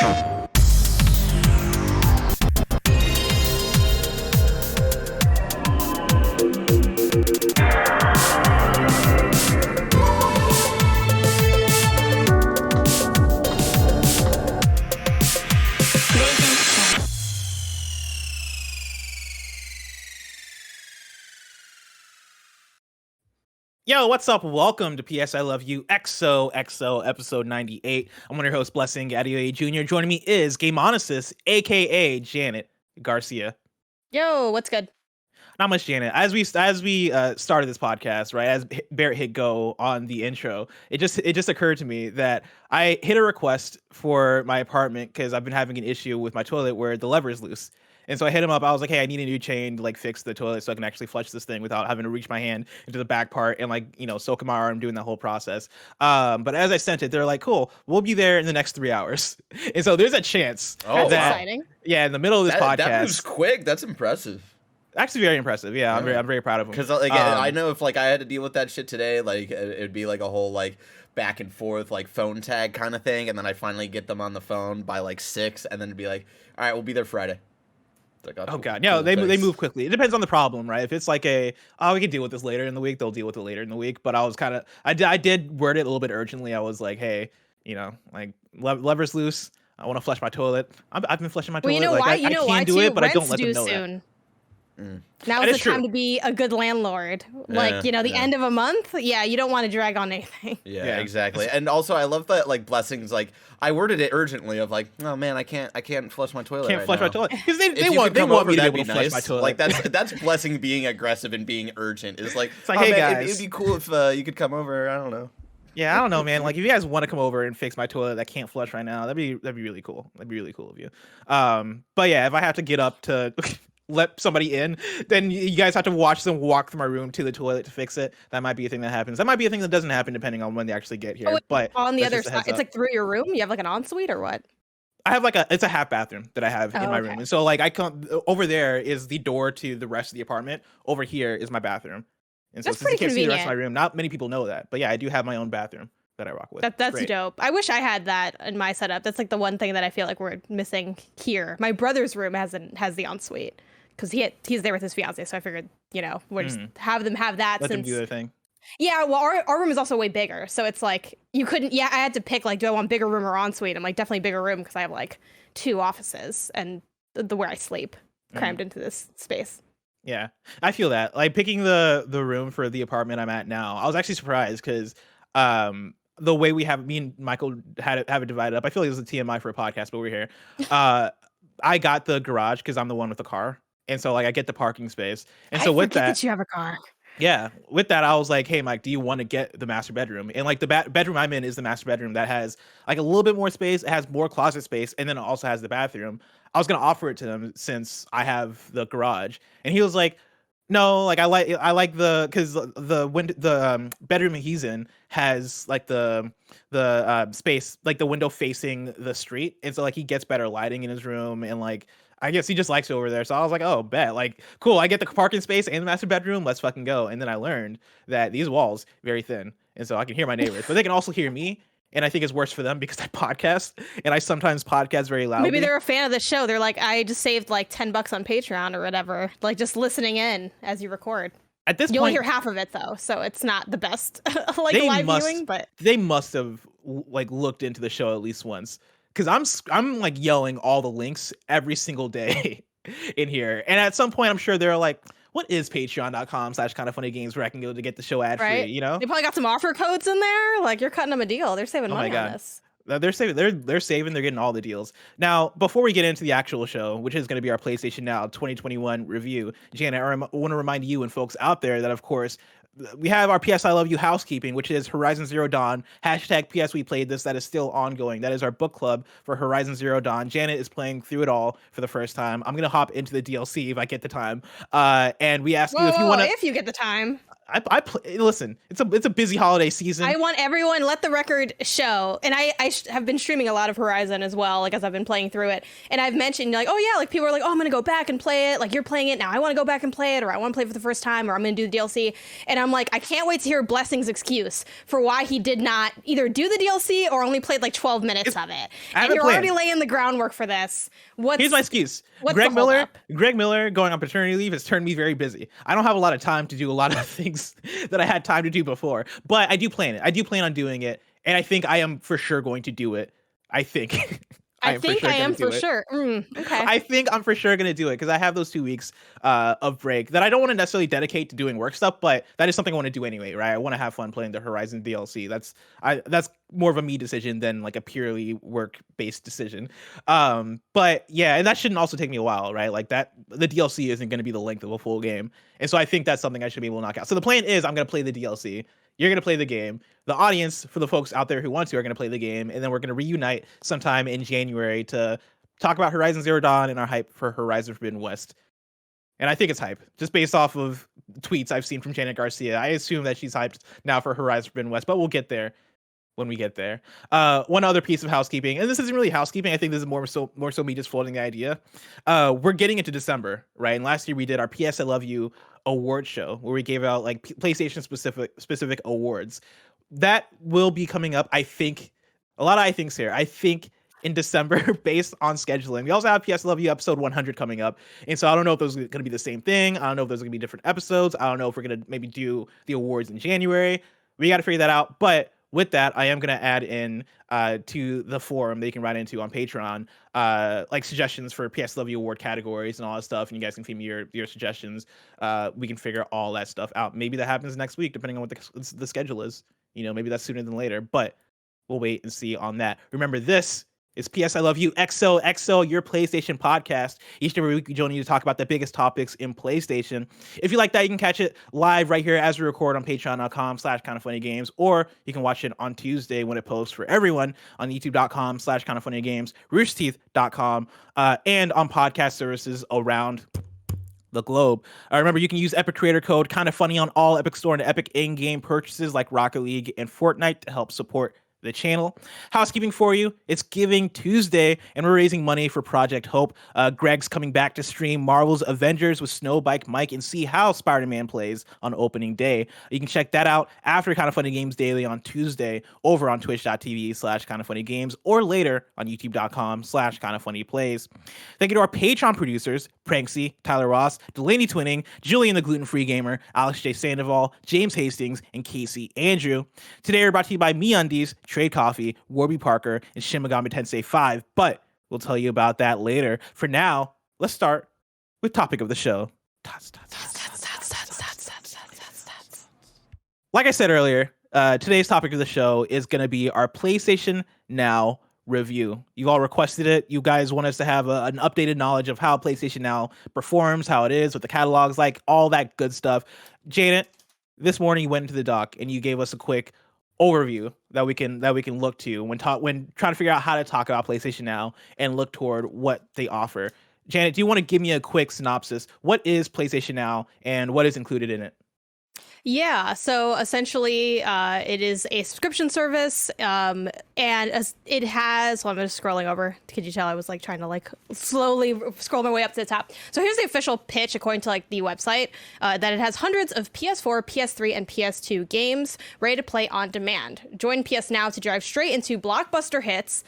Yo, what's up? Welcome to PS I Love You XOXO episode 98. I'm one of your hosts, Blessing Adeoye Jr. Joining me is Game Onesis, aka Janet Garcia. Yo, what's good? Not much, Janet. As we started this podcast, right? As Barrett hit go on the intro, it just occurred to me that I hit a request for my apartment because I've been having an issue with my toilet where the lever is loose. And so I hit him up. I was like, hey, I need a new chain to like fix the toilet so I can actually flush this thing without having to reach my hand into the back part and like, soak in my arm doing that whole process. But as I sent it, they're like, cool, we'll be there in the next 3 hours. And so there's a chance. That's exciting. Yeah, in the middle of this podcast. That moves quick. That's impressive. Actually, very impressive. Yeah, I'm very proud of him. Because like, I know if like I had to deal with that shit today, like it'd be like a whole like back and forth like phone tag kind of thing, and then I finally get them on the phone by like 6, and then it'd be like, all right, we'll be there Friday. Like, oh god, yeah, they move quickly. It depends on the problem, right? If it's like we can deal with this later in the week, they'll deal with it later in the week. But I was kind of, I did word it a little bit urgently. I was like, hey, like lever's loose. I want to flush my toilet. I've been flushing my toilet. You know like, why? I can do it, but I don't let them know soon. that. Now is the time to be a good landlord. Like, the end of a month. Yeah, you don't want to drag on anything. Yeah, exactly. And also, I love that like Blessings. Like, I worded it urgently of like, oh man, I can't flush my toilet. Can't flush my toilet because they want me to be able to flush my toilet. Like that's Blessing being aggressive and being urgent. It's like, hey man, guys, it'd be cool if you could come over. I don't know. Yeah, I don't know, man. Like, if you guys want to come over and fix my toilet that can't flush right now, that'd be really cool. That'd be really cool of you. But yeah, if I have to get up to let somebody in, then you guys have to watch them walk through my room to the toilet to fix it. That might be a thing that happens. That might be a thing that doesn't happen depending on when they actually get here. Oh, but on the other side, it's like through your room. You have like an ensuite or what? I have it's a half bathroom that I have in my room, and so like I come over there is the door to the rest of the apartment. Over here is my bathroom, and so That's since you can't convenient. see the rest of my room, not many people know that. But yeah, I do have my own bathroom that I rock with. That's Great. dope. I wish I had that in my setup. That's like the one thing that I feel like we're missing here. My brother's room has the ensuite because he's there with his fiance. So I figured, we'll just have them have that. Let them do their thing. Yeah, well, our room is also way bigger, so it's like you couldn't. Yeah, I had to pick like, do I want bigger room or ensuite? I'm like, definitely bigger room because I have like 2 offices and the where I sleep crammed into this space. Yeah, I feel that. Like picking the room for the apartment I'm at now, I was actually surprised because the way me and Michael have it divided up. I feel like it was a TMI for a podcast, but we're here. I got the garage because I'm the one with the car, and so like I get the parking space. And so with that, you have a car. Yeah, with that, I was like, hey, Mike, do you want to get the master bedroom? And like the bedroom I'm in is the master bedroom that has like a little bit more space. It has more closet space, and then it also has the bathroom. I was gonna offer it to them since I have the garage, and he was like, no, like I like because the bedroom he's in has like the space, like the window facing the street, and so like he gets better lighting in his room, and like I guess he just likes it over there. So I was like, oh, bet. Like, cool. I get the parking space and the master bedroom. Let's fucking go. And then I learned that these walls very thin, and so I can hear my neighbors, but they can also hear me. And I think it's worse for them because I podcast, and I sometimes podcast very loudly. Maybe they're a fan of the show. They're like, I just saved like $10 on Patreon or whatever, like just listening in as you record. At this you point, only hear half of it though, so it's not the best like live viewing. But they must have like looked into the show at least once, because I'm like yelling all the links every single day in here, and at some point I'm sure they're like, what is patreon.com/KindaFunnyGames where I can go to get the show ad free, Right. They probably got some offer codes in there. Like, you're cutting them a deal. They're saving money on this. They're saving. They're getting all the deals. Now, before we get into the actual show, which is going to be our PlayStation Now 2021 review, Janet, I want to remind you and folks out there that, of course, we have our PS I Love You Housekeeping, which is Horizon Zero Dawn, #PS We Played This, that is still ongoing. That is our book club for Horizon Zero Dawn. Janet is playing through it all for the first time. I'm going to hop into the DLC if I get the time. And we ask you if you want to... If you get the time. Listen, it's a busy holiday season. I want everyone, let the record show. And I have been streaming a lot of Horizon as well, like as I've been playing through it. And I've mentioned like, oh yeah, like people are like, oh, I'm going to go back and play it. Like you're playing it now. I want to go back and play it, or I want to play it for the first time, or I'm going to do the DLC. And I'm like, I can't wait to hear Blessing's excuse for why he did not either do the DLC or only played like 12 minutes of it. And you're already laying the groundwork for this. Here's my excuse. Greg Miller going on paternity leave has turned me very busy. I don't have a lot of time to do a lot of things that I had time to do before, but I do plan it. I do plan on doing it, and I think I am for sure going to do it. I think. I am for sure. Okay. I think I'm for sure going to do it because I have those 2 weeks of break that I don't want to necessarily dedicate to doing work stuff, but that is something I want to do anyway, right? I want to have fun playing the Horizon DLC. That's more of a me decision than like a purely work-based decision. But yeah, and that shouldn't also take me a while, right? Like that, the DLC isn't going to be the length of a full game. And so I think that's something I should be able to knock out. So the plan is I'm going to play the DLC. You're going to play the game. The audience, for the folks out there who want to, are going to play the game. And then we're going to reunite sometime in January to talk about Horizon Zero Dawn and our hype for Horizon Forbidden West. And I think it's hype, just based off of tweets I've seen from Janet Garcia. I assume that she's hyped now for Horizon Forbidden West, but we'll get there when we get there. One other piece of housekeeping, and this isn't really housekeeping. I think this is more so me just floating the idea. We're getting into December, right? And last year we did our PS I Love You award show where we gave out like PlayStation specific awards. That will be coming up. I think a lot of I thinks here. I think in December based on scheduling. We also have PS I Love You episode 100 coming up. And so I don't know if those are going to be the same thing. I don't know if those are going to be different episodes. I don't know if we're going to maybe do the awards in January. We got to figure that out. But with that, I am going to add in to the forum that you can write into on Patreon, like suggestions for PS Love You award categories and all that stuff. And you guys can feed me your suggestions. We can figure all that stuff out. Maybe that happens next week, depending on what the schedule is. You know, maybe that's sooner than later, but we'll wait and see on that. Remember, this is PS I Love You XOXO, your PlayStation podcast. Each and every week, we join you to talk about the biggest topics in PlayStation. If you like that, you can catch it live right here as we record on patreon.com/KindaFunnyGames, or you can watch it on Tuesday when it posts for everyone on youtube.com/KindaFunnyGames, roosterteeth.com, and on podcast services around the globe. Remember, you can use Epic Creator Code KindaFunny on all Epic Store and Epic in-game purchases like Rocket League and Fortnite to help support the channel. Housekeeping for you. It's Giving Tuesday, and we're raising money for Project Hope. Greg's coming back to stream Marvel's Avengers with Snowbike Mike and see how Spider-Man plays on opening day. You can check that out after Kinda Funny Games Daily on Tuesday over on twitch.tv/KindaFunnyGames or later on youtube.com/KindaFunnyPlays. Thank you to our Patreon producers, Pranksy, Tyler Ross, Delaney Twinning, Julian the Gluten-Free Gamer, Alex J. Sandoval, James Hastings, and Casey Andrew. Today we're brought to you by MeUndies, Trade Coffee, Warby Parker, and Shin Megami Tensei 5, but we'll tell you about that later. For now, let's start with topic of the show. Like I said earlier, today's topic of the show is going to be our PlayStation Now review. You all requested it. You guys want us to have an updated knowledge of how PlayStation Now performs, how it is, what the catalog's like, all that good stuff. Janet, this morning you went into the doc and you gave us a quick overview that we can look to when trying to figure out how to talk about PlayStation Now and look toward what they offer. Janet, do you want to give me a quick synopsis? What is PlayStation Now and what is included in it? Yeah, so essentially it is a subscription service, and it has, well, I'm just scrolling over. Could you tell I was like trying to like slowly scroll my way up to the top? So here's the official pitch according to like the website, that it has hundreds of PS4, PS3, and PS2 games ready to play on demand. Join PS Now to drive straight into blockbuster hits,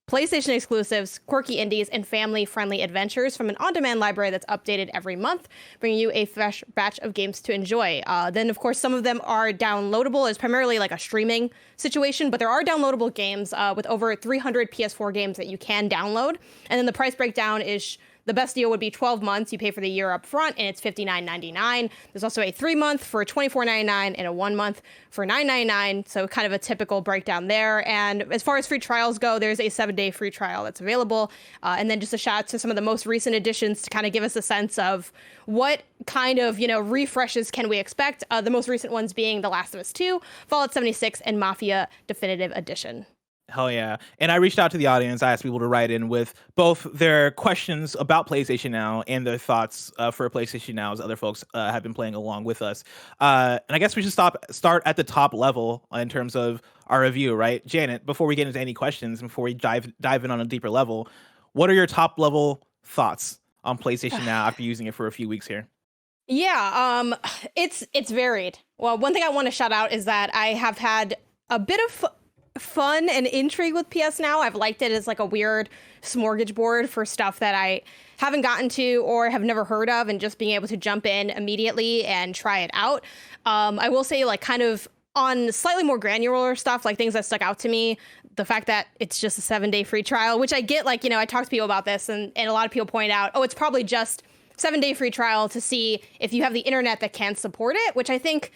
PlayStation exclusives, quirky indies, and family-friendly adventures from an on-demand library that's updated every month, bringing you a fresh batch of games to enjoy. Then, of course, some of them are downloadable. It's primarily like a streaming situation, but there are downloadable games with over 300 PS4 games that you can download. And then the price breakdown is the best deal would be 12 months. You pay for the year up front, and it's $59.99. There's also a 3-month for $24.99 and a 1 month for $9.99. So kind of a typical breakdown there. And as far as free trials go, there's a 7-day free trial that's available. And then just a shout out to some of the most recent additions to kind of give us a sense of what kind of, refreshes can we expect. The most recent ones being The Last of Us 2, Fallout 76, and Mafia Definitive Edition. Hell yeah. And I reached out to the audience. I asked people to write in with both their questions about PlayStation Now and their thoughts for PlayStation Now as other folks have been playing along with us. And I guess we should start at the top level in terms of our review, right? Janet, before we get into any questions, before we dive in on a deeper level, what are your top level thoughts on PlayStation Now after using it for a few weeks here? Yeah, it's varied. Well, one thing I want to shout out is that I have had a bit of fun and intrigue with PS Now. I've liked it as like a weird smorgasbord for stuff that I haven't gotten to or have never heard of, and just being able to jump in immediately and try it out. I will say, like, kind of on slightly more granular stuff, like things that stuck out to me, the fact that it's just a 7-day free trial, which I get, like, I talk to people about this, and a lot of people point out, oh, it's probably just 7-day free trial to see if you have the internet that can support it, which I think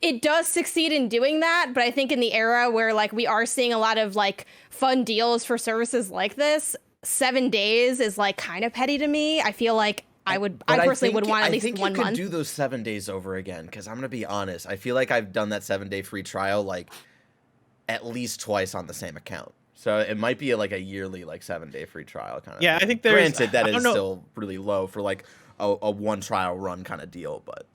it does succeed in doing that. But I think in the era where, like, we are seeing a lot of, like, fun deals for services like this, 7 days is, like, kind of petty to me. I feel like I personally would want at least 1 month. I think you could do those 7 days over again, because I'm gonna be honest, I feel like I've done that 7-day free trial like at least twice on the same account. So it might be like a yearly, like, 7-day free trial kind of. Yeah, thing. I think there's. Granted, that I is don't know. still really low for like a one trial run kind of deal, but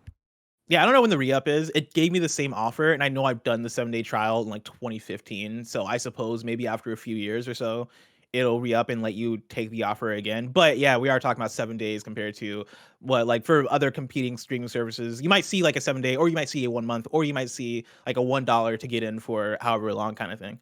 Yeah, I don't know when the re-up is. It gave me the same offer, and I know I've done the 7-day trial in like 2015. So I suppose maybe after a few years or so, it'll re-up and let you take the offer again. But yeah, we are talking about 7 days compared to what, like, for other competing streaming services. You might see like a 7-day, or you might see a 1 month, or you might see like a $1 to get in for however long kind of thing.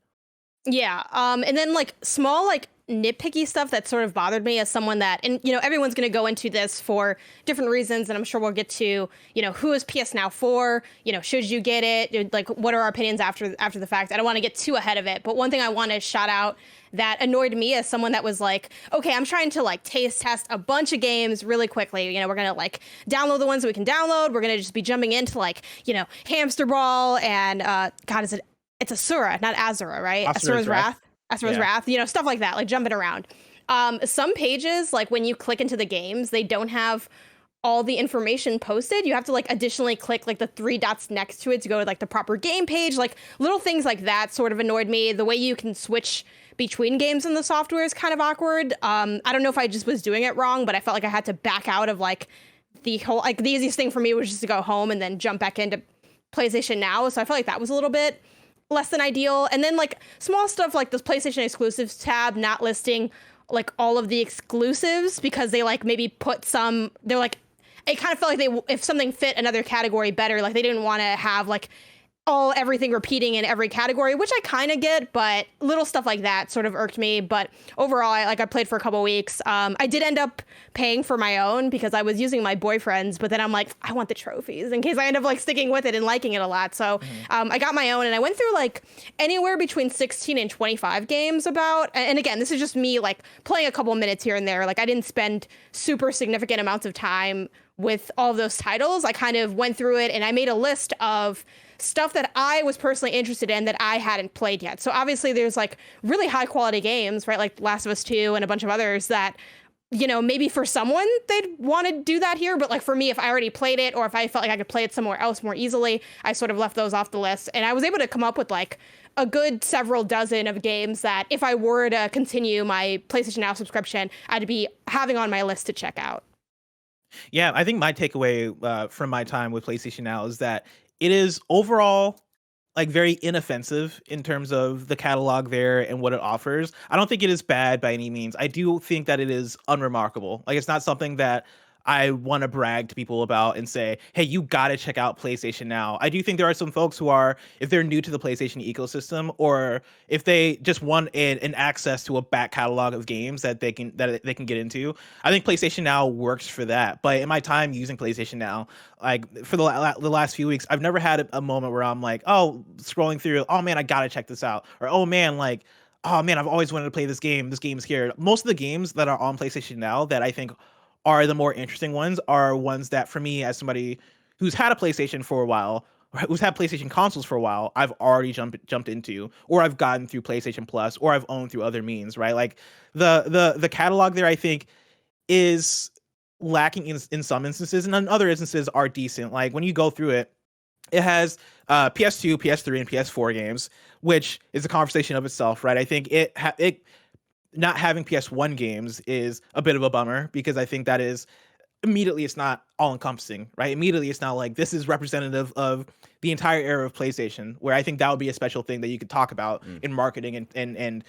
Yeah. And then, like, small, like, nitpicky stuff that sort of bothered me as someone that, and everyone's going to go into this for different reasons, and I'm sure we'll get to, who is PS Now for, should you get it, like, what are our opinions after the fact. I don't want to get too ahead of it, but one thing I want to shout out that annoyed me as someone that was like, okay, I'm trying to, like, taste test a bunch of games really quickly. We're going to, like, download the ones that we can download. We're going to just be jumping into, like, Hamster Ball and God, it's Asura, not Azura, right? Asura's Wrath. Asura's Wrath, stuff like that, like jumping around. Some pages, like, when you click into the games, they don't have all the information posted. You have to, like, additionally click, like, the 3 dots next to it to go to, like, the proper game page. Like, little things like that sort of annoyed me. The way you can switch between games in the software is kind of awkward. I don't know if I just was doing it wrong, but I felt like I had to back out of, like, the whole, like, the easiest thing for me was just to go home and then jump back into PlayStation Now. So I felt like that was a little bit less than ideal. And then, like, small stuff like this PlayStation exclusives tab not listing, like, all of the exclusives because they, like, maybe put some, they're like, it kind of felt like if something fit another category better, like, they didn't want to have, like, everything repeating in every category, which I kind of get, but little stuff like that sort of irked me. But overall, I played for a couple weeks. I did end up paying for my own because I was using my boyfriend's, but then I'm like, I want the trophies in case I end up, like, sticking with it and liking it a lot. So I got my own, and I went through, like, anywhere between 16 and 25 games about. And again, this is just me, like, playing a couple minutes here and there. Like, I didn't spend super significant amounts of time with all of those titles. I kind of went through it and I made a list of stuff that I was personally interested in that I hadn't played yet. So obviously there's, like, really high quality games, right? Like Last of Us 2 and a bunch of others that, maybe for someone they'd want to do that here. But, like, for me, if I already played it or if I felt like I could play it somewhere else more easily, I sort of left those off the list. And I was able to come up with, like, a good several dozen of games that if I were to continue my PlayStation Now subscription, I'd be having on my list to check out. Yeah, I think my takeaway from my time with PlayStation Now is that it is overall, like, very inoffensive in terms of the catalog there and what it offers. I don't think it is bad by any means. I do think that it is unremarkable. Like, it's not something that I want to brag to people about and say, hey, you got to check out PlayStation Now. I do think there are some folks who are, if they're new to the PlayStation ecosystem, or if they just want an access to a back catalog of games that they can get into, I think PlayStation Now works for that. But in my time using PlayStation Now, like, for the last few weeks, I've never had a moment where I'm like, oh, scrolling through, oh man, I got to check this out. Or, oh man, like, oh man, I've always wanted to play this game. This game's here. Most of the games that are on PlayStation Now that I think are the more interesting ones are ones that, for me, as somebody who's had a PlayStation for a while, or who's had PlayStation consoles for a while, I've already jumped into, or I've gotten through PlayStation Plus, or I've owned through other means, right? Like, the catalog there, I think, is lacking in some instances, and in other instances are decent. Like, when you go through it, it has PS2, PS3, and PS4 games, which is a conversation of itself, right? I think it not having PS1 games is a bit of a bummer because I think that is immediately it's not all encompassing, right? Immediately it's not like this is representative of the entire era of PlayStation, where I think that would be a special thing that you could talk about in marketing and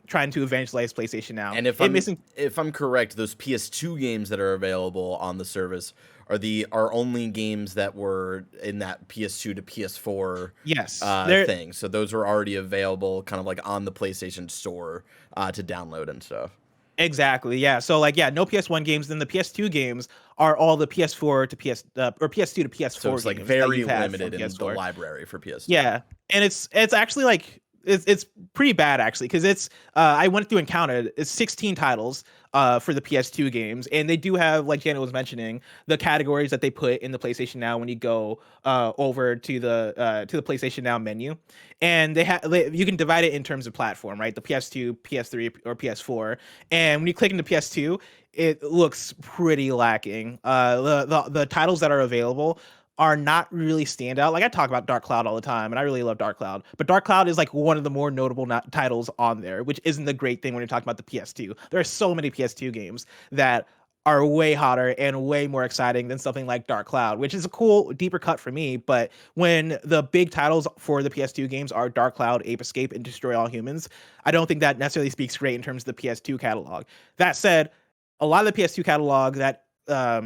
trying to evangelize PlayStation now. And if I'm correct, those PS2 games that are available on the service are only games that were in that PS2 to PS4 thing. So those were already available kind of like on the PlayStation Store to download and stuff. Exactly. Yeah. So like, yeah, no PS1 games. Then the PS2 games are all the PS4 to PS or PS2 to PS4. So it's like very limited in the library for PS2. Yeah, and it's actually like it's pretty bad actually because it's I went through and counted. It's 16 titles for the PS2 games, and they do have, like Janet was mentioning, the categories that they put in the PlayStation Now when you go over to the PlayStation Now menu, and you can divide it in terms of platform, right? The PS2, PS3, or PS4, and when you click into PS2, it looks pretty lacking. The titles that are available are not really standout. Like I talk about Dark Cloud all the time, and I really love Dark Cloud. But Dark Cloud is like one of the more notable titles on there, which isn't the great thing when you're talking about the PS2. There are so many PS2 games that are way hotter and way more exciting than something like Dark Cloud, which is a cool, deeper cut for me. But when the big titles for the PS2 games are Dark Cloud, Ape Escape, and Destroy All Humans, I don't think that necessarily speaks great in terms of the PS2 catalog. That said, a lot of the PS2 catalog that,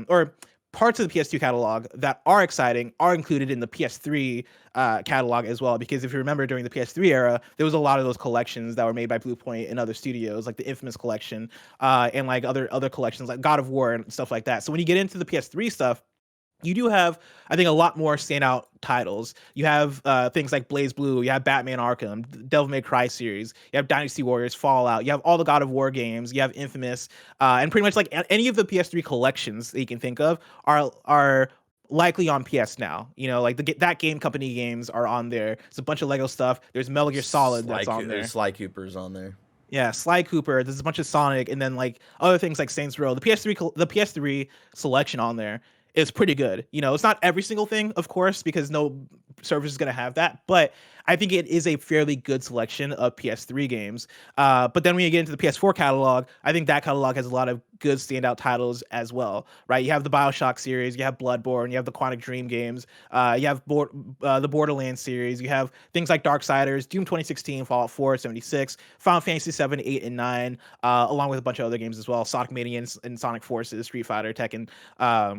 or parts of the PS2 catalog that are exciting are included in the PS3 catalog as well. Because if you remember, during the PS3 era, there was a lot of those collections that were made by Bluepoint and other studios, like the Infamous collection and like other collections like God of War and stuff like that. So when you get into the PS3 stuff, you do have, I think, a lot more standout titles. You have things like Blaze Blue, you have Batman Arkham, Devil May Cry series, you have Dynasty Warriors, Fallout, you have all the God of War games, you have Infamous, and pretty much like any of the PS3 collections that you can think of are likely on PS Now. You know, like that Game Company games are on there. It's a bunch of Lego stuff. There's Metal Gear Solid that's on there. Sly Cooper's on there. Yeah, Sly Cooper. There's a bunch of Sonic, and then like other things like Saints Row. The PS3 selection on there is pretty good. You know, it's not every single thing, of course, because no service is going to have that, but I think it is a fairly good selection of PS3 games. But then when you get into the PS4 catalog, I think that catalog has a lot of good standout titles as well, right? You have the BioShock series, you have Bloodborne, you have the Quantic Dream games, you have the Borderlands series, you have things like Darksiders, Doom 2016, Fallout 4, 76, Final Fantasy 7, 8, and 9, along with a bunch of other games as well, Sonic Mania and Sonic Forces, Street Fighter, Tekken.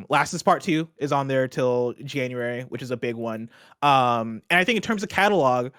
Last is Part 2 is on there till January, which is a big one. And I think in terms of catalog,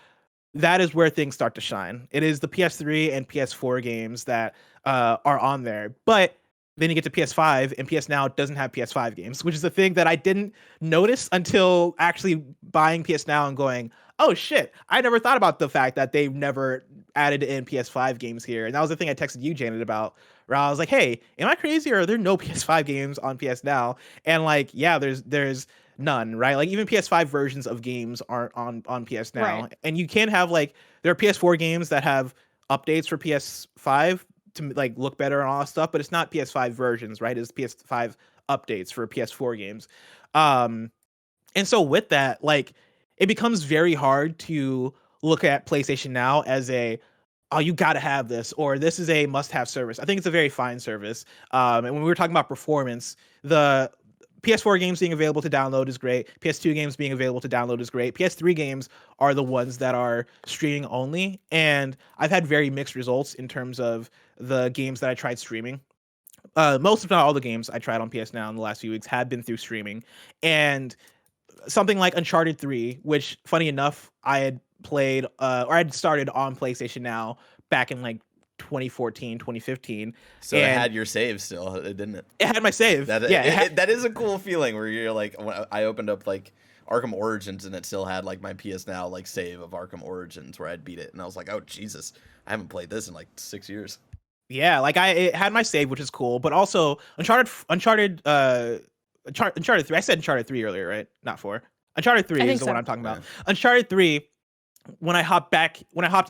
that is where things start to shine. It is the PS3 and PS4 games that are on there. But then you get to PS5, and PS Now doesn't have PS5 games, which is the thing that I didn't notice until actually buying PS Now and going, oh shit, I never thought about the fact that they've never added in PS5 games here. And that was the thing I texted you, Janet, about, where I was like, hey, am I crazy, or are there no PS5 games on PS Now? And like, yeah, there's none, right? Like even PS5 versions of games aren't on PS Now. Right. And you can have like, there are PS4 games that have updates for PS5 to like look better and all that stuff, but it's not PS5 versions, right? It's PS5 updates for PS4 games. And so with that, like, it becomes very hard to look at PlayStation Now as oh, you got to have this, or this is a must-have service. I think it's a very fine service. And when we were talking about performance, the PS4 games being available to download is great. PS2 games being available to download is great. PS3 games are the ones that are streaming only. And I've had very mixed results in terms of the games that I tried streaming. Most, if not all, the games I tried on PS Now in the last few weeks have been through streaming. And something like Uncharted 3, which, funny enough, I had played, or I'd started on PlayStation Now back in like 2014, 2015. So it had your save still, didn't it? It had my save. That is a cool feeling where you're like, when I opened up like Arkham Origins and it still had like my PS Now like save of Arkham Origins where I'd beat it, and I was like, oh Jesus, I haven't played this in like 6 years. Yeah, like it had my save, which is cool, but also Uncharted 3. I said Uncharted 3 earlier, right? Not 4. Uncharted 3 is the one I'm talking about. Uncharted 3 when I hopped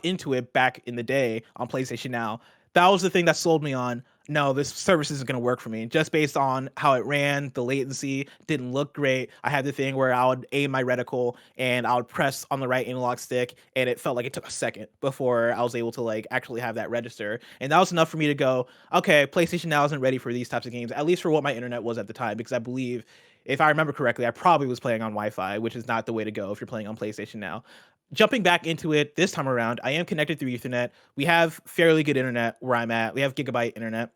into it back in the day on PlayStation Now, that was the thing that sold me on, no, this service isn't going to work for me, just based on how it ran. The latency didn't look great. I had the thing where I would aim my reticle and I would press on the right analog stick, and it felt like it took a second before I was able to like actually have that register. And that was enough for me to go, okay, PlayStation Now isn't ready for these types of games, at least for what my internet was at the time, because I believe, if I remember correctly, I probably was playing on Wi-Fi, which is not the way to go if you're playing on PlayStation Now. Jumping back into it this time around, I am connected through Ethernet. We have fairly good internet where I'm at. We have gigabyte internet,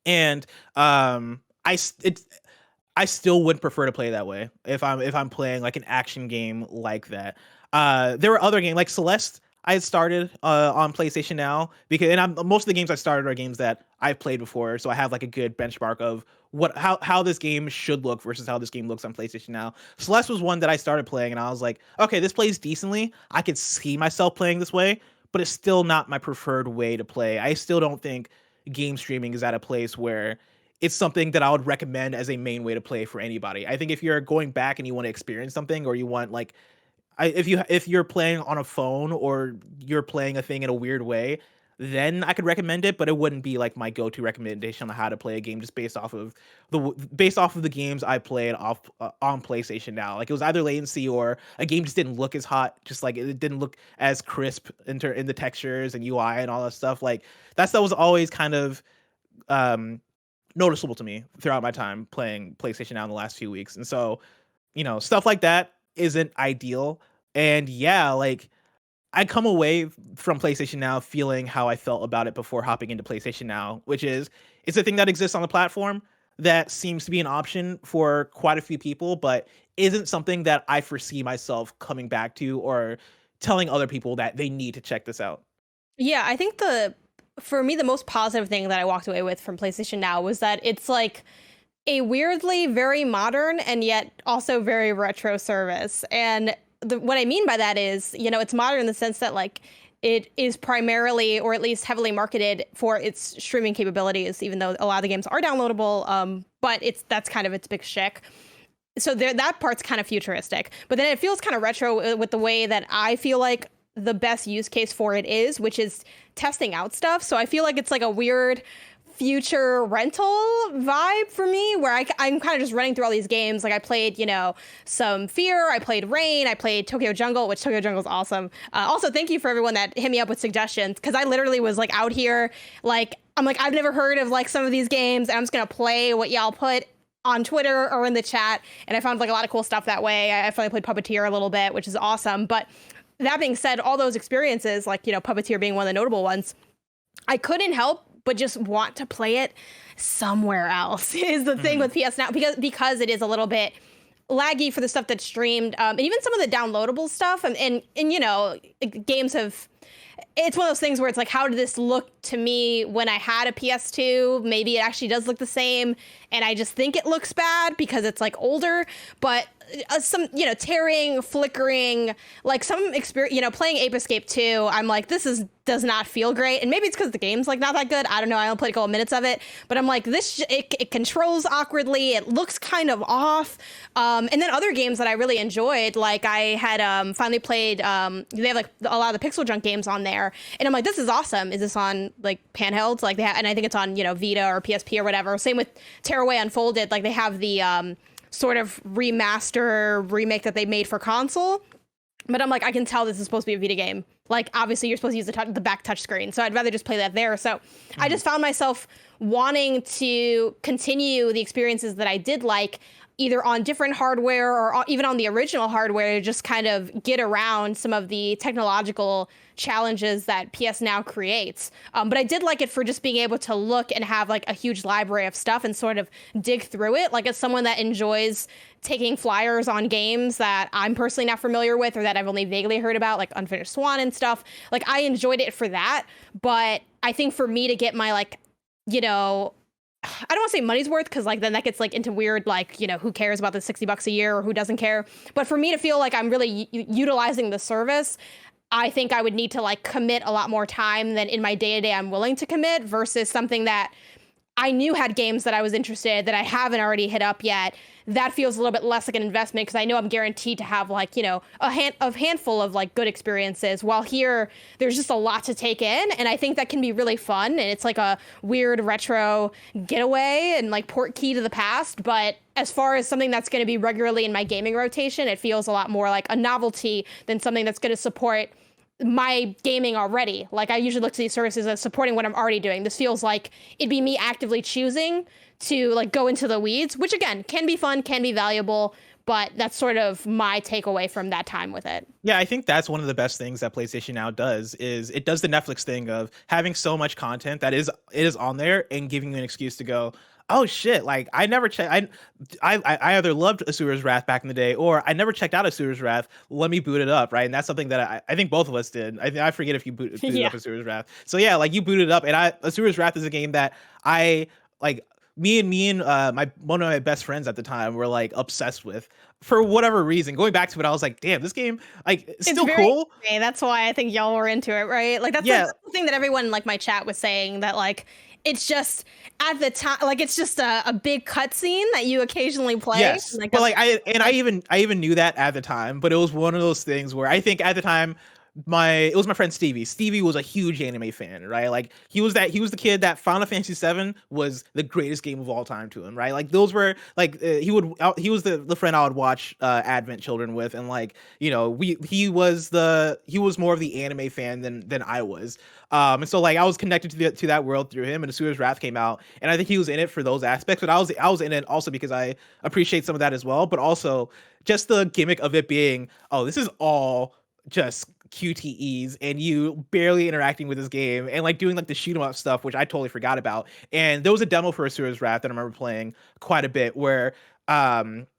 and I still would prefer to play that way if I'm playing like an action game like that. There were other games like Celeste. I had started on PlayStation Now because, and most of the games I started are games that I've played before, so I have like a good benchmark of how this game should look versus how this game looks on PlayStation Now. Celeste was one that I started playing, and I was like, okay, this plays decently. I could see myself playing this way, but it's still not my preferred way to play. I still don't think game streaming is at a place where it's something that I would recommend as a main way to play for anybody. I think if you're going back and you want to experience something, or you want like, if you're playing on a phone or you're playing a thing in a weird way, then I could recommend it, but it wouldn't be like my go-to recommendation on how to play a game just based off of the games I played on PlayStation Now. Like, it was either latency or a game just didn't look as hot, just like it didn't look as crisp in the textures and UI and all that stuff. Like, that stuff was always kind of noticeable to me throughout my time playing PlayStation Now in the last few weeks. And so, stuff like that isn't ideal. And yeah, like, I come away from PlayStation Now feeling how I felt about it before hopping into PlayStation Now, which is it's a thing that exists on the platform that seems to be an option for quite a few people, but isn't something that I foresee myself coming back to or telling other people that they need to check this out. Yeah, I think for me, the most positive thing that I walked away with from PlayStation Now was that it's like a weirdly very modern and yet also very retro service. And what I mean by that is, it's modern in the sense that like it is primarily, or at least heavily marketed for its streaming capabilities, even though a lot of the games are downloadable. But that's kind of its big shtick. So that part's kind of futuristic, but then it feels kind of retro with the way that I feel like the best use case for it is, which is testing out stuff. So I feel like it's like a weird future rental vibe for me, where I'm kind of just running through all these games. Like, I played, some Fear, I played Rain, I played Tokyo Jungle, which Tokyo Jungle is awesome. Also, thank you for everyone that hit me up with suggestions, because I literally was like out here, like, I'm like, I've never heard of like some of these games, and I'm just gonna play what y'all put on Twitter or in the chat, and I found like a lot of cool stuff that way. I finally played Puppeteer a little bit, which is awesome. But that being said, all those experiences, like, Puppeteer being one of the notable ones, I couldn't help but just want to play it somewhere else is the thing with PS Now, because it is a little bit laggy for the stuff that's streamed, and even some of the downloadable stuff, and games have, it's one of those things where it's like, how did this look to me when I had a PS2? Maybe it actually does look the same, and I just think it looks bad because it's like older. But some, tearing, flickering, like some experience, playing Ape Escape 2, I'm like, does not feel great. And maybe it's because the game's like not that good. I don't know. I only played a couple minutes of it, but I'm like, it controls awkwardly. It looks kind of off. And then other games that I really enjoyed, like I had finally played, they have like a lot of the Pixel Junk games on there. And I'm like, this is awesome. Is this on like handhelds? Like and I think it's on, Vita or PSP or whatever. Same with Tearaway Unfolded. Like they have the, sort of remake that they made for console, but I'm like, I can tell this is supposed to be a Vita game. Like, obviously you're supposed to use the back touch screen, so I'd rather just play that there. So I just found myself wanting to continue the experiences that I did like, either on different hardware or even on the original hardware, to just kind of get around some of the technological challenges that PS Now creates. But I did like it for just being able to look and have like a huge library of stuff and sort of dig through it. Like, as someone that enjoys taking flyers on games that I'm personally not familiar with, or that I've only vaguely heard about, like Unfinished Swan and stuff, like I enjoyed it for that. But I think for me to get my like, I don't want to say money's worth, because like then that gets like into weird, like, who cares about the $60 a year or who doesn't care. But for me to feel like I'm really utilizing the service, I think I would need to like commit a lot more time than in my day-to-day I'm willing to commit, versus something that I knew had games that I was interested that I haven't already hit up yet. That feels a little bit less like an investment because I know I'm guaranteed to have like, you know, a handful of like good experiences. While here, there's just a lot to take in. And I think that can be really fun. And it's like a weird retro getaway and like port key to the past. But as far as something that's going to be regularly in my gaming rotation, it feels a lot more like a novelty than something that's going to support my gaming already. Like I usually look to these services as supporting what I'm already doing. This feels like it'd be me actively choosing to like go into the weeds, which again can be fun, can be valuable, but that's sort of my takeaway from that time with it. Yeah, I think that's one of the best things that PlayStation Now does is it does the Netflix thing of having so much content that it is on there and giving you an excuse to go, oh shit, like I never checked. I either loved Asura's Wrath back in the day, or I never checked out Asura's Wrath. Let me boot it up, right? And that's something that I think both of us did. I forget if you booted Yeah. up Asura's Wrath. So yeah, like you booted it up, and Asura's Wrath is a game that I like. Me and my one of my best friends at the time were like obsessed with for whatever reason. Going back to it, I was like, damn, this game like it's still very cool. anime. That's why I think y'all were into it, right? Like that's the thing that everyone in like my chat was saying, that like it's just at the time, like it's just a big cutscene that you occasionally play. Yes, like, but like I even knew that at the time, but it was one of those things where I think at the time it was my friend Stevie. Stevie was a huge anime fan, right? Like he was the kid that Final Fantasy VII was the greatest game of all time to him, right? Like those were like he was the friend I would watch Advent Children with, and like you know he was more of the anime fan than I was. And so like I was connected to that world through him, and Asura's Wrath came out, and I think he was in it for those aspects, but I was in it also because I appreciate some of that as well, but also just the gimmick of it being, oh, this is all just QTEs and you barely interacting with this game and like doing like the shoot 'em up stuff, which I totally forgot about. And there was a demo for Asura's Wrath that I remember playing quite a bit where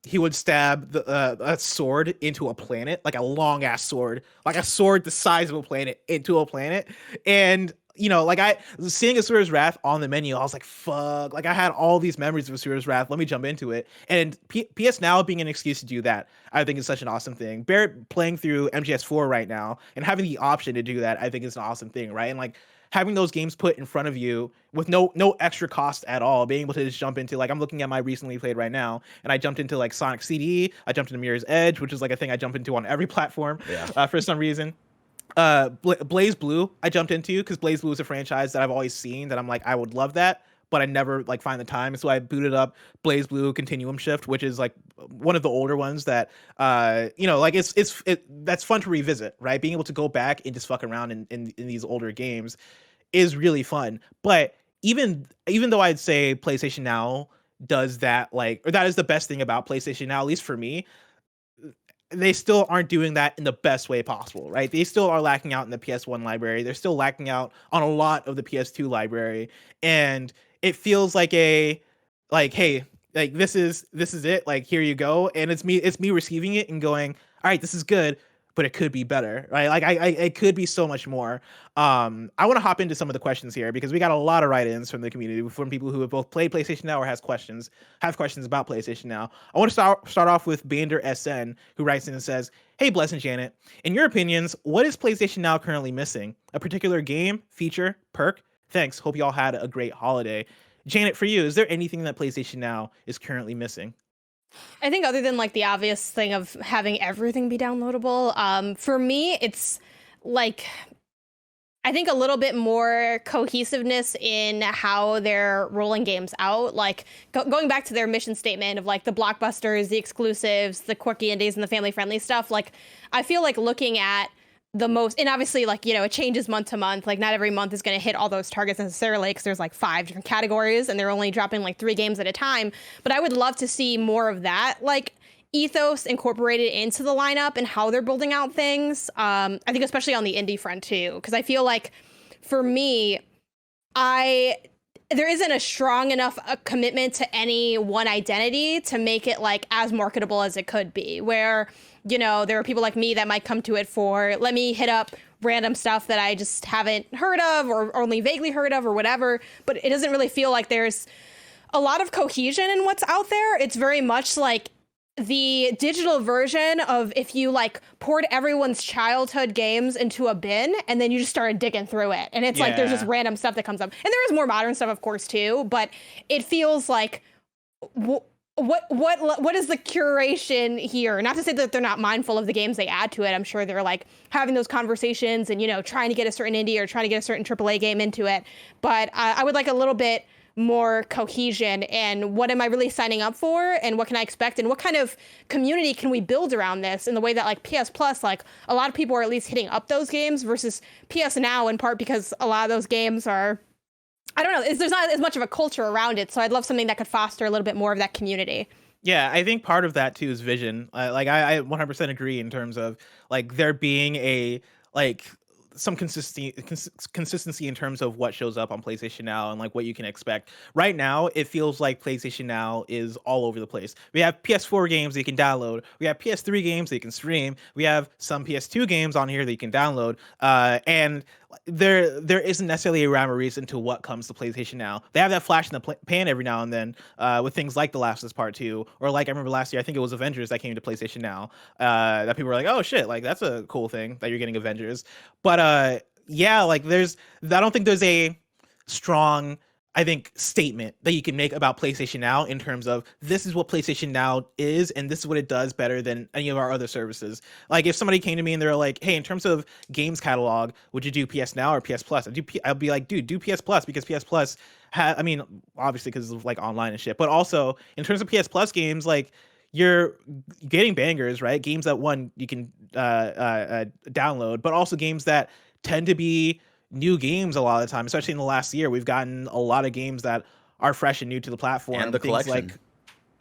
he would stab a sword into a planet, like a long ass sword, like a sword the size of a planet into a planet. And you know, like I seeing Asura's Wrath on the menu, I was like, fuck, like I had all these memories of Asura's Wrath. Let me jump into it. And PS Now being an excuse to do that, I think is such an awesome thing. Barrett playing through MGS4 right now and having the option to do that, I think is an awesome thing, right? And like having those games put in front of you with no extra cost at all, being able to just jump into, like, I'm looking at my recently played right now, and I jumped into like Sonic CD, I jumped into Mirror's Edge, which is like a thing I jump into on every platform for some reason. Blaze Blue I jumped into because Blaze Blue is a franchise that I've always seen that I'm like I would love that, but I never like find the time, so I booted up Blaze Blue Continuum Shift, which is like one of the older ones that you know, like it's that's fun to revisit, right? Being able to go back and just fuck around in these older games is really fun. But even though I'd say PlayStation Now does that, like, or that is the best thing about PlayStation Now, at least for me, they still aren't doing that in the best way possible, right? They still are lacking out in the PS1 library. They're still lacking out on a lot of the PS2 library. And it feels like hey, like this is it. Like, here you go. And it's me receiving it and going, all right, this is good, but it could be better, right? Like it could be so much more. I want to hop into some of the questions here because we got a lot of write-ins from the community, from people who have both played PlayStation Now or have questions about PlayStation Now. I want to start off with Bander SN, who writes in and says, "Hey, Bless and Janet, in your opinions, what is PlayStation Now currently missing? A particular game, feature, perk? Thanks. Hope you all had a great holiday." Janet, for you, is there anything that PlayStation Now is currently missing? I think other than like the obvious thing of having everything be downloadable, for me, it's like, I think a little bit more cohesiveness in how they're rolling games out. Like going back to their mission statement of like the blockbusters, the exclusives, the quirky indies, and the family friendly stuff. Like I feel like looking at the most, and obviously like, you know, it changes month to month. Like not every month is going to hit all those targets necessarily because there's like 5 different categories and they're only dropping like 3 games at a time. But I would love to see more of that, like ethos incorporated into the lineup and how they're building out things. I think especially on the indie front too, because I feel like for me, there isn't a strong enough commitment to any one identity to make it like as marketable as it could be, where, you know, there are people like me that might come to it for, let me hit up random stuff that I just haven't heard of or only vaguely heard of or whatever. But it doesn't really feel like there's a lot of cohesion in what's out there. It's very much like the digital version of if you like poured everyone's childhood games into a bin and then you just started digging through it, and it's like there's just Yeah. random stuff that comes up, and there is more modern stuff of course too, but it feels like what is the curation here? Not to say that they're not mindful of the games they add to it. I'm sure they're like having those conversations and, you know, trying to get a certain indie or trying to get a certain AAA game into it, but I would like a little bit more cohesion, and what am I really signing up for, and what can I expect, and what kind of community can we build around this in the way that like PS Plus, like a lot of people are at least hitting up those games versus PS Now, in part because a lot of those games are, I don't know, there's not as much of a culture around it. So I'd love something that could foster a little bit more of that community. Yeah, I think part of that too is vision. Like I 100% agree in terms of like there being a like some consistency in terms of what shows up on PlayStation Now and like what you can expect. Right now, it feels like PlayStation Now is all over the place. We have PS4 games that you can download. We have PS3 games that you can stream. We have some PS2 games on here that you can download. And there isn't necessarily a rhyme or reason to what comes to PlayStation Now. They have that flash in the pan every now and then with things like The Last of Us Part 2, or like I remember last year, I think it was Avengers that came to PlayStation Now. That people were like, oh shit, like that's a cool thing that you're getting Avengers. But yeah, like I don't think there's a strong, I think, statement that you can make about PlayStation Now in terms of this is what PlayStation Now is and this is what it does better than any of our other services. Like if somebody came to me and they're like, hey, in terms of games catalog, would you do PS Now or PS Plus? I'd be like, dude, do PS Plus, because PS Plus I mean, obviously because of like online and shit, but also in terms of PS Plus games, like you're getting bangers, right? Games that one you can download, but also games that tend to be new games a lot of the time, especially in the last year. We've gotten a lot of games that are fresh and new to the platform. And the things collection.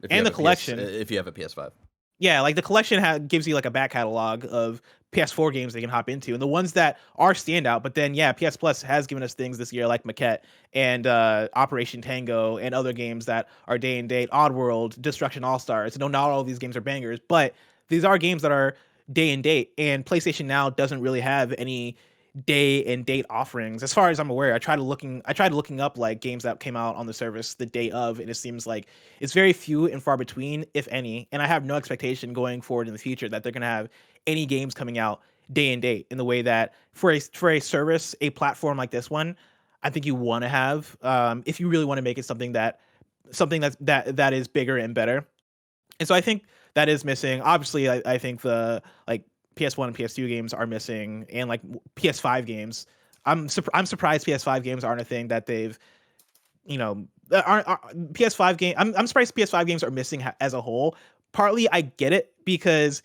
like and the collection. If you have a PS5. Yeah, like the collection gives you like a back catalog of PS4 games they can hop into, and the ones that are standout. But then, yeah, PS Plus has given us things this year like Maquette and Operation Tango and other games that are day and date. Oddworld, Destruction All Stars. No, not all of these games are bangers, but these are games that are day and date. And PlayStation Now doesn't really have any day and date offerings as far as I'm aware. I tried looking up like games that came out on the service the day of, and it seems like it's very few and far between, if any, and I have no expectation going forward in the future that they're going to have any games coming out day and date in the way that for a service, a platform like this one, I think you want to have if you really want to make it something that is bigger and better. And so I think that is missing. Obviously, I think the like PS1 and PS2 games are missing, and like PS5 games. I'm surprised PS5 games aren't a thing that they've, you know, aren't PS5 game. I'm surprised PS5 games are missing as a whole. Partly, I get it because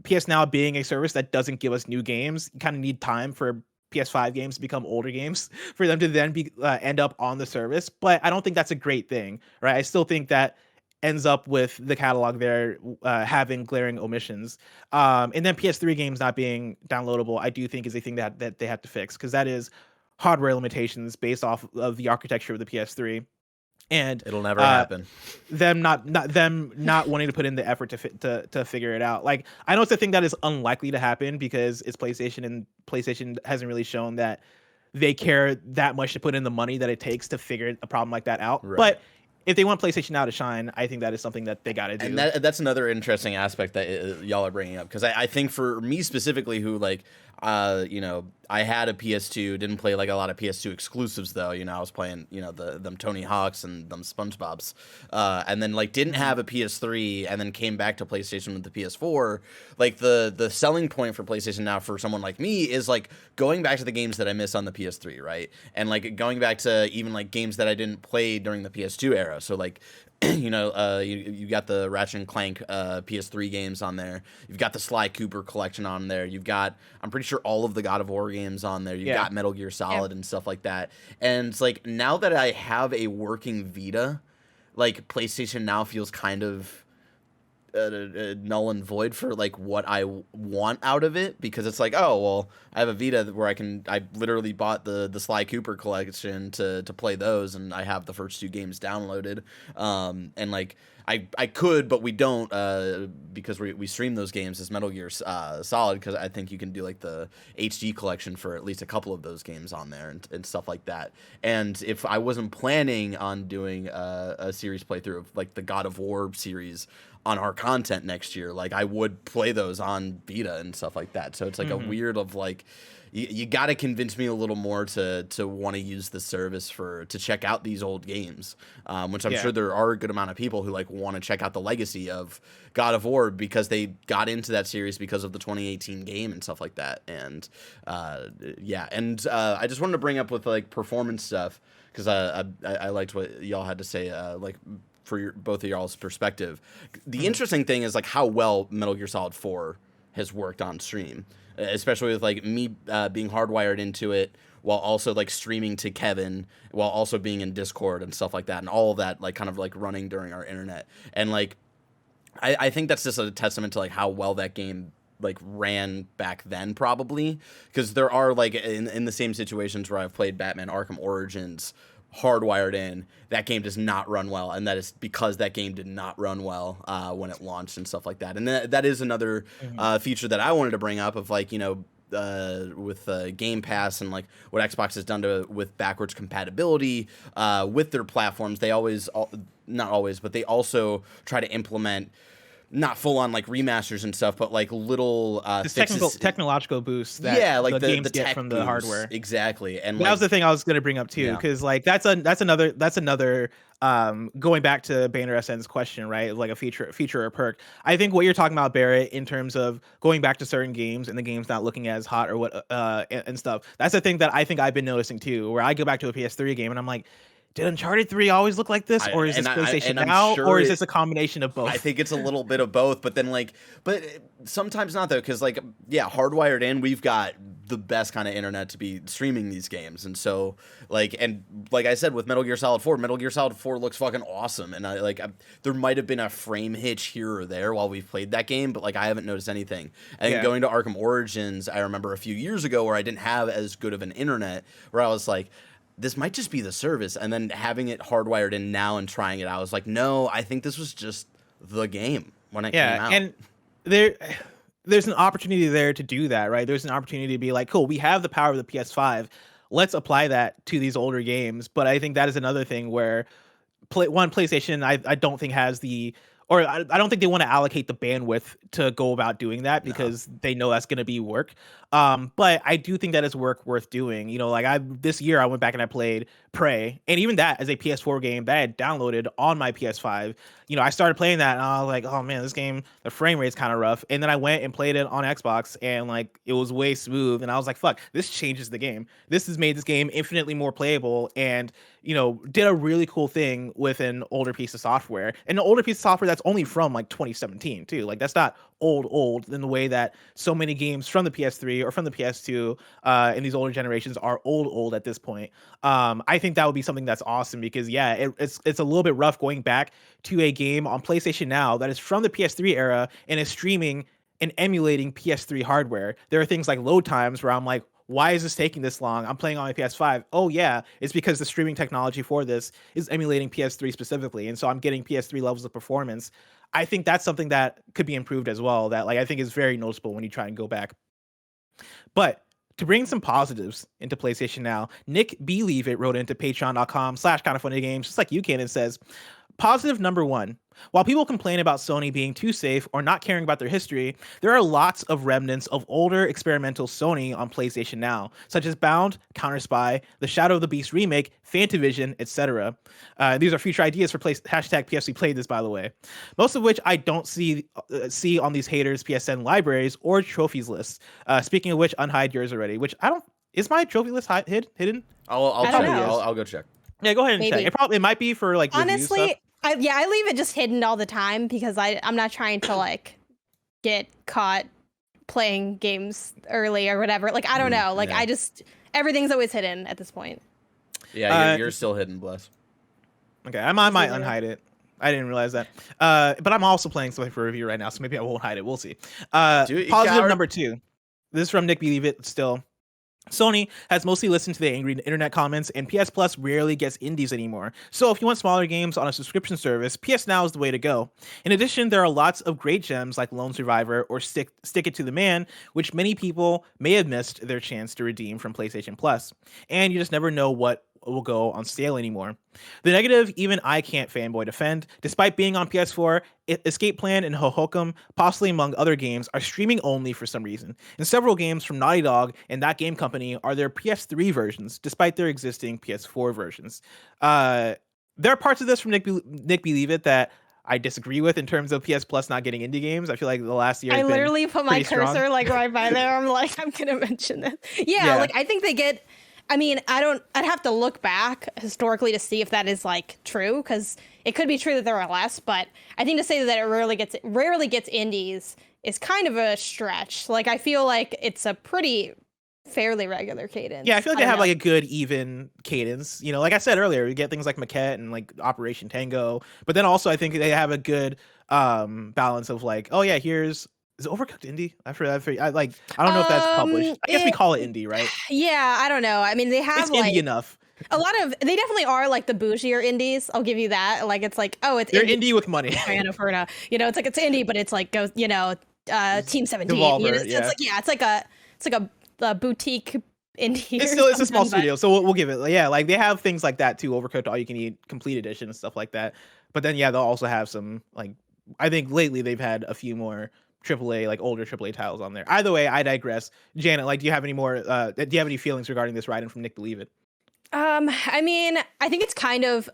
PS Now being a service that doesn't give us new games, you kind of need time for PS5 games to become older games for them to then be end up on the service. But I don't think that's a great thing, right? I still think that ends up with the catalog there having glaring omissions. And then PS3 games not being downloadable, I do think is a thing that they have to fix, because that is hardware limitations based off of the architecture of the PS3. And it'll never happen. Them not wanting to put in the effort to figure it out. Like I know it's a thing that is unlikely to happen because it's PlayStation, and PlayStation hasn't really shown that they care that much to put in the money that it takes to figure a problem like that out. Right. But if they want PlayStation Now to shine, I think that is something that they got to do. And that's another interesting aspect that y'all are bringing up, because I think for me specifically, who like, you know, I had a PS2, didn't play like a lot of PS2 exclusives though. You know, I was playing, you know, them Tony Hawks and them SpongeBob's, and then like didn't have a PS3, and then came back to PlayStation with the PS4. Like the selling point for PlayStation Now for someone like me is like going back to the games that I miss on the PS3, right? And like going back to even like games that I didn't play during the PS2 era. So like, you know, you got the Ratchet and Clank PS3 games on there. You've got the Sly Cooper collection on there. You've got, I'm pretty sure, all of the God of War games on there. You've got Metal Gear Solid and stuff like that. And it's like, now that I have a working Vita, like PlayStation Now feels kind of null and void for like what I want out of it, because it's like, oh well, I have a Vita where I literally bought the Sly Cooper collection to play those, and I have the first two games downloaded, and like I could, but we don't because we stream those games as Metal Gear Solid, because I think you can do like the HD collection for at least a couple of those games on there and stuff like that. And if I wasn't planning on doing a series playthrough of like the God of War series on our content next year, like I would play those on Vita and stuff like that. So it's like a weird of like, you got to convince me a little more to want to use the service to check out these old games, which I'm sure there are a good amount of people who like want to check out the legacy of God of War because they got into that series because of the 2018 game and stuff like that. And I just wanted to bring up with like performance stuff, because I liked what y'all had to say, like for both of y'all's perspective. The interesting thing is like how well Metal Gear Solid 4 has worked on stream, especially with like me being hardwired into it while also like streaming to Kevin, while also being in Discord and stuff like that, and all of that like kind of like running during our internet. And like I think that's just a testament to like how well that game like ran back then, probably, because there are like in the same situations where I've played Batman Arkham Origins hardwired in, that game does not run well, and that is because that game did not run well when it launched and stuff like that. And that is another feature that I wanted to bring up of like, you know, with Game Pass and like what Xbox has done with backwards compatibility with their platforms. They always, not always, but they also try to implement not full on like remasters and stuff, but like little technological boosts that like the games the get tech from the boosts. Hardware. Exactly. And that was the thing I was going to bring up too, because like that's another going back to Banner SN's question, right? Like a feature or perk. I think what you're talking about, Barrett, in terms of going back to certain games and the game's not looking as hot or what and stuff. That's the thing that I think I've been noticing too, where I go back to a PS3 game and I'm like, did Uncharted 3 always look like this, or is this PlayStation now, or is this a combination of both? I think it's a little bit of both, but then like, but sometimes not though, because like, yeah, hardwired in, we've got the best kind of internet to be streaming these games, and so like, and like I said with Metal Gear Solid 4, Metal Gear Solid 4 looks fucking awesome, and there might have been a frame hitch here or there while we've played that game, but like I haven't noticed anything. And going to Arkham Origins, I remember a few years ago where I didn't have as good of an internet, where I was like, this might just be the service, and then having it hardwired in now and trying it out, I was like, no, I think this was just the game when it came out. And there's an opportunity there to do that, right? There's an opportunity to be like, cool, we have the power of the PS5, let's apply that to these older games. But I think that is another thing where PlayStation, I don't think has the, or I don't think they want to allocate the bandwidth to go about doing that, because they know that's going to be work. But I do think that is work worth doing. You know, like this year I went back and I played Prey, and even that as a PS4 game that I had downloaded on my PS5. You know, I started playing that and I was like, oh man, this game, the frame rate's kind of rough. And then I went and played it on Xbox, and like it was way smooth. And I was like, fuck, this changes the game. This has made this game infinitely more playable, and you know, did a really cool thing with an older piece of software, and an older piece of software that's only from like 2017 too. Like that's not old in the way that so many games from the PS3 or from the PS2 in these older generations are old at this point. I think that would be something that's awesome, because it's a little bit rough going back to a game on PlayStation Now that is from the PS3 era and is streaming and emulating PS3 hardware. There are things like load times where I'm like, why is this taking this long? I'm playing on my PS5. Oh yeah, it's because the streaming technology for this is emulating PS3 specifically, and so I'm getting PS3 levels of performance. I think that's something that could be improved as well, that like I think is very noticeable when you try and go back. But to bring some positives into PlayStation Now, Nick B. Leave It wrote into patreon.com/KindaFunnyGames, just like you can, and says, positive number one, while people complain about Sony being too safe or not caring about their history, there are lots of remnants of older experimental Sony on PlayStation Now, such as Bound, Counter-Spy, the Shadow of the Beast remake, Fantavision, etc. These are future ideas for hashtag PSC played this, by the way. Most of which I don't see on these haters' PSN libraries or trophies lists. Speaking of which, unhide yours already, which I don't, is my trophy list hidden? I'll go check. Yeah, go ahead and check. It might be for like honestly, I leave it just hidden all the time, because I'm not trying to like get caught playing games early or whatever. Like I don't know. Like I just, everything's always hidden at this point. Yeah, you're still hidden, Bless. Okay, I might unhide it. I didn't realize that. But I'm also playing something for review right now, so maybe I won't hide it. We'll see. Positive number two. This is from Nick Believe It still. Sony has mostly listened to the angry internet comments, and PS Plus rarely gets indies anymore. So if you want smaller games on a subscription service, PS Now is the way to go. In addition, there are lots of great gems like Lone Survivor or Stick It to the Man, which many people may have missed their chance to redeem from PlayStation Plus. And you just never know what will go on sale anymore. The negative, even I can't fanboy defend. Despite being on PS4, Escape Plan and Hohokum, possibly among other games, are streaming only for some reason. And several games from Naughty Dog and that game company are their PS3 versions, despite their existing PS4 versions. There are parts of this from Nick Believe It that I disagree with in terms of PS Plus not getting indie games. I feel like the last year I literally put my pretty cursor strong. like right by there. I'm like, I'm gonna mention this. Yeah, like I think they get. I mean, I'd have to look back historically to see if that is like true, because it could be true that there are less, but I think to say that it rarely gets indies is kind of a stretch. Like, I feel like it's a pretty fairly regular cadence. Yeah, I feel like they have like a good even cadence. You know, like I said earlier, you get things like Maquette and like Operation Tango, but then also I think they have a good balance of like, oh yeah, is Overcooked indie? I don't know if that's published. I guess we call it indie, right? Yeah, I don't know. I mean, they have It's like indie enough. they definitely are like the bougier indies. I'll give you that. Like, it's like, oh, it's They're indie with money. Annapurna. You know, it's like it's indie, but it's like goes, Team 17. Devolver, You know, yeah. it's like a boutique indie. It's a small studio, so we'll give it. Yeah, like they have things like that too. Overcooked All You Can Eat Complete Edition and stuff like that. But then yeah, they'll also have some like, I think lately they've had a few more AAA, like older AAA titles on there. Either way, I digress. Janet, like, do you have any more? Do you have any feelings regarding this write-in from Nick Believe It? I mean, I think it's kind of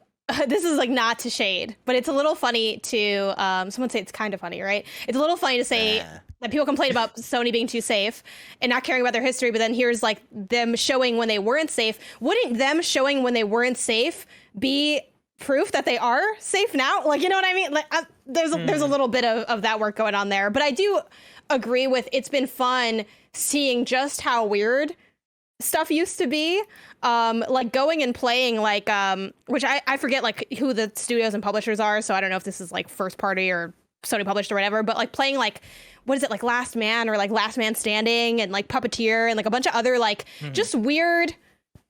this is like not to shade, but it's a little funny to someone say it's kind of funny, right? It's a little funny to say that people complain about Sony being too safe and not caring about their history, but then here's like them showing when they weren't safe. Wouldn't them showing when they weren't safe be proof that they are safe now? Like, you know what I mean? Like, there's a little bit of that work going on there, but I do agree with it's been fun seeing just how weird stuff used to be. Like going and playing like which I forget like who the studios and publishers are, so I don't know if this is like first party or Sony published or whatever, but like playing like, what is it, like Last Man or like Last Man Standing and like Puppeteer and like a bunch of other like just weird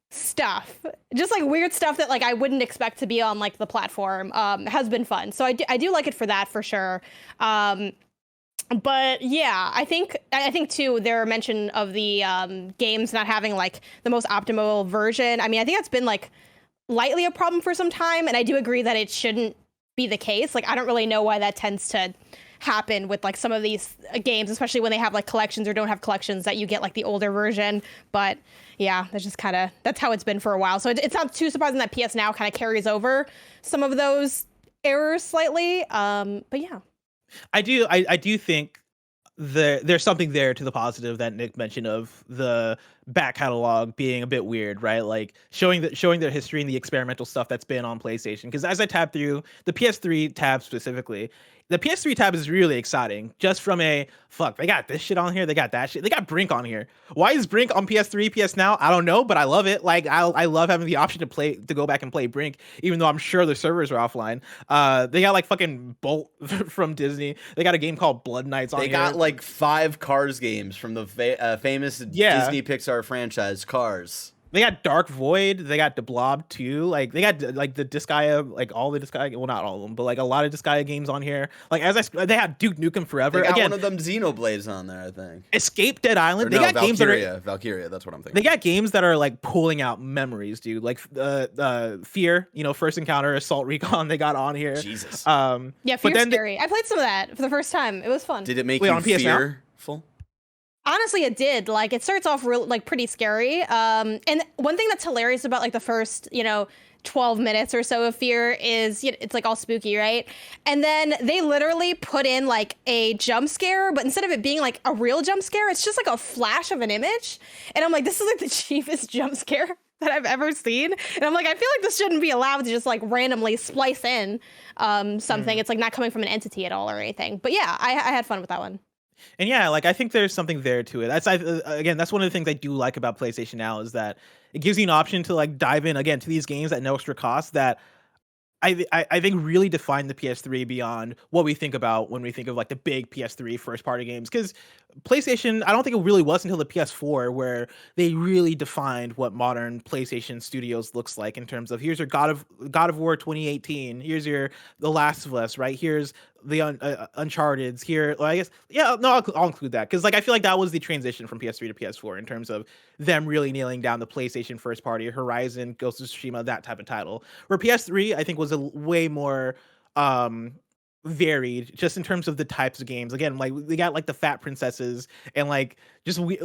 stuff, just like weird stuff that like I wouldn't expect to be on like the platform has been fun. So I do like it for that, for sure. But yeah, I think too, there are mention of the games not having like the most optimal version. I mean, I think that's been like lightly a problem for some time, and I do agree that it shouldn't be the case. Like, I don't really know why that tends to happen with like some of these games, especially when they have like collections or don't have collections, that you get like the older version. But yeah, that's just that's how it's been for a while. So it's not too surprising that PS Now kind of carries over some of those errors slightly. But yeah. I do think there's something there to the positive that Nick mentioned of the back catalog being a bit weird, right? Like showing their history and the experimental stuff that's been on PlayStation. Because as I tab through the PS3 tab specifically, the PS3 tab is really exciting. Just from they got this shit on here, they got that shit, they got Brink on here. Why is Brink on PS3, PS Now? I don't know, but I love it. Like I love having the option to go back and play Brink, even though I'm sure the servers are offline. They got like fucking Bolt from Disney. They got a game called Blood Knights on here. They got like 5 Cars games from the famous Disney Pixar franchise Cars. They got Dark Void. They got The Blob 2. Like they got like the Disgaea, like all the Disgaea. Well, not all of them, but like a lot of Disgaea games on here. Like they had Duke Nukem Forever. They got one of them Xenoblades on there, I think. Escape Dead Island. They got games that are Valkyria. That's what I'm thinking. They got games that are like pulling out memories, dude. Like Fear. First Encounter, Assault Recon. They got on here. Jesus. Yeah, Fear's scary. I played some of that for the first time. It was fun. Did it make you fearful? Honestly, it did. Like, it starts off pretty scary. And one thing that's hilarious about like the first, 12 minutes or so of Fear is it's like all spooky, right? And then they literally put in like a jump scare, but instead of it being like a real jump scare, it's just like a flash of an image. And I'm like, this is like the cheapest jump scare that I've ever seen. And I'm like, I feel like this shouldn't be allowed to just like randomly splice in something. It's like not coming from an entity at all or anything. But yeah, I had fun with that one. And yeah, like I think there's something there to it. That's one of the things I do like about PlayStation Now is that it gives you an option to like dive in again to these games at no extra cost that I think really define the PS3 beyond what we think about when we think of like the big PS3 first party games. Because PlayStation, I don't think it really was until the PS4 where they really defined what modern PlayStation Studios looks like in terms of here's your God of War 2018, here's your The Last of Us, right? Here's the Uncharted's here. Well, I guess yeah, no, I'll include that because like I feel like that was the transition from PS3 to PS4 in terms of them really nailing down the PlayStation first party, Horizon, Ghost of Tsushima, that type of title. Where PS3 I think was a way more um varied just in terms of the types of games. Again, like we got like the fat princesses and like just we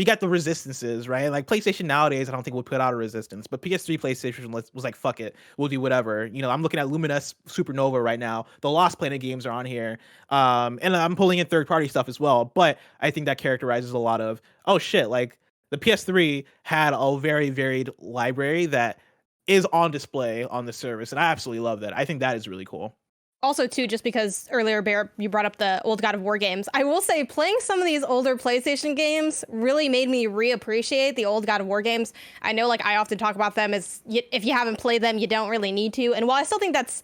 got the resistances, right? Like PlayStation nowadays I don't think would put out a resistance, but PS3 PlayStation was like fuck it, we'll do whatever. You know, I'm looking at Luminous Supernova right now, the Lost Planet games are on here, and I'm pulling in third party stuff as well, but I think that characterizes a lot of oh shit, like the PS3 had a very varied library that is on display on the service, and I absolutely love that. I think that is really cool. Also, too, just because earlier, Bear, you brought up the old God of War games, I will say playing some of these older PlayStation games really made me reappreciate the old God of War games. I know, like, I often talk about them as if you haven't played them, you don't really need to. And while I still think that's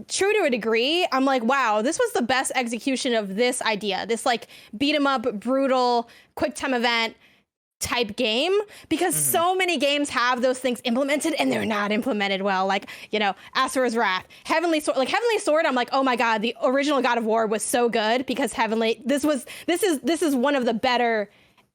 true to a degree, I'm like, wow, this was the best execution of this idea. This, like, beat 'em up, brutal, quick time event type game, because so many games have those things implemented and they're not implemented well. Like, you know, Asura's Wrath, Heavenly Sword, I'm like, oh my god, the original God of War was so good because this is one of the better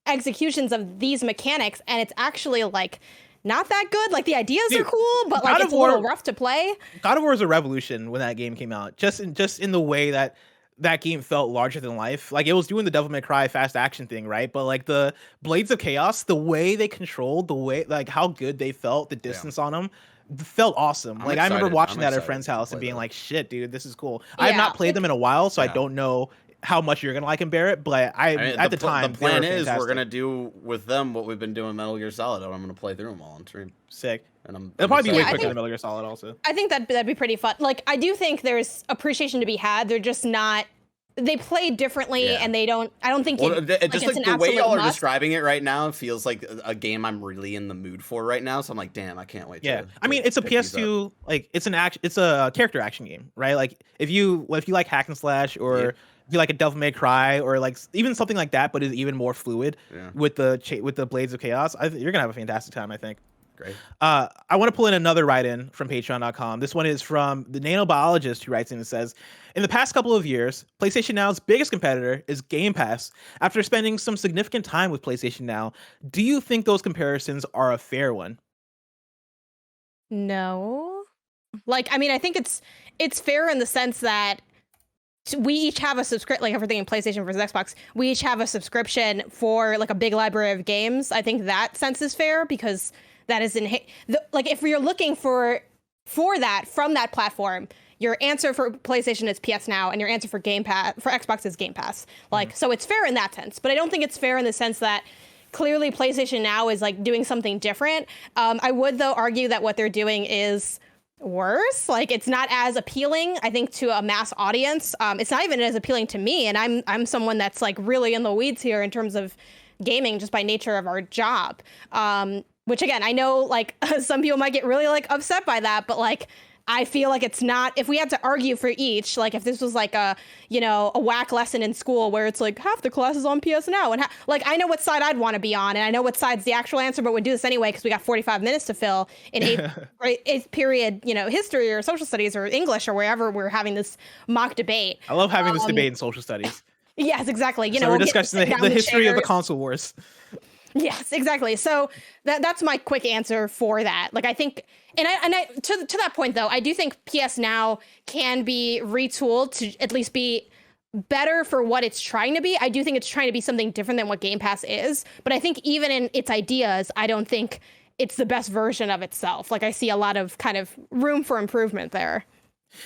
executions of these mechanics, and it's actually like not that good. Like the ideas are cool, but like it's a little rough to play. God of War was a revolution when that game came out, just in the way that game felt larger than life. Like it was doing the Devil May Cry fast action thing, right? But like the Blades of Chaos, the way they controlled, the way like how good they felt, the distance on them felt awesome. Like I remember watching that at a friend's house and being like, "Shit, dude, this is cool." I have not played them in a while, so I don't know how much you're gonna like and bear it. But I mean, at the time, the plan is we're gonna do with them what we've been doing Metal Gear Solid, and I'm gonna play through them all on stream. Sick. And it'll probably be way quicker than Metal Gear Solid, also. I think that'd be pretty fun. Like I do think there's appreciation to be had. They're just not. They play differently, and they don't. I don't think just like the way y'all are describing it right now feels like a game I'm really in the mood for right now. So I'm like, damn, I can't wait. Yeah, I mean, it's a PS2, like it's a character action game, right? Like if you like hack and slash, or if you like a Devil May Cry, or like even something like that, but is even more fluid with the Blades of Chaos, you're gonna have a fantastic time, I think. Great. I want to pull in another write-in from patreon.com. This one is from the nanobiologist who writes in and says, in the past couple of years, PlayStation Now's biggest competitor is Game Pass. After spending some significant time with PlayStation Now, do you think those comparisons are a fair one? No. Like, I mean, I think it's fair in the sense that we each have a subscription, like everything in PlayStation versus Xbox, we each have a subscription for like a big library of games. I think that sense is fair because that is like if you're looking for that from that platform, your answer for PlayStation is PS Now, and your answer for Xbox is Game Pass. Like, so it's fair in that sense, but I don't think it's fair in the sense that clearly PlayStation Now is like doing something different. I would though argue that what they're doing is worse. Like it's not as appealing, I think, to a mass audience. It's not even as appealing to me, and I'm someone that's like really in the weeds here in terms of gaming just by nature of our job. Which again, I know like some people might get really like upset by that, but like I feel like it's not, if we had to argue for each, like if this was like a whack lesson in school where it's like half the class is on PS Now, and like I know what side I'd want to be on, and I know what side's the actual answer, but we'd do this anyway because we got 45 minutes to fill in eighth period, history or social studies or English or wherever we're having this mock debate. I love having this debate in social studies. Yes, exactly. So we're discussing the history of the console wars. Yes, exactly. So that's my quick answer for that. Like I think, and I to that point though, I do think PS Now can be retooled to at least be better for what it's trying to be. I do think it's trying to be something different than what Game Pass is, but I think even in its ideas, I don't think it's the best version of itself. Like I see a lot of kind of room for improvement there.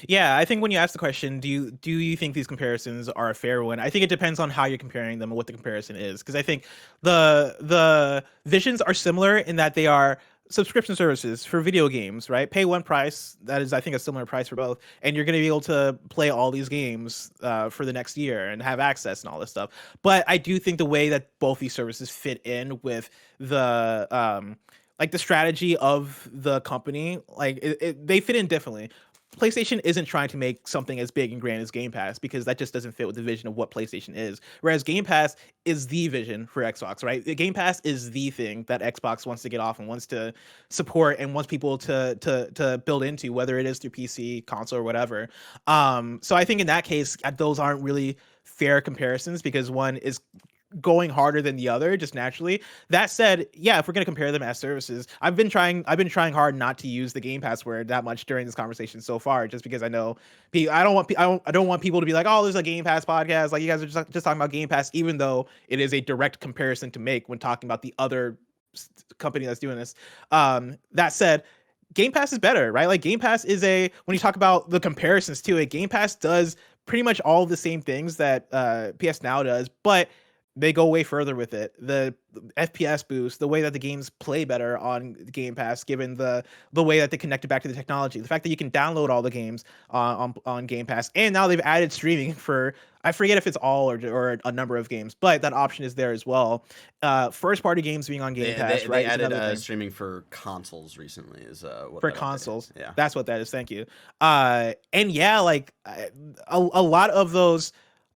Yeah, I think when you ask the question, do you think these comparisons are a fair one? I think it depends on how you're comparing them and what the comparison is. Because I think the visions are similar in that they are subscription services for video games, right? Pay one price. That is, I think, a similar price for both. And you're going to be able to play all these games for the next year and have access and all this stuff. But I do think the way that both these services fit in with the like the strategy of the company, like they fit in differently. PlayStation isn't trying to make something as big and grand as Game Pass because that just doesn't fit with the vision of what PlayStation is. Whereas Game Pass is the vision for Xbox, right? The Game Pass is the thing that Xbox wants to get off and wants to support and wants people to build into, whether it is through PC, console, or whatever. So I think in that case, those aren't really fair comparisons because one is going harder than the other just naturally. That said, yeah, if we're going to compare them as services, I've been trying hard not to use the Game Pass word that much during this conversation so far, just because I know I don't want people to be like, oh, there's a Game Pass podcast, like you guys are just talking about Game Pass, even though it is a direct comparison to make when talking about the other company that's doing this. That said, Game Pass is better, right? Like Game Pass is when you talk about the comparisons to it, Game Pass does pretty much all the same things that PS Now does, but they go way further with it. The FPS boost, the way that the games play better on Game Pass, given the way that they connected back to the technology, the fact that you can download all the games on Game Pass, and now they've added streaming for, I forget if it's all or a number of games, but that option is there as well. First party games being on Game Pass, right? They added streaming for consoles recently. Is what for consoles? Yeah, that's what that is. Thank you. And yeah, like a lot of those.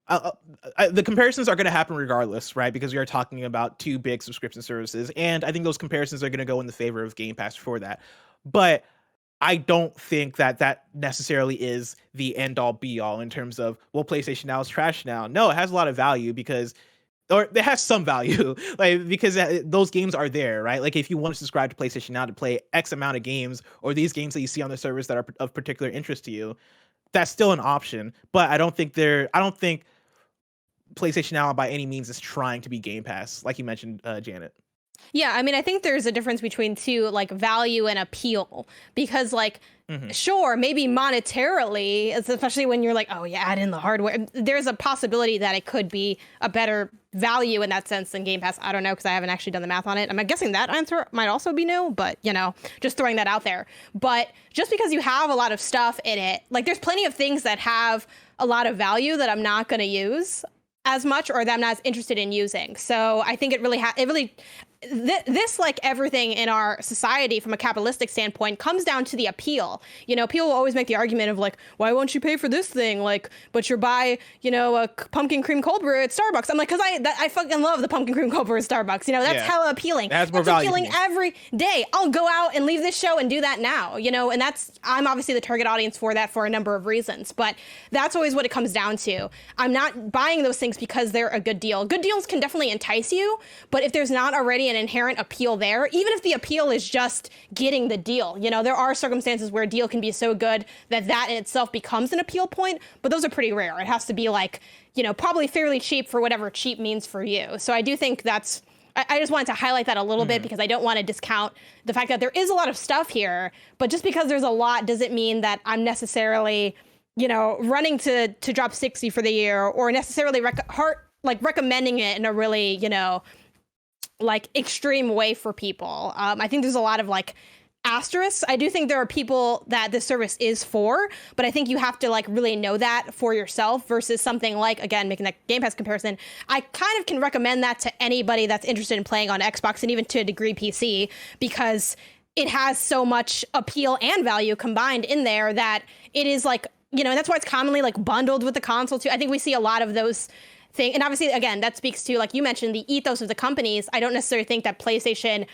The comparisons are going to happen regardless, right? Because we are talking about two big subscription services, and I think those comparisons are going to go in the favor of Game Pass for that. But I don't think that necessarily is the end all be all in terms of, well, PlayStation Now is trash now. No, it has a lot of value or it has some value, like because those games are there, right? Like if you want to subscribe to PlayStation Now to play X amount of games, or these games that you see on the service that are of particular interest to you, that's still an option. But I don't think PlayStation Now by any means is trying to be Game Pass, like you mentioned, Janet. Yeah, I mean, I think there's a difference between two, like value and appeal, because like, sure, maybe monetarily, especially when you're like, oh yeah, add in the hardware, there's a possibility that it could be a better value in that sense than Game Pass. I don't know, because I haven't actually done the math on it. I'm guessing that answer might also be no, but just throwing that out there. But just because you have a lot of stuff in it, like there's plenty of things that have a lot of value that I'm not going to use as much, or that I'm not as interested in using. So I think this, like everything in our society from a capitalistic standpoint, comes down to the appeal. People will always make the argument of like, why won't you pay for this thing? Like, but you buy, a pumpkin cream cold brew at Starbucks. I'm like, because I fucking love the pumpkin cream cold brew at Starbucks. That's hella appealing. That's appealing every day. I'll go out and leave this show and do that now, and I'm obviously the target audience for that for a number of reasons, but that's always what it comes down to. I'm not buying those things because they're a good deal. Good deals can definitely entice you, but if there's not already an inherent appeal there, even if the appeal is just getting the deal, there are circumstances where a deal can be so good that in itself becomes an appeal point, but those are pretty rare. It has to be like, probably fairly cheap for whatever cheap means for you. So I do think I just wanted to highlight that a little bit because I don't want to discount the fact that there is a lot of stuff here, but just because there's a lot doesn't mean that I'm necessarily, running to drop 60 for the year, or necessarily recommending it in a really, like extreme way for people. I think there's a lot of like asterisks. I do think there are people that this service is for, but I think you have to like really know that for yourself versus something like, again, making that Game Pass comparison. I kind of can recommend that to anybody that's interested in playing on Xbox and even to a degree PC, because it has so much appeal and value combined in there that it is like, and that's why it's commonly like bundled with the console too. I think we see a lot of those things. And obviously, again, that speaks to, like you mentioned, the ethos of the companies. I don't necessarily think that PlayStation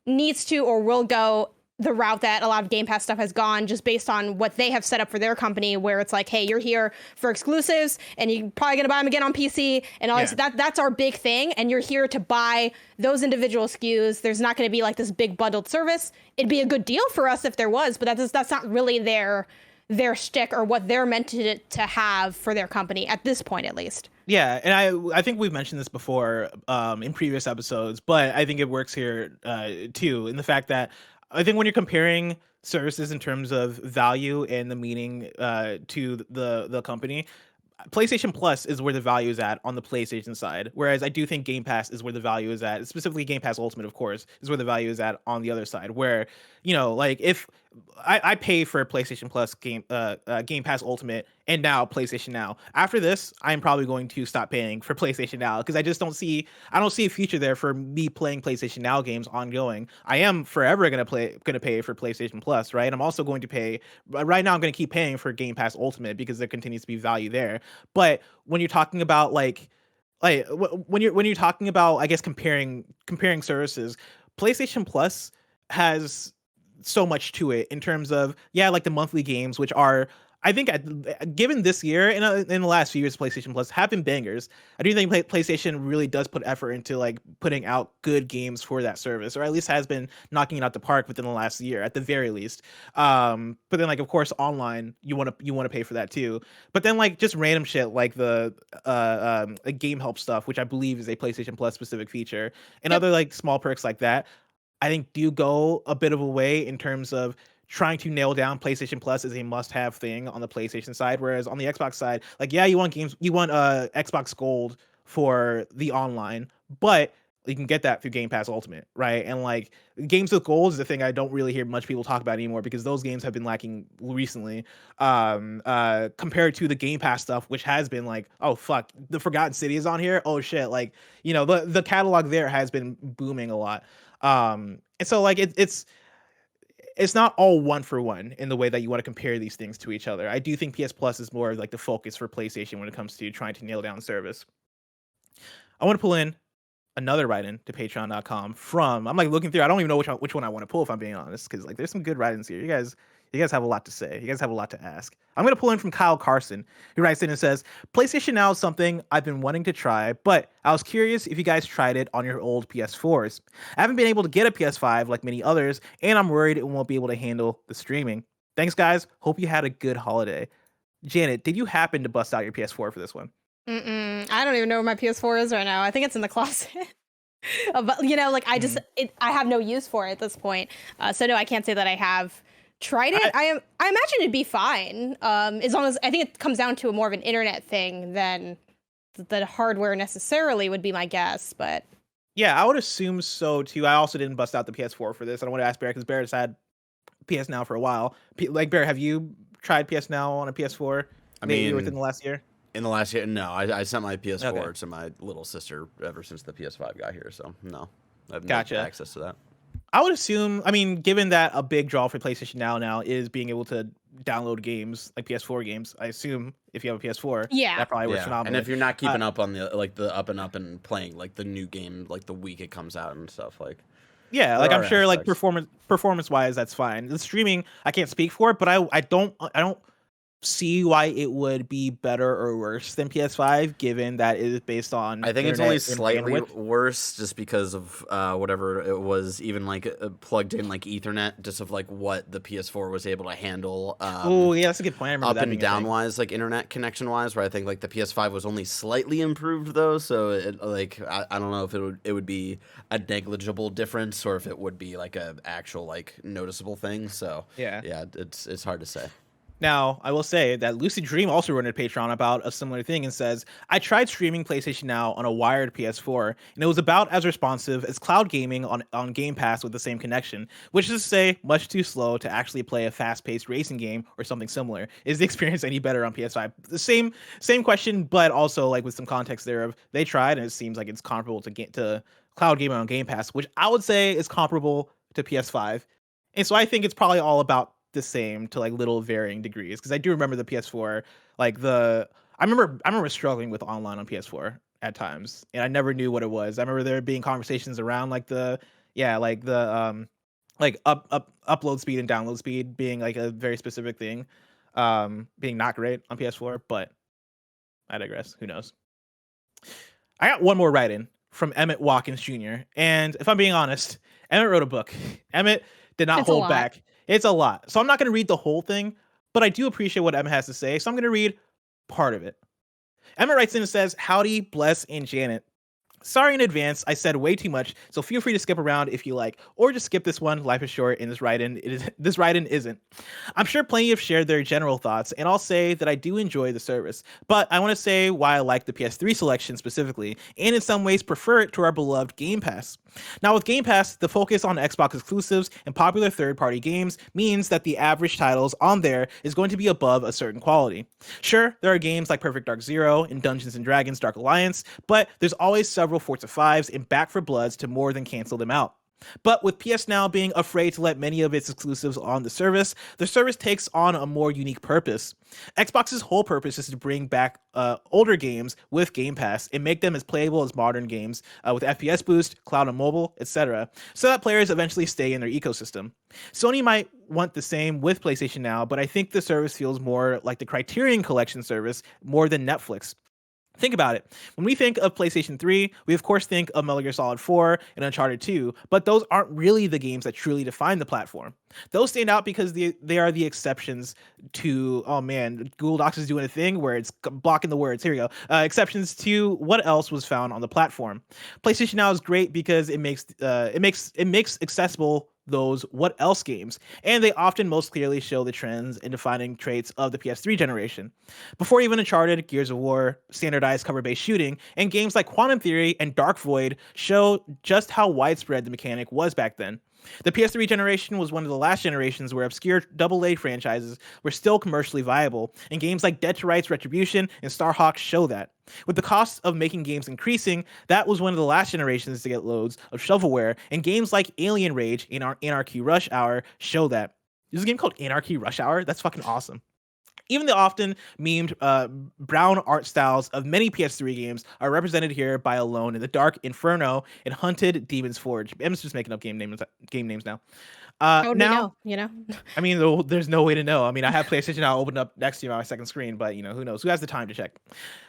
needs to or will go the route that a lot of Game Pass stuff has gone, just based on what they have set up for their company, where it's like, hey, you're here for exclusives and you're probably going to buy them again on PC and all this. That's our big thing. And you're here to buy those individual SKUs. There's not going to be like this big bundled service. It'd be a good deal for us if there was, but that's not really their shtick or what they're meant to have for their company at this point, at least. Yeah, and I think we've mentioned this before in previous episodes, but I think it works here too, in the fact that I think when you're comparing services in terms of value and the meaning to the company, PlayStation Plus is where the value is at on the PlayStation side, whereas I do think Game Pass is where the value is at, specifically Game Pass Ultimate, of course, is where the value is at on the other side, where, like if I pay for PlayStation Plus Game Pass Ultimate and now PlayStation Now. After this, I'm probably going to stop paying for PlayStation Now because I don't see a future there for me playing PlayStation Now games ongoing. I am forever gonna pay for PlayStation Plus, right? I'm also going to pay right now. I'm going to keep paying for Game Pass Ultimate because there continues to be value there. But when you're talking about when you're talking about, I guess, comparing services, PlayStation Plus has so much to it in terms of, yeah, like the monthly games, which are, I think, given this year and in the last few years, PlayStation Plus have been bangers. I do think PlayStation really does put effort into like putting out good games for that service, or at least has been knocking it out the park within the last year, at the very least. But then, like, of course, online, you want to pay for that too. But then, like, just random shit like the Game Help stuff, which I believe is a PlayStation Plus specific feature, and other like small perks like that, I think do go a bit of a way in terms of trying to nail down PlayStation Plus as a must-have thing on the PlayStation side. Whereas on the Xbox side, like, yeah, you want Xbox Gold for the online, but you can get that through Game Pass Ultimate, right? And like games with gold is the thing I don't really hear much people talk about anymore because those games have been lacking recently. Compared to the Game Pass stuff, which has been like, oh fuck, the Forgotten City is on here. Oh shit, like, you know, the catalog there has been booming a lot. And so like it's not all one for one in the way that you want to compare these things to each other. I do think PS Plus is more of like the focus for PlayStation when it comes to trying to nail down service. I want to pull in another write-in to patreon.com from, I'm like looking through, I don't even know which one I want to pull, if I'm being honest, because like there's some good write-ins here. You guys have a lot to say. You guys have a lot to ask. I'm going to pull in from Kyle Carson, who writes in and says, PlayStation Now is something I've been wanting to try, but I was curious if you guys tried it on your old PS4s. I haven't been able to get a PS5 like many others, and I'm worried it won't be able to handle the streaming. Thanks, guys. Hope you had a good holiday. Janet, did you happen to bust out your PS4 for this one? I don't even know where my PS4 is right now. I think it's in the closet. But you know, like I have no use for it at this point. So no, I can't say that I have tried it. I imagine it'd be fine. As long as, I think it comes down to more of an internet thing than the hardware necessarily would be my guess. But yeah, I would assume so too. I also didn't bust out the PS4 for this. I don't want to ask Bear because Bear has had PS Now for a while. Like, Bear, have you tried PS Now on a PS4? Maybe within the last year? In the last year, no. I sent my PS4 to my little sister ever since the PS5 got here, so no. I have no access to that. I would assume, I mean, given that a big draw for PlayStation Now is being able to download games, like PS4 games, I assume if you have a PS4, that probably works phenomenally. And if you're not keeping up on the up and up and playing like the new game like the week it comes out and stuff, like, yeah, like I'm sure like performance wise that's fine. The streaming I can't speak for it, but I don't see why it would be better or worse than PS5, given that it is based on, I think it's only slightly worse just because of whatever it was, even like plugged in like Ethernet, just of like what the PS4 was able to handle. Oh yeah, that's a good point. I remember up that and down wise, like internet connection wise, where I think like the PS5 was only slightly improved though, so it, like I don't know if it would be a negligible difference or if it would be like a actual like noticeable thing. So yeah, it's hard to say. Now, I will say that Lucid Dream also wrote a Patreon about a similar thing and says, I tried streaming PlayStation Now on a wired PS4, and it was about as responsive as cloud gaming on Game Pass with the same connection, which is to say, much too slow to actually play a fast-paced racing game or something similar. Is the experience any better on PS5? The same question, but also like with some context there of they tried, and it seems like it's comparable to cloud gaming on Game Pass, which I would say is comparable to PS5. And so I think it's probably all about the same to like little varying degrees, because I do remember the PS4, like I remember struggling with online on PS4 at times, and I never knew what it was. I remember there being conversations around like upload speed and download speed being like a very specific thing, being not great on PS4, but I digress. Who knows? I got one more write-in from Emmett Watkins Jr., and if I'm being honest, Emmett wrote a book. Emmett did not hold back. It's a lot. So I'm not going to read the whole thing, but I do appreciate what Emmett has to say. So I'm going to read part of it. Emmett writes in and says, Howdy, Bless, and Janet. Sorry in advance, I said way too much, so feel free to skip around if you like, or just skip this one. Life is short, and this write-in isn't. I'm sure plenty have shared their general thoughts, and I'll say that I do enjoy the service, but I want to say why I like the PS3 selection specifically, and in some ways prefer it to our beloved Game Pass. Now, with Game Pass, the focus on Xbox exclusives and popular third-party games means that the average titles on there is going to be above a certain quality. Sure, there are games like Perfect Dark Zero and Dungeons and Dragons Dark Alliance, but there's always several Forza 5s and Back for Bloods to more than cancel them out. But with PS Now being afraid to let many of its exclusives on the service takes on a more unique purpose. Xbox's whole purpose is to bring back older games with Game Pass and make them as playable as modern games with FPS boost, cloud and mobile, etc., so that players eventually stay in their ecosystem. Sony might want the same with PlayStation Now, but I think the service feels more like the Criterion Collection service more than Netflix. Think about it. When we think of PlayStation 3, we of course think of Metal Gear Solid 4 and Uncharted 2, but those aren't really the games that truly define the platform. Those stand out because they are the exceptions to, oh man, Google Docs is doing a thing where it's blocking the words. Here we go. Exceptions to what else was found on the platform. PlayStation Now is great because it makes accessible those what else games, and they often most clearly show the trends and defining traits of the PS3 generation. Before even Uncharted, Gears of War, standardized cover-based shooting, and games like Quantum Theory and Dark Void show just how widespread the mechanic was back then. The PS3 generation was one of the last generations where obscure AA franchises were still commercially viable, and games like Dead to Rights Retribution and Starhawk show that. With the cost of making games increasing, that was one of the last generations to get loads of shovelware, and games like Alien Rage and Anarchy Rush Hour show that. There's a game called Anarchy Rush Hour? That's fucking awesome. Even the often memed brown art styles of many PS3 games are represented here by Alone in the Dark, Inferno, and Hunted Demon's Forge. I'm just making up game names now. How would we Now, know, you know? I mean, there's no way to know. I mean, I have PlayStation now opened up next to me on my second screen, but who knows? Who has the time to check?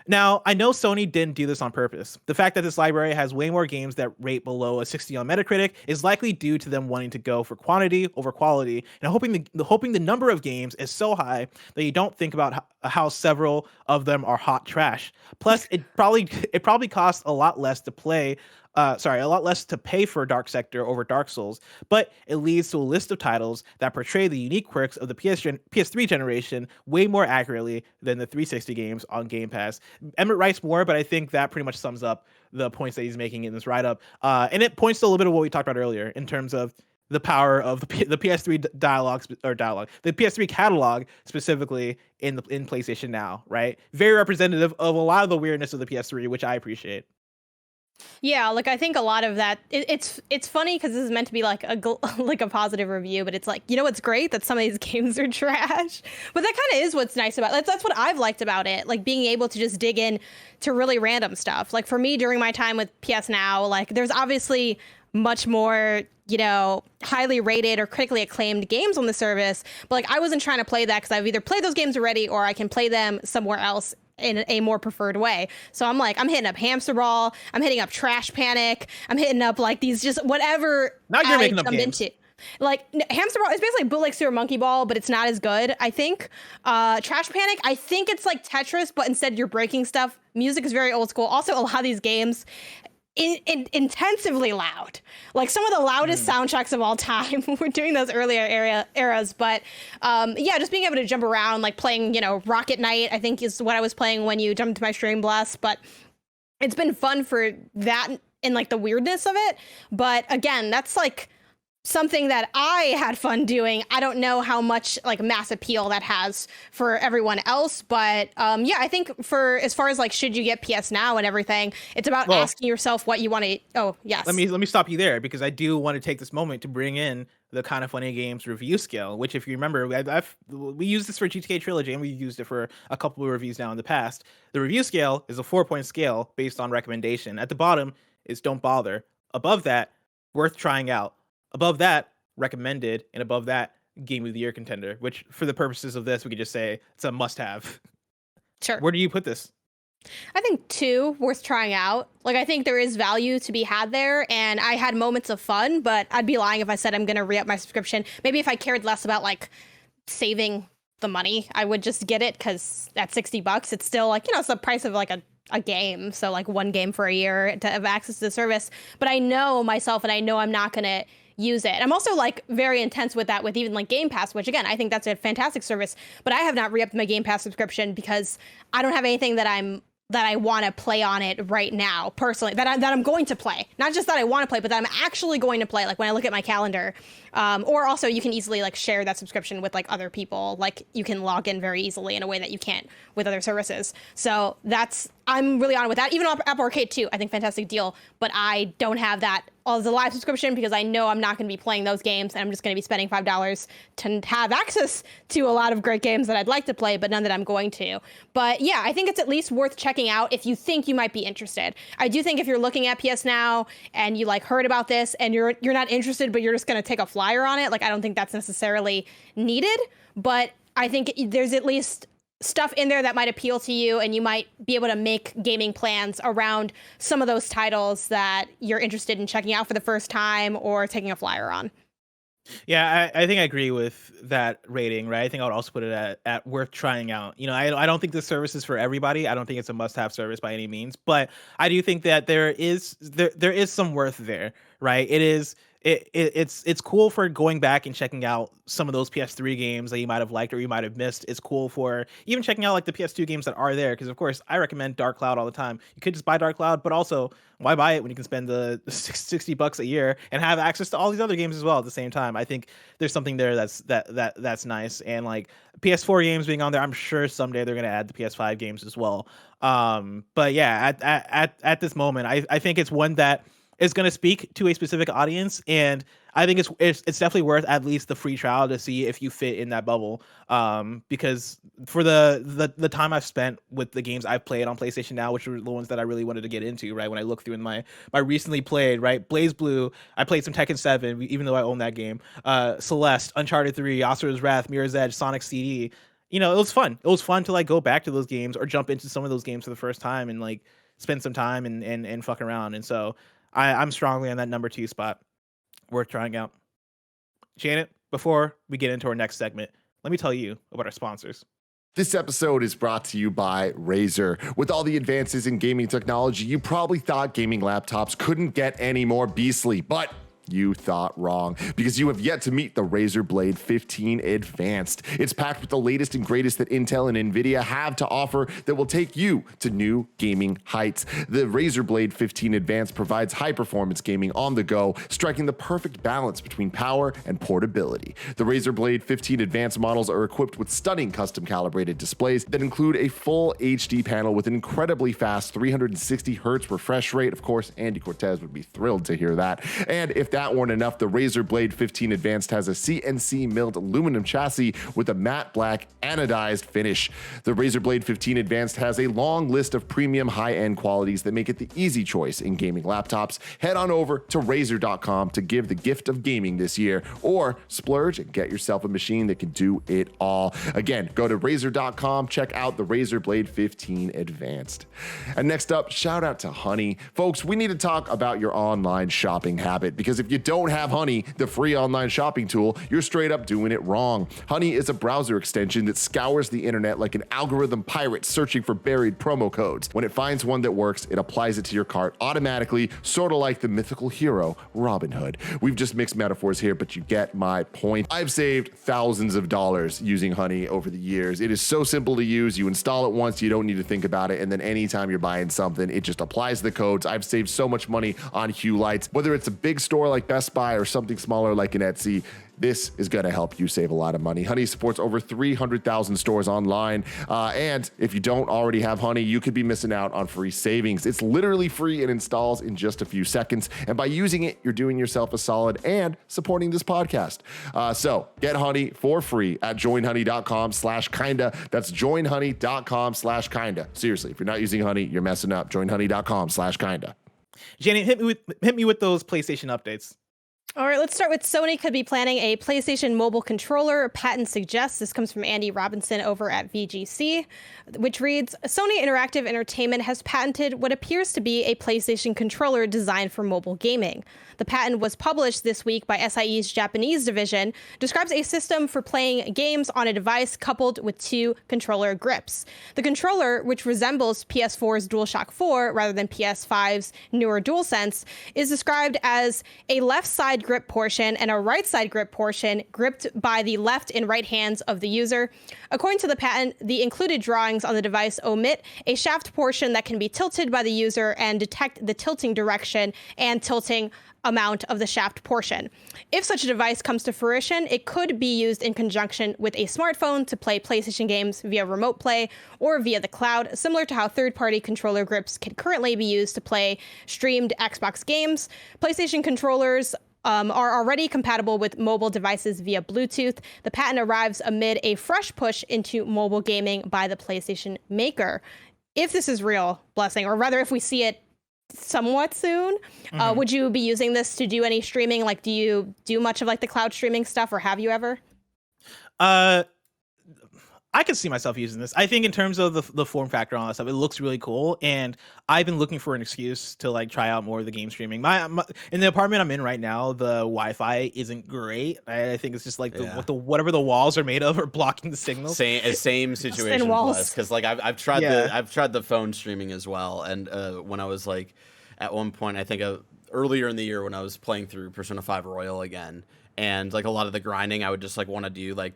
Now, I know Sony didn't do this on purpose. The fact that this library has way more games that rate below a 60 on Metacritic is likely due to them wanting to go for quantity over quality, and hoping the number of games is so high that you don't think about how several of them are hot trash. Plus, it probably costs a lot less to play. A lot less to pay for Dark Sector over Dark Souls, but it leads to a list of titles that portray the unique quirks of the PS3 generation way more accurately than the 360 games on Game Pass. Emmett writes more, but I think that pretty much sums up the points that he's making in this write-up. And it points to a little bit of what we talked about earlier in terms of the power of the PS3 the PS3 catalog specifically in PlayStation Now, right? Very representative of a lot of the weirdness of the PS3, which I appreciate. Yeah, like I think a lot of that it's funny because this is meant to be like like a positive review, but it's like, what's great that some of these games are trash. But that kind of is what's nice about it. That's what I've liked about it, like being able to just dig in to really random stuff. Like for me during my time with PS Now, like there's obviously much more highly rated or critically acclaimed games on the service, but like I wasn't trying to play that because I've either played those games already or I can play them somewhere else in a more preferred way. So I'm hitting up Hamster Ball, I'm hitting up Trash Panic, I'm hitting up like these just whatever. Now you're making up games. Like Hamster Ball is basically bootleg Super Monkey Ball, but it's not as good, I think. Trash Panic, I think it's like Tetris, but instead you're breaking stuff. Music is very old school. Also, a lot of these games intensively loud, like some of the loudest soundtracks of all time. We're doing those earlier eras, but just being able to jump around, like playing Rocket Knight, I think is what I was playing when you jumped to my stream blast. But it's been fun for that and like the weirdness of it. But again, that's like something that I had fun doing. I don't know how much like mass appeal that has for everyone else, but I think for as far as like should you get PS Now and everything, it's about asking yourself what you want to. Oh yes. Let me stop you there because I do want to take this moment to bring in the KindaFunny Games review scale, which if you remember, we used this for GTA Trilogy and we've used it for a couple of reviews now in the past. The review scale is a 4-point scale based on recommendation. At the bottom is don't bother. Above that, worth trying out. Above that, recommended, and above that, game of the year contender, which for the purposes of this, we could just say it's a must-have. Sure. Where do you put this? I think 2, worth trying out. Like, I think there is value to be had there, and I had moments of fun, but I'd be lying if I said I'm going to re-up my subscription. Maybe if I cared less about, like, saving the money, I would just get it, because at $60, it's still, like, it's the price of, like, a a game, so like one game for a year to have access to the service. But I know myself, and I know I'm not gonna use it. I'm also like very intense with that with even like Game Pass, which again, I think that's a fantastic service, but I have not re-upped my Game Pass subscription because I don't have anything that I want to play on it right now personally, that I'm going to play. Not just that I want to play, but that I'm actually going to play. Like when I look at my calendar, or also you can easily like share that subscription with like other people. Like you can log in very easily in a way that you can't with other services. So I'm really on with that. Even Apple Arcade too, I think fantastic deal, but I don't have that as a live subscription because I know I'm not going to be playing those games, and I'm just going to be spending $5 to have access to a lot of great games that I'd like to play, but none that I'm going to. But yeah, I think it's at least worth checking out if you think you might be interested. I do think if you're looking at PS Now and you like heard about this and you're not interested, but you're just going to take a flyer on it, like I don't think that's necessarily needed, but I think there's at least stuff in there that might appeal to you, and you might be able to make gaming plans around some of those titles that you're interested in checking out for the first time or taking a flyer on. Yeah, I think I agree with that rating, right? I think I would also put it at worth trying out. I don't think the service is for everybody. I don't think it's a must-have service by any means, but I do think that there is some worth there, right? It's cool for going back and checking out some of those PS3 games that you might have liked or you might have missed. It's cool for even checking out like the PS2 games that are there, because of course I recommend Dark Cloud all the time. You could just buy Dark Cloud, but also why buy it when you can spend the $60 a year and have access to all these other games as well at the same time? I think there's something there that's nice, and like PS4 games being on there, I'm sure someday they're gonna add the PS5 games as well. But yeah, at this moment, I think it's one that is going to speak to a specific audience, and I think it's definitely worth at least the free trial to see if you fit in that bubble. Because for the time I've spent with the games I've played on PlayStation Now, which were the ones that I really wanted to get into, right? When I look through in my recently played, right, Blaze Blue, I played some Tekken 7, even though I own that game. Celeste, Uncharted 3, Asura's Wrath, Mirror's Edge, Sonic CD. It was fun. It was fun to like go back to those games or jump into some of those games for the first time and like spend some time and fuck around. And so I'm strongly on that number 2 spot. Worth trying out. Janet, before we get into our next segment, let me tell you about our sponsors. This episode is brought to you by Razer. With all the advances in gaming technology, you probably thought gaming laptops couldn't get any more beastly, but you thought wrong, because you have yet to meet the Razer Blade 15 Advanced. It's packed with the latest and greatest that Intel and Nvidia have to offer that will take you to new gaming heights. The Razer Blade 15 Advanced provides high-performance gaming on the go, striking the perfect balance between power and portability. The Razer Blade 15 Advanced models are equipped with stunning custom-calibrated displays that include a full HD panel with an incredibly fast 360 Hz refresh rate. Of course, Andy Cortez would be thrilled to hear that. And if that weren't enough, the Razer Blade 15 Advanced has a CNC milled aluminum chassis with a matte black anodized finish. The Razer Blade 15 Advanced has a long list of premium high-end qualities that make it the easy choice in gaming laptops. Head on over to Razer.com to give the gift of gaming this year, or splurge and get yourself a machine that can do it all. Again, go to Razer.com, check out the Razer Blade 15 Advanced. And next up, shout out to Honey. Folks, we need to talk about your online shopping habit, because if you don't have Honey, the free online shopping tool, you're straight up doing it wrong. Honey is a browser extension that scours the internet like an algorithm pirate searching for buried promo codes. When it finds one that works, it applies it to your cart automatically, sort of like the mythical hero, Robin Hood. We've just mixed metaphors here, but you get my point. I've saved thousands of dollars using Honey over the years. It is so simple to use. You install it once, you don't need to think about it, and then anytime you're buying something, it just applies the codes. I've saved so much money on Hue lights. Whether it's a big store like Best Buy or something smaller like an Etsy, this is going to help you save a lot of money. Honey supports over 300,000 stores online. And if you don't already have Honey, you could be missing out on free savings. It's literally free and installs in just a few seconds. And by using it, you're doing yourself a solid and supporting this podcast. So get Honey for free at joinhoney.com/kinda. That's joinhoney.com/kinda. Seriously, if you're not using Honey, you're messing up. Joinhoney.com/kinda. Janet, hit me with those PlayStation updates. All right, let's start with Sony could be planning a PlayStation mobile controller. Patent suggests. This comes from Andy Robinson over at VGC, which reads, Sony Interactive Entertainment has patented what appears to be a PlayStation controller designed for mobile gaming. The patent was published this week by SIE's Japanese division, describes a system for playing games on a device coupled with 2 controller grips. The controller, which resembles PS4's DualShock 4 rather than PS5's newer DualSense, is described as a left side grip portion and a right side grip portion gripped by the left and right hands of the user. According to the patent, the included drawings on the device omit a shaft portion that can be tilted by the user and detect the tilting direction and tilting amount of the shaft portion. If such a device comes to fruition, it could be used in conjunction with a smartphone to play PlayStation games via remote play or via the cloud, similar to how third-party controller grips can currently be used to play streamed Xbox games. PlayStation controllers are already compatible with mobile devices via Bluetooth. The patent arrives amid a fresh push into mobile gaming by the PlayStation maker. If this is real, Blessing, or rather if we see it somewhat soon, would you be using this to do any streaming? Like, do you do much of like the cloud streaming stuff, or have you ever? I could see myself using this. I think in terms of the form factor and all that stuff, it looks really cool. And I've been looking for an excuse to like try out more of the game streaming. My in the apartment I'm in right now, the Wi-Fi isn't great. I think it's just like whatever the walls are made of are blocking the signal. Same situation was, because like I've tried the phone streaming as well. And when I was like at one point, I think earlier in the year when I was playing through Persona 5 Royal again, and like a lot of the grinding, I would just like want to do like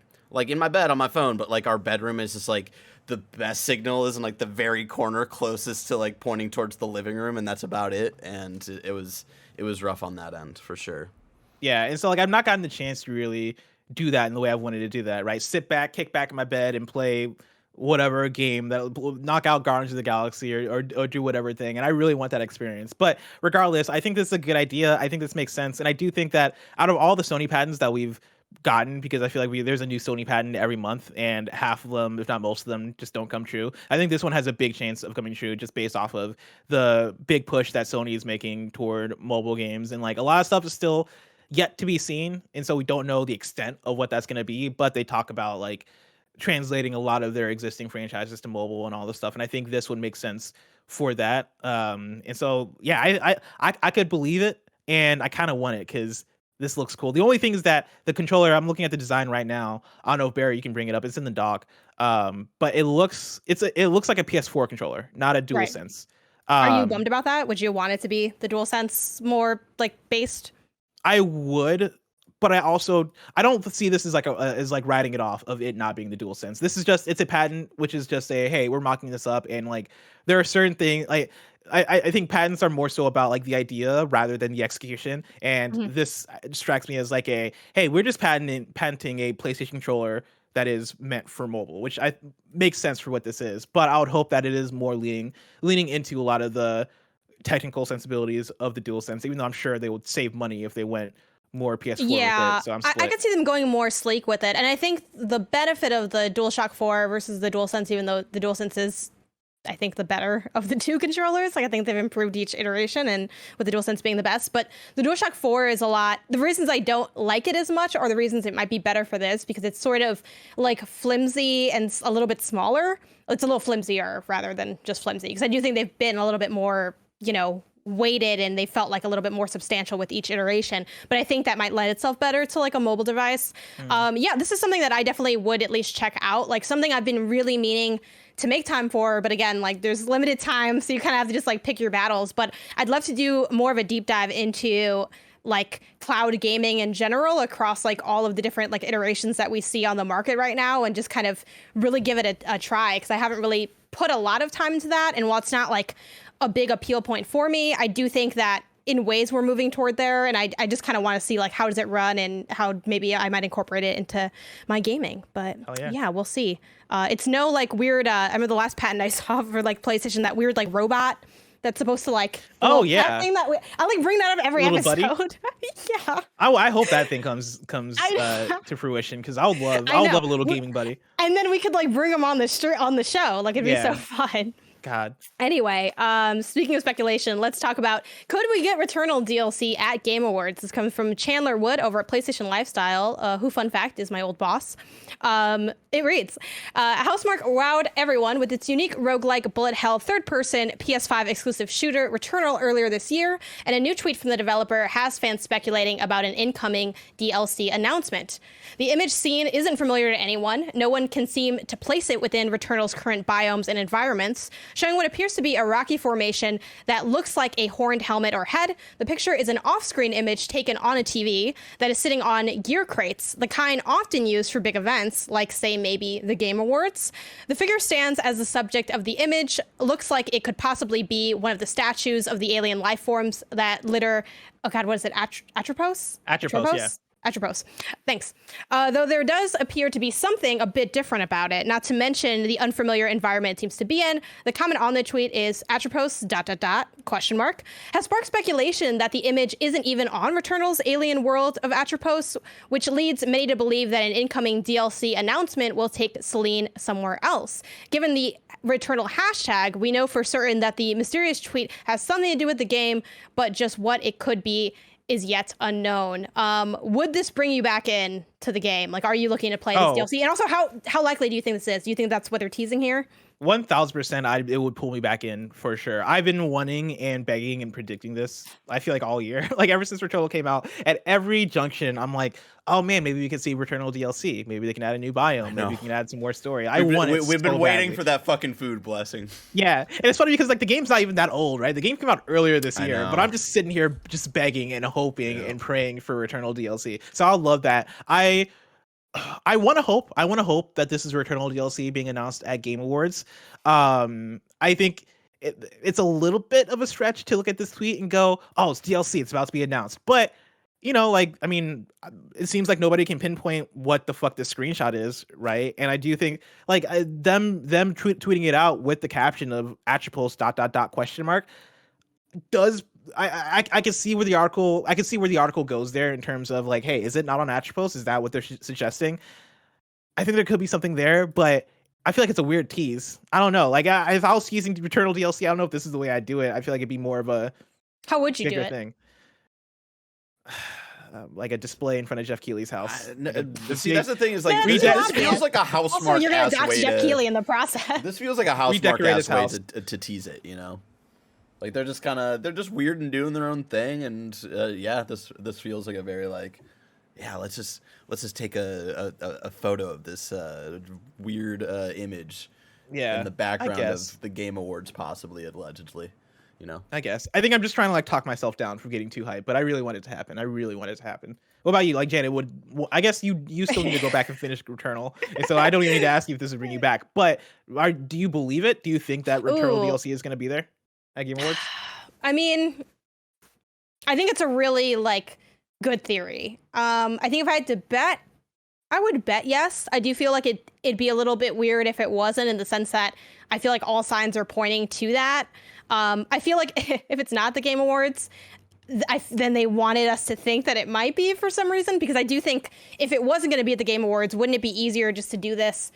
in my bed on my phone, but like our bedroom is just like the best signal is in like the very corner closest to like pointing towards the living room, and that's about it. And it was rough on that end for sure. Yeah, and so like I've not gotten the chance to really do that in the way I've wanted to do that, right? Sit back, kick back in my bed and play whatever game that'll knock out Guardians of the Galaxy or do whatever thing. And I really want that experience. But regardless, I think this is a good idea. I think this makes sense. And I do think that out of all the Sony patents that we've gotten, because I feel like there's a new Sony patent every month and half of them, if not most of them, just don't come true. I think this one has a big chance of coming true just based off of the big push that Sony is making toward mobile games. And like a lot of stuff is still yet to be seen. And so we don't know the extent of what that's going to be, but they talk about like translating a lot of their existing franchises to mobile and all this stuff. And I think this would make sense for that. And so, yeah, I could believe it, and I kind of want it because this looks cool. The only thing is that the controller, I'm looking at the design right now. I don't know if Barry, you can bring it up. It's in the dock. But it looks like a PS4 controller, not a DualSense. Right. Are you bummed about that? Would you want it to be the DualSense more like based? I would, but I don't see this as like writing it off of it not being the DualSense. This is just, it's a patent, which is just say, hey, we're mocking this up, and like there are certain things like I think patents are more so about like the idea rather than the execution. And this strikes me as like hey, we're just patenting a PlayStation controller that is meant for mobile, which makes sense for what this is. But I would hope that it is more leaning into a lot of the technical sensibilities of the DualSense, even though I'm sure they would save money if they went more PS4 with it. So I could see them going more sleek with it. And I think the benefit of the DualShock 4 versus the DualSense, even though the DualSense is, I think, the better of the two controllers. Like, I think they've improved each iteration, and with the DualSense being the best. But the DualShock 4 is the reasons I don't like it as much are the reasons it might be better for this, because it's sort of like flimsy and a little bit smaller. It's a little flimsier rather than just flimsy, because I do think they've been a little bit more, weighted, and they felt like a little bit more substantial with each iteration. But I think that might lend itself better to like a mobile device. This is something that I definitely would at least check out, like something I've been really meaning to make time for, but again, like there's limited time, so you kind of have to just like pick your battles. But I'd love to do more of a deep dive into like cloud gaming in general across like all of the different like iterations that we see on the market right now, and just kind of really give it a try, because I haven't really put a lot of time into that. And while it's not like a big appeal point for me, I do think that in ways we're moving toward there, and I just kind of want to see like how does it run and how maybe I might incorporate it into my gaming. But yeah, we'll see. It's no like weird I remember the last patent I saw for like PlayStation, that weird like robot that's supposed to like I like bring that up every episode. Yeah, I hope that thing comes to fruition, because I would love a little gaming buddy. And then we could like bring him on the show, like it'd be so fun. God. Anyway, speaking of speculation, let's talk about, could we get Returnal DLC at Game Awards? This comes from Chandler Wood over at PlayStation Lifestyle, who, fun fact, is my old boss. It reads, Housemarque wowed everyone with its unique roguelike bullet hell third-person PS5 exclusive shooter Returnal earlier this year, and a new tweet from the developer has fans speculating about an incoming DLC announcement. The image seen isn't familiar to anyone. No one can seem to place it within Returnal's current biomes and environments, showing what appears to be a rocky formation that looks like a horned helmet or head. The picture is an off-screen image taken on a TV that is sitting on gear crates, the kind often used for big events, like, say, maybe the Game Awards. The figure stands as the subject of the image, looks like it could possibly be one of the statues of the alien life forms that litter, oh god, what is it, Atropos? Atropos, yeah. Atropos. Thanks. Though there does appear to be something a bit different about it, not to mention the unfamiliar environment it seems to be in. The comment on the tweet is Atropos ... has sparked speculation that the image isn't even on Returnal's alien world of Atropos, which leads many to believe that an incoming DLC announcement will take Celine somewhere else. Given the Returnal hashtag, we know for certain that the mysterious tweet has something to do with the game, but just what it could be is yet unknown. Would this bring you back in to the game? Like, are you looking to play this DLC? And also, how likely do you think this is? Do you think that's what they're teasing here? 1000%, it would pull me back in for sure. I've been wanting and begging and predicting this, I feel like all year. Like ever since Returnal came out, at every junction, I'm like, oh man, maybe we can see Returnal DLC. Maybe they can add a new biome. Maybe we can add some more story. We've been waiting for that fucking food blessing. Yeah, and it's funny because like the game's not even that old, right? The game came out earlier this year, but I'm just sitting here just begging and hoping and praying for Returnal DLC. So I'll love that. I want to hope that this is Returnal DLC being announced at Game Awards. I think it's a little bit of a stretch to look at this tweet and go, oh, it's DLC, it's about to be announced. But, you know, like, I mean, it seems like nobody can pinpoint what the fuck this screenshot is, right? And I do think, like, them tweeting it out with the caption of Atropos ... does I can see where the article goes there in terms of like, hey, is it not on Atropos? Is that what they're suggesting? I think there could be something there, but I feel like it's a weird tease. I don't know. Like, if I was teasing Returnal DLC, I don't know if this is the way I'd do it. I feel like it'd be more of a how would you do it? Thing. Like a display in front of Jeff Keighley's house. See, that's the thing is like this feels like a Housemarque. Also, you're gonna dox Jeff Keighley in the process. This feels like a Housemarque way to tease it, you know. Like they're just weird and doing their own thing, and yeah, this feels like a very like, yeah, let's just take a photo of this weird image, in the background of the Game Awards, possibly, allegedly, you know. I guess I think I'm just trying to like talk myself down from getting too hyped, but I really want it to happen. What about you? Like Janet, I guess you still need to go back and finish Returnal, and so I don't even need to ask you if this would bring you back. But do you believe it? Do you think that Returnal DLC is going to be there at Game Awards? I mean, I think it's a really like good theory. I think if I had to bet, I would bet yes. I do feel like it'd be a little bit weird if it wasn't, in the sense that I feel like all signs are pointing to that. I feel like if it's not the Game Awards, then they wanted us to think that it might be for some reason, because I do think if it wasn't going to be at the Game Awards, wouldn't it be easier just to do this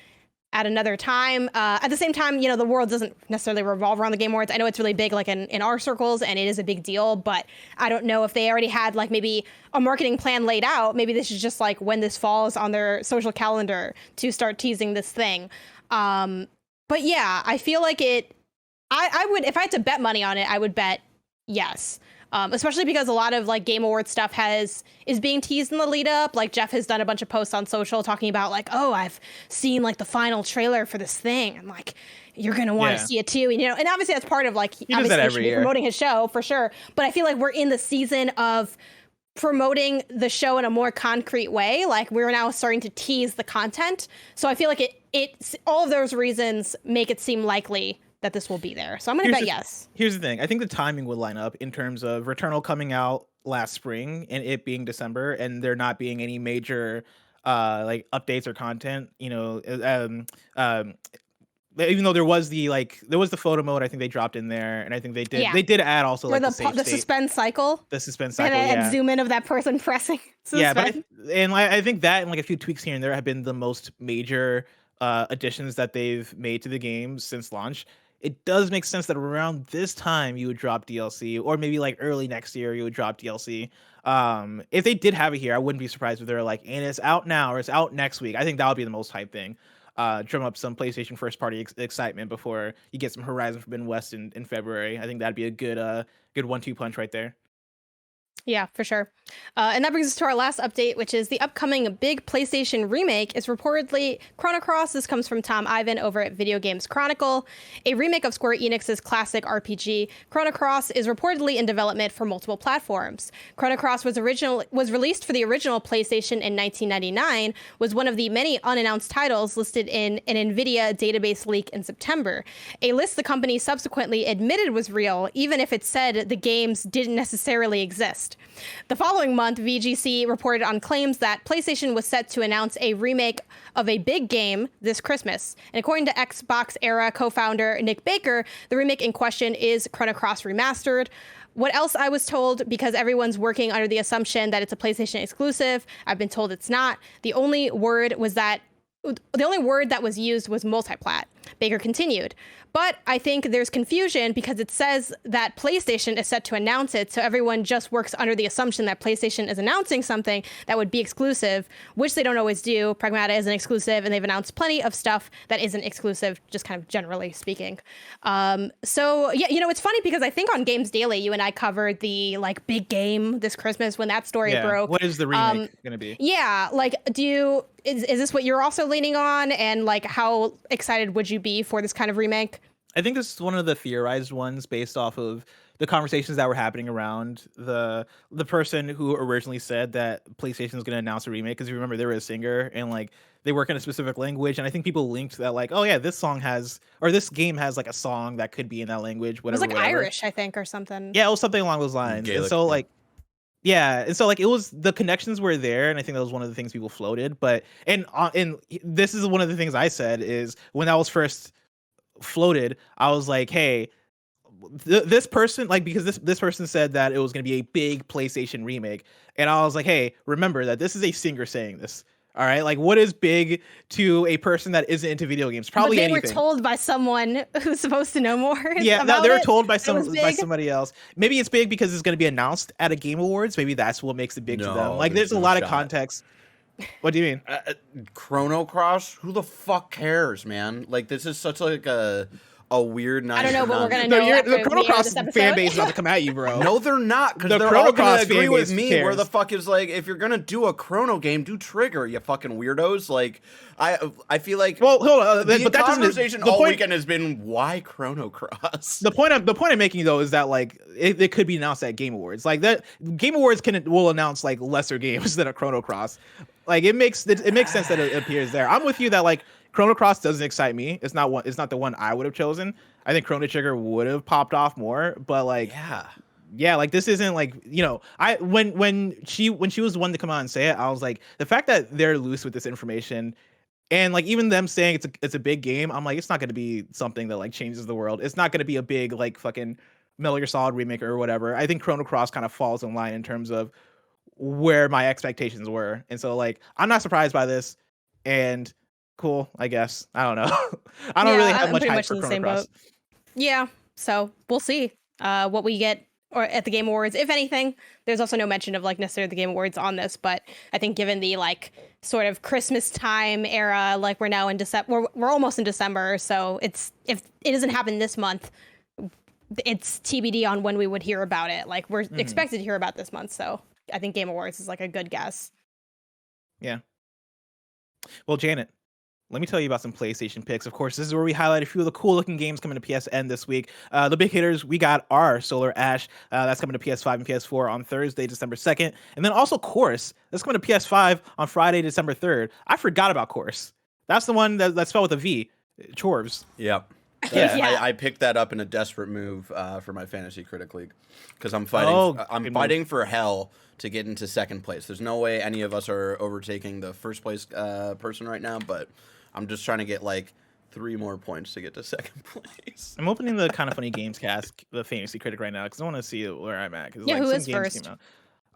at another time? At the same time, you know, the world doesn't necessarily revolve around the Game Awards. I know it's really big, like in our circles, and it is a big deal, but I don't know if they already had like maybe a marketing plan laid out. Maybe this is just like when this falls on their social calendar to start teasing this thing. But yeah, I feel like I would, if I had to bet money on it, I would bet yes. Especially because a lot of like Game Awards stuff is being teased in the lead up. Like Jeff has done a bunch of posts on social talking about like, oh, I've seen like the final trailer for this thing. I'm like, you're going to want to see it too. And, you know, and obviously that's part of like, obviously promoting his show for sure. But I feel like we're in the season of promoting the show in a more concrete way. Like we're now starting to tease the content. So I feel like it's all of those reasons make it seem likely that this will be there. So I'm going to bet yes. Here's the thing. I think the timing would line up in terms of Returnal coming out last spring and it being December, and there not being any major like updates or content, you know, even though there was the photo mode, I think they dropped in there, and I think they did add also like the suspend cycle. The suspend cycle, and zoom in of that person pressing suspend. Yeah, but I think that and like a few tweaks here and there have been the most major additions that they've made to the game since launch. it does make sense that around this time you would drop DLC, or maybe like early next year you would drop DLC. If they did have it here, I wouldn't be surprised if they're like, and it's out now or it's out next week. I think that would be the most hype thing. Drum up some PlayStation first party excitement before you get some Horizon Forbidden West in February. I think that'd be a good 1-2 punch right there. Yeah, for sure. And that brings us to our last update, which is the upcoming big PlayStation remake is reportedly Chrono Cross. This comes from Tom Ivan over at Video Games Chronicle. A remake of Square Enix's classic RPG, Chrono Cross, is reportedly in development for multiple platforms. Chrono Cross was released for the original PlayStation in 1999, was one of the many unannounced titles listed in an NVIDIA database leak in September. A list the company subsequently admitted was real, even if it said the games didn't necessarily exist. The following month, VGC reported on claims that PlayStation was set to announce a remake of a big game this Christmas. And according to Xbox Era co-founder Nick Baker, the remake in question is Chrono Cross Remastered. What else I was told, because everyone's working under the assumption that it's a PlayStation exclusive, I've been told it's not. The only word that was used was multiplat. Baker continued. But I think there's confusion because it says that PlayStation is set to announce it, so everyone just works under the assumption that PlayStation is announcing something that would be exclusive, which they don't always do. Pragmata isn't exclusive, and they've announced plenty of stuff that isn't exclusive, just kind of generally speaking. So, yeah, it's funny because I think on Games Daily, you and I covered the, like, big game this Christmas when that story broke. What is the remake going to be? Yeah, like, is this what you're also leaning on? And, like, how excited would you be for this kind of remake? I think this is one of the theorized ones based off of the conversations that were happening around the person who originally said that PlayStation is going to announce a remake. Because you remember, they were a singer and like they work in a specific language, and I think people linked that like, oh yeah, this game has like a song that could be in that language. Whatever, it was like Irish, I think, or something. Yeah, it was something along those lines. Gaelic, and so like. Yeah, and so like it was, the connections were there, and I think that was one of the things people floated. But and this is one of the things I said is when that was first floated, I was like, hey, this person, like, because this person said that it was going to be a big PlayStation remake, and I was like, hey, remember that this is a singer saying this. All right, like, what is big to a person that isn't into video games? Probably anything. But they were told by someone who's supposed to know more. Yeah, no, they were told by somebody else. Maybe it's big because it's going to be announced at a Game Awards. Maybe that's what makes it big to them. Like, there's a lot of context. What do you mean? Chrono Cross? Who the fuck cares, man? Like, this is such like a weird night. I don't know, but we're gonna know. The Chrono Cross fan base is about to come at you, bro. No, they're not, because they're all gonna agree with me. Where the fuck is, like, if you're gonna do a Chrono game, do Trigger, you fucking weirdos. Like, I feel like, well, hold on, the conversation all weekend has been, why Chrono Cross? The point I'm making though is that like it could be announced at Game Awards. Like, that Game Awards will announce like lesser games than a Chrono Cross. Like, it makes sense that it appears there. I'm with you that like Chrono Cross doesn't excite me. It's not the one I would have chosen. I think Chrono Trigger would have popped off more, but like yeah, like, this isn't like, when she was the one to come out and say it, I was like, the fact that they're loose with this information, and like even them saying it's a big game, I'm like, it's not going to be something that like changes the world. It's not going to be a big like fucking Metal Gear Solid remake or whatever. I think Chrono Cross kind of falls in line in terms of where my expectations were, and so like I'm not surprised by this, and cool, I guess. I don't know. I don't really have much hype for Chrono Cross. Yeah, so we'll see what we get or at the Game Awards, if anything. There's also no mention of like necessarily the Game Awards on this, but I think given the like sort of Christmas time era, like we're now in December, we're almost in December, so if it doesn't happen this month, it's TBD on when we would hear about it. Like, we're expected to hear about this month, so I think Game Awards is like a good guess. Yeah. Well, Janet, let me tell you about some PlayStation picks. Of course, this is where we highlight a few of the cool looking games coming to PSN this week. The big hitters, we got our Solar Ash. That's coming to PS5 and PS4 on Thursday, December 2nd. And then also Course. That's coming to PS5 on Friday, December 3rd. I forgot about Course. That's the one that's spelled with a V. Chorves. Yep. Yeah. I picked that up in a desperate move for my Fantasy Critic League, because I'm fighting. I'm fighting for hell to get into second place. There's no way any of us are overtaking the first place person right now, but I'm just trying to get like 3 more points to get to second place. I'm opening the KindaFunny Games cast, the Fantasy Critic, right now, because I want to see where I'm at. Yeah, like, who some is games first? came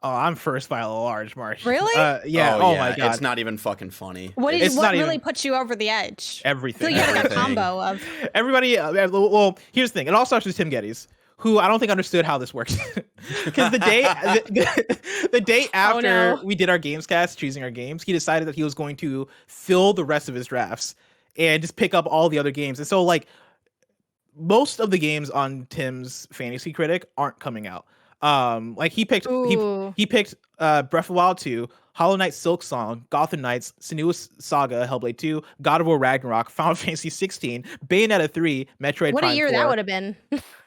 Oh, I'm first by a large margin. Really? Yeah. Oh, my god. It's not even fucking funny. What It's not really even- puts you over the edge? Everything. So you had like a Everything. combo of. Everybody. Well, here's the thing. It all starts with Tim Geddes, who I don't think understood how this works. Because the day after no. we did our Gamescast, choosing our games, he decided that he was going to fill the rest of his drafts and just pick up all the other games. And so, like, most of the games on Tim's Fantasy Critic aren't coming out. Like he picked Ooh. he picked Breath of the Wild 2, Hollow Knight Silk Song, Gotham Knights, Senua's Saga, Hellblade 2, God of War Ragnarok, Final Fantasy 16, Bayonetta 3, Metroid What Prime a year 4. that would have been.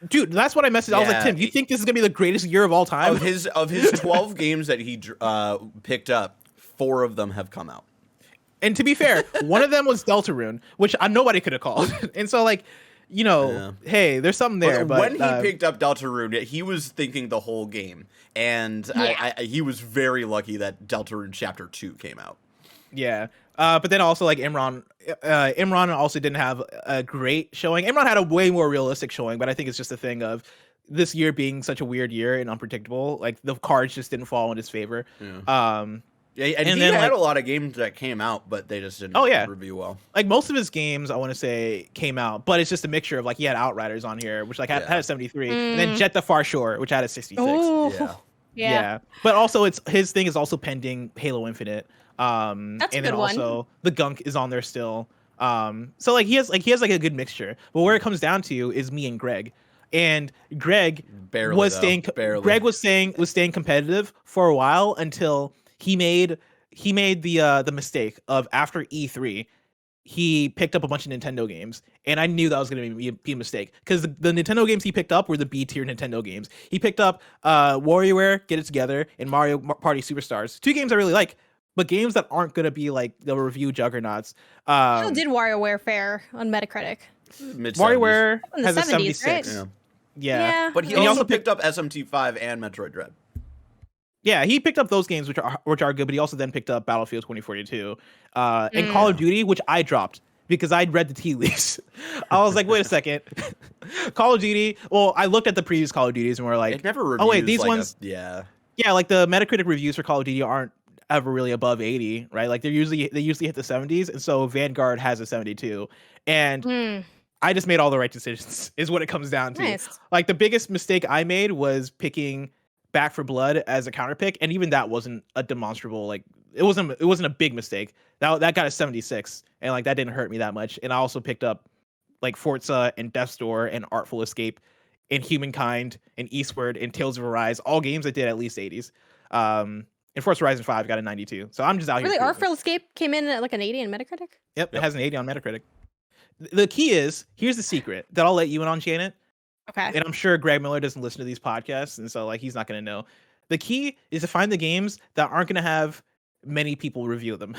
Dude, that's what I messaged. I was like, Yeah. Tim, you think this is gonna be the greatest year of all time? Of his 12 games that he picked up, 4 of them have come out. And to be fair, one of them was Deltarune, which nobody could have called. And so, like, you know, hey, there's something there. But when he picked up Deltarune, he was thinking the whole game, and Yeah. he was very lucky that Deltarune Chapter 2 came out. yeah. But then also, like, Imran also didn't have a great showing. Imran had a way more realistic showing, but I think it's just a thing of this year being such a weird year and unpredictable. Like, the cards just didn't fall in his favor. Yeah. Yeah, and he then, had like- a lot of games that came out, but they just didn't Oh, yeah. review well. Like, most of his games, I want to say, came out, but it's just a mixture of, like, he had Outriders on here, which, like, had a 73, and then Jet the Far Shore, which had a 66. Ooh. Yeah. Yeah. But also, his thing is also pending Halo Infinite. That's a and good then one. also the Gunk is on there still. So like he has a good mixture. But where it comes down to is me and Greg. And Greg Barely, was though. staying Barely. Greg was staying competitive for a while until he made the mistake of after E3 he picked up a bunch of Nintendo games, and I knew that was going to be a mistake because the Nintendo games he picked up were the B tier Nintendo games. He picked up WarioWare, Get It Together, and Mario Party Superstars, 2 games I really like, but games that aren't going to be like the review juggernauts. How did WarioWare fare on Metacritic? Mid-70s. WarioWare In the has a 70s, 76. right? Yeah. But he And also picked up SMT5 and Metroid Dread. Yeah, he picked up those games which are good, but he also then picked up Battlefield 2042 and Call of Duty, which I dropped because I'd read the tea leaves. I was like, wait a second, Call of Duty. Well, I looked at the previous Call of Duties and we're like, It never reviews. oh wait, these like ones, yeah. like the Metacritic reviews for Call of Duty aren't ever really above 80, right? Like they usually hit the 70s, and so Vanguard has a 72, and I just made all the right decisions, is what it comes down to. Nice. Like the biggest mistake I made was picking Back for Blood as a counter pick, and even that wasn't a demonstrable, like it wasn't a big mistake. That got a 76, and like that didn't hurt me that much. And I also picked up like Forza and Death's Door and Artful Escape and Humankind and Eastward and Tales of Arise, all games that did at least 80s. And Forza Horizon 5 got a 92. So I'm just out here. Really, cruising. Artful Escape came in at like an 80 on Metacritic? Yep, it has an 80 on Metacritic. The key is, here's the secret that I'll let you in on, Janet. Okay. And I'm sure Greg Miller doesn't listen to these podcasts, and so like he's not going to know. The key is to find the games that aren't going to have many people review them.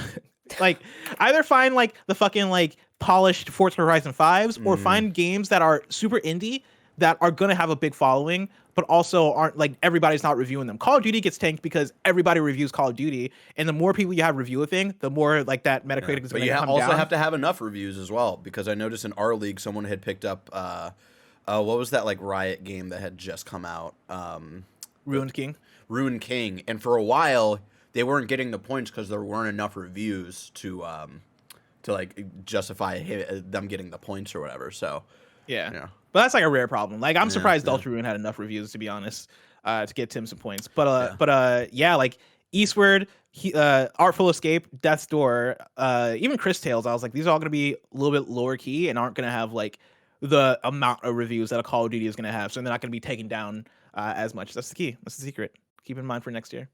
Like either find like the fucking like polished Forza Horizon 5s or find games that are super indie that are going to have a big following but also aren't like everybody's not reviewing them. Call of Duty gets tanked because everybody reviews Call of Duty, and the more people you have review a thing, the more like that Metacritic is But going you to come also down. have to have enough reviews as well, because I noticed in our league someone had picked up what was that like Riot game that had just come out? Ruined King. Ruined King, and for a while they weren't getting the points because there weren't enough reviews to like justify them getting the points or whatever. So Yeah. But that's like a rare problem. Like I'm surprised yeah. Deltarune had enough reviews, to be honest, to get Tim some points. But like Eastward, Artful Escape, Death's Door, even Chris Tales, I was like, these are all gonna be a little bit lower key and aren't gonna have like the amount of reviews that a Call of Duty is gonna have. So they're not gonna be taken down as much. That's the key. That's the secret. Keep in mind for next year.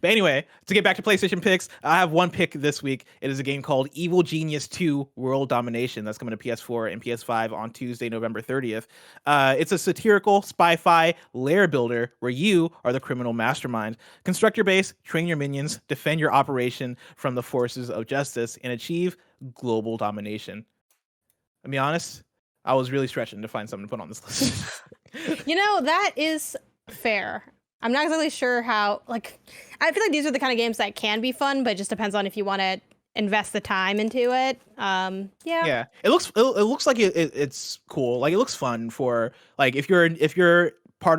But anyway, to get back to PlayStation picks, I have one pick this week. It is a game called Evil Genius 2 World Domination. That's coming to PS4 and PS5 on Tuesday, November 30th. It's a satirical spy-fi lair builder where you are the criminal mastermind. Construct your base, train your minions, defend your operation from the forces of justice, and achieve global domination. I'll be honest, I was really stretching to find something to put on this list. You know, that is fair. I'm not exactly sure how, like, I feel like these are the kind of games that can be fun, but it just depends on if you want to invest the time into it. Yeah, it looks like it's cool. Like it looks fun for like if you're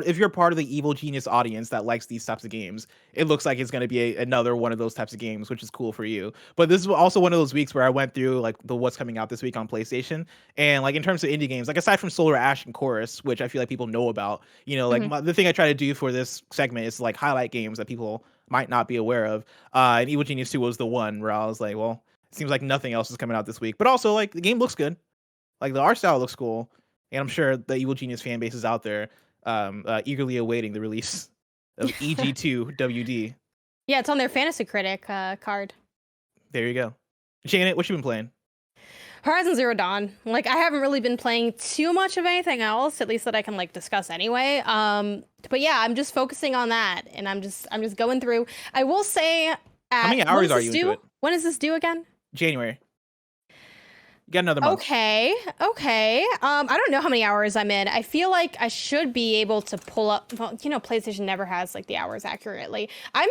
if you're part of the evil genius audience that likes these types of games, it looks like it's going to be another one of those types of games, which is cool for you. But this is also one of those weeks where I went through like the what's coming out this week on PlayStation, and like in terms of indie games, like aside from Solar Ash and Chorus, which I feel like people know about, like the thing I try to do for this segment is like highlight games that people might not be aware of. And Evil Genius 2 was the one where I was like, well, it seems like nothing else is coming out this week. But also like the game looks good, like the art style looks cool, and I'm sure the Evil Genius fan base is out there eagerly awaiting the release of EG2 WD. Yeah, it's on their Fantasy Critic card. There you go. Janet, what you been playing? Horizon Zero Dawn. Like, I haven't really been playing too much of anything else, at least that I can like discuss anyway. But yeah, I'm just focusing on that, and I'm just going through. I will say, how many hours are you into it? When is this due again? January. You got another month. Okay. I don't know how many hours I'm in. I feel like I should be able to pull up. Well, PlayStation never has like the hours accurately. I'm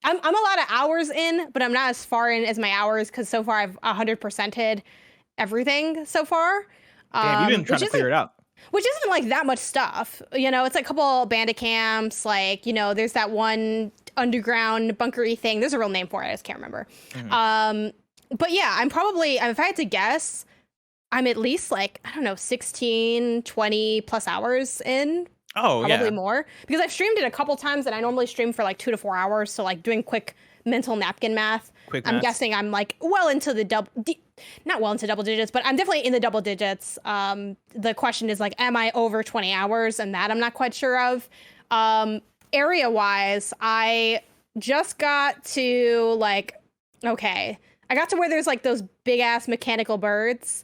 a lot of hours in, but I'm not as far in as my hours because so far I've 100%ed everything so far. Damn, you've been trying to clear it out. Which isn't like that much stuff. It's like a couple bandit camps. Like, there's that one underground bunkery thing. There's a real name for it. I just can't remember. But yeah, I'm probably, if I had to guess, I'm at least like, I don't know, 16, 20 plus hours in. Oh, probably more. Because I've streamed it a couple times and I normally stream for like 2 to 4 hours. So like doing quick mental napkin math. I'm guessing I'm like well into the not well into double digits, but I'm definitely in the double digits. The question is like, am I over 20 hours? And that I'm not quite sure of. Area wise, I just got to like, okay. I got to where there's like those big ass mechanical birds,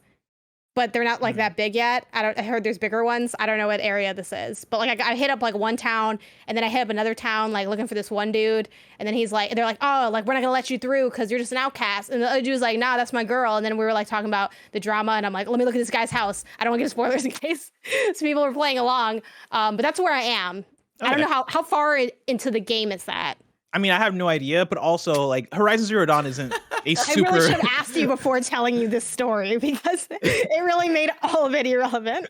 but they're not like that big yet. I heard there's bigger ones. I don't know what area this is, but like I hit up like one town and then I hit up another town, like looking for this one dude. And then they're like, oh, like we're not gonna let you through because you're just an outcast. And the other dude's like, nah, that's my girl. And then we were like talking about the drama and I'm like, let me look at this guy's house. I don't want to get spoilers in case some people are playing along. But that's where I am. Okay. I don't know how far into the game is that. I mean, I have no idea, but also like Horizon Zero Dawn isn't a super. I really should have asked you before telling you this story because it really made all of it irrelevant.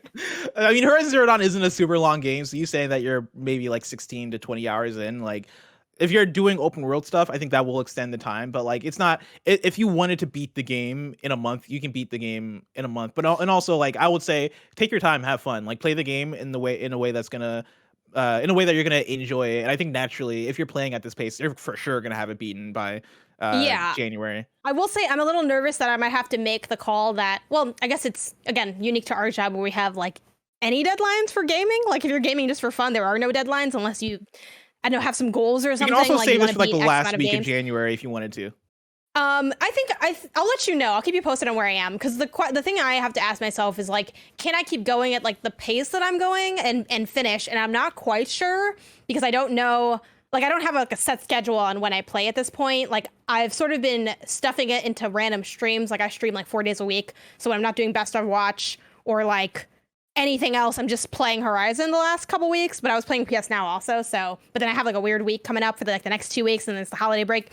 I mean, Horizon Zero Dawn isn't a super long game, so you saying that you're maybe like 16 to 20 hours in, like if you're doing open world stuff, I think that will extend the time. But like, it's not. If you wanted to beat the game in a month, you can beat the game in a month. But and also like I would say, take your time, have fun, like play the game in a way that's gonna. In a way that you're going to enjoy it. And I think naturally, if you're playing at this pace, you're for sure going to have it beaten by January. I will say I'm a little nervous that I might have to make the call that, well, I guess it's, again, unique to our job where we have like any deadlines for gaming. Like if you're gaming just for fun, there are no deadlines unless you, I don't know, have some goals or something. You can also like save this for like the last week of January if you wanted to. I think I'll let you know. I'll keep you posted on where I am because the thing I have to ask myself is like, can I keep going at like the pace that I'm going and finish? And I'm not quite sure because I don't know. Like I don't have like a set schedule on when I play at this point. Like I've sort of been stuffing it into random streams. Like I stream like 4 days a week. So when I'm not doing Best of Watch or like anything else, I'm just playing Horizon the last couple weeks. But I was playing PS Now also. So but then I have like a weird week coming up for the next 2 weeks and then it's the holiday break.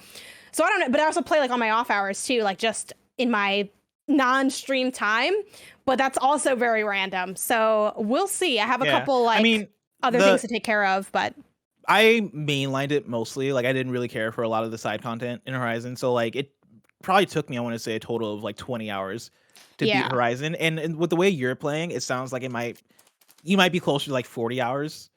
So I don't know, but I also play like on my off hours too, like just in my non-stream time, but that's also very random. So we'll see. I have a couple other things to take care of, but I mainlined it mostly. Like I didn't really care for a lot of the side content in Horizon. So like it probably took me, I want to say a total of like 20 hours to beat Horizon. And with the way you're playing, it sounds like you might be closer to like 40 hours.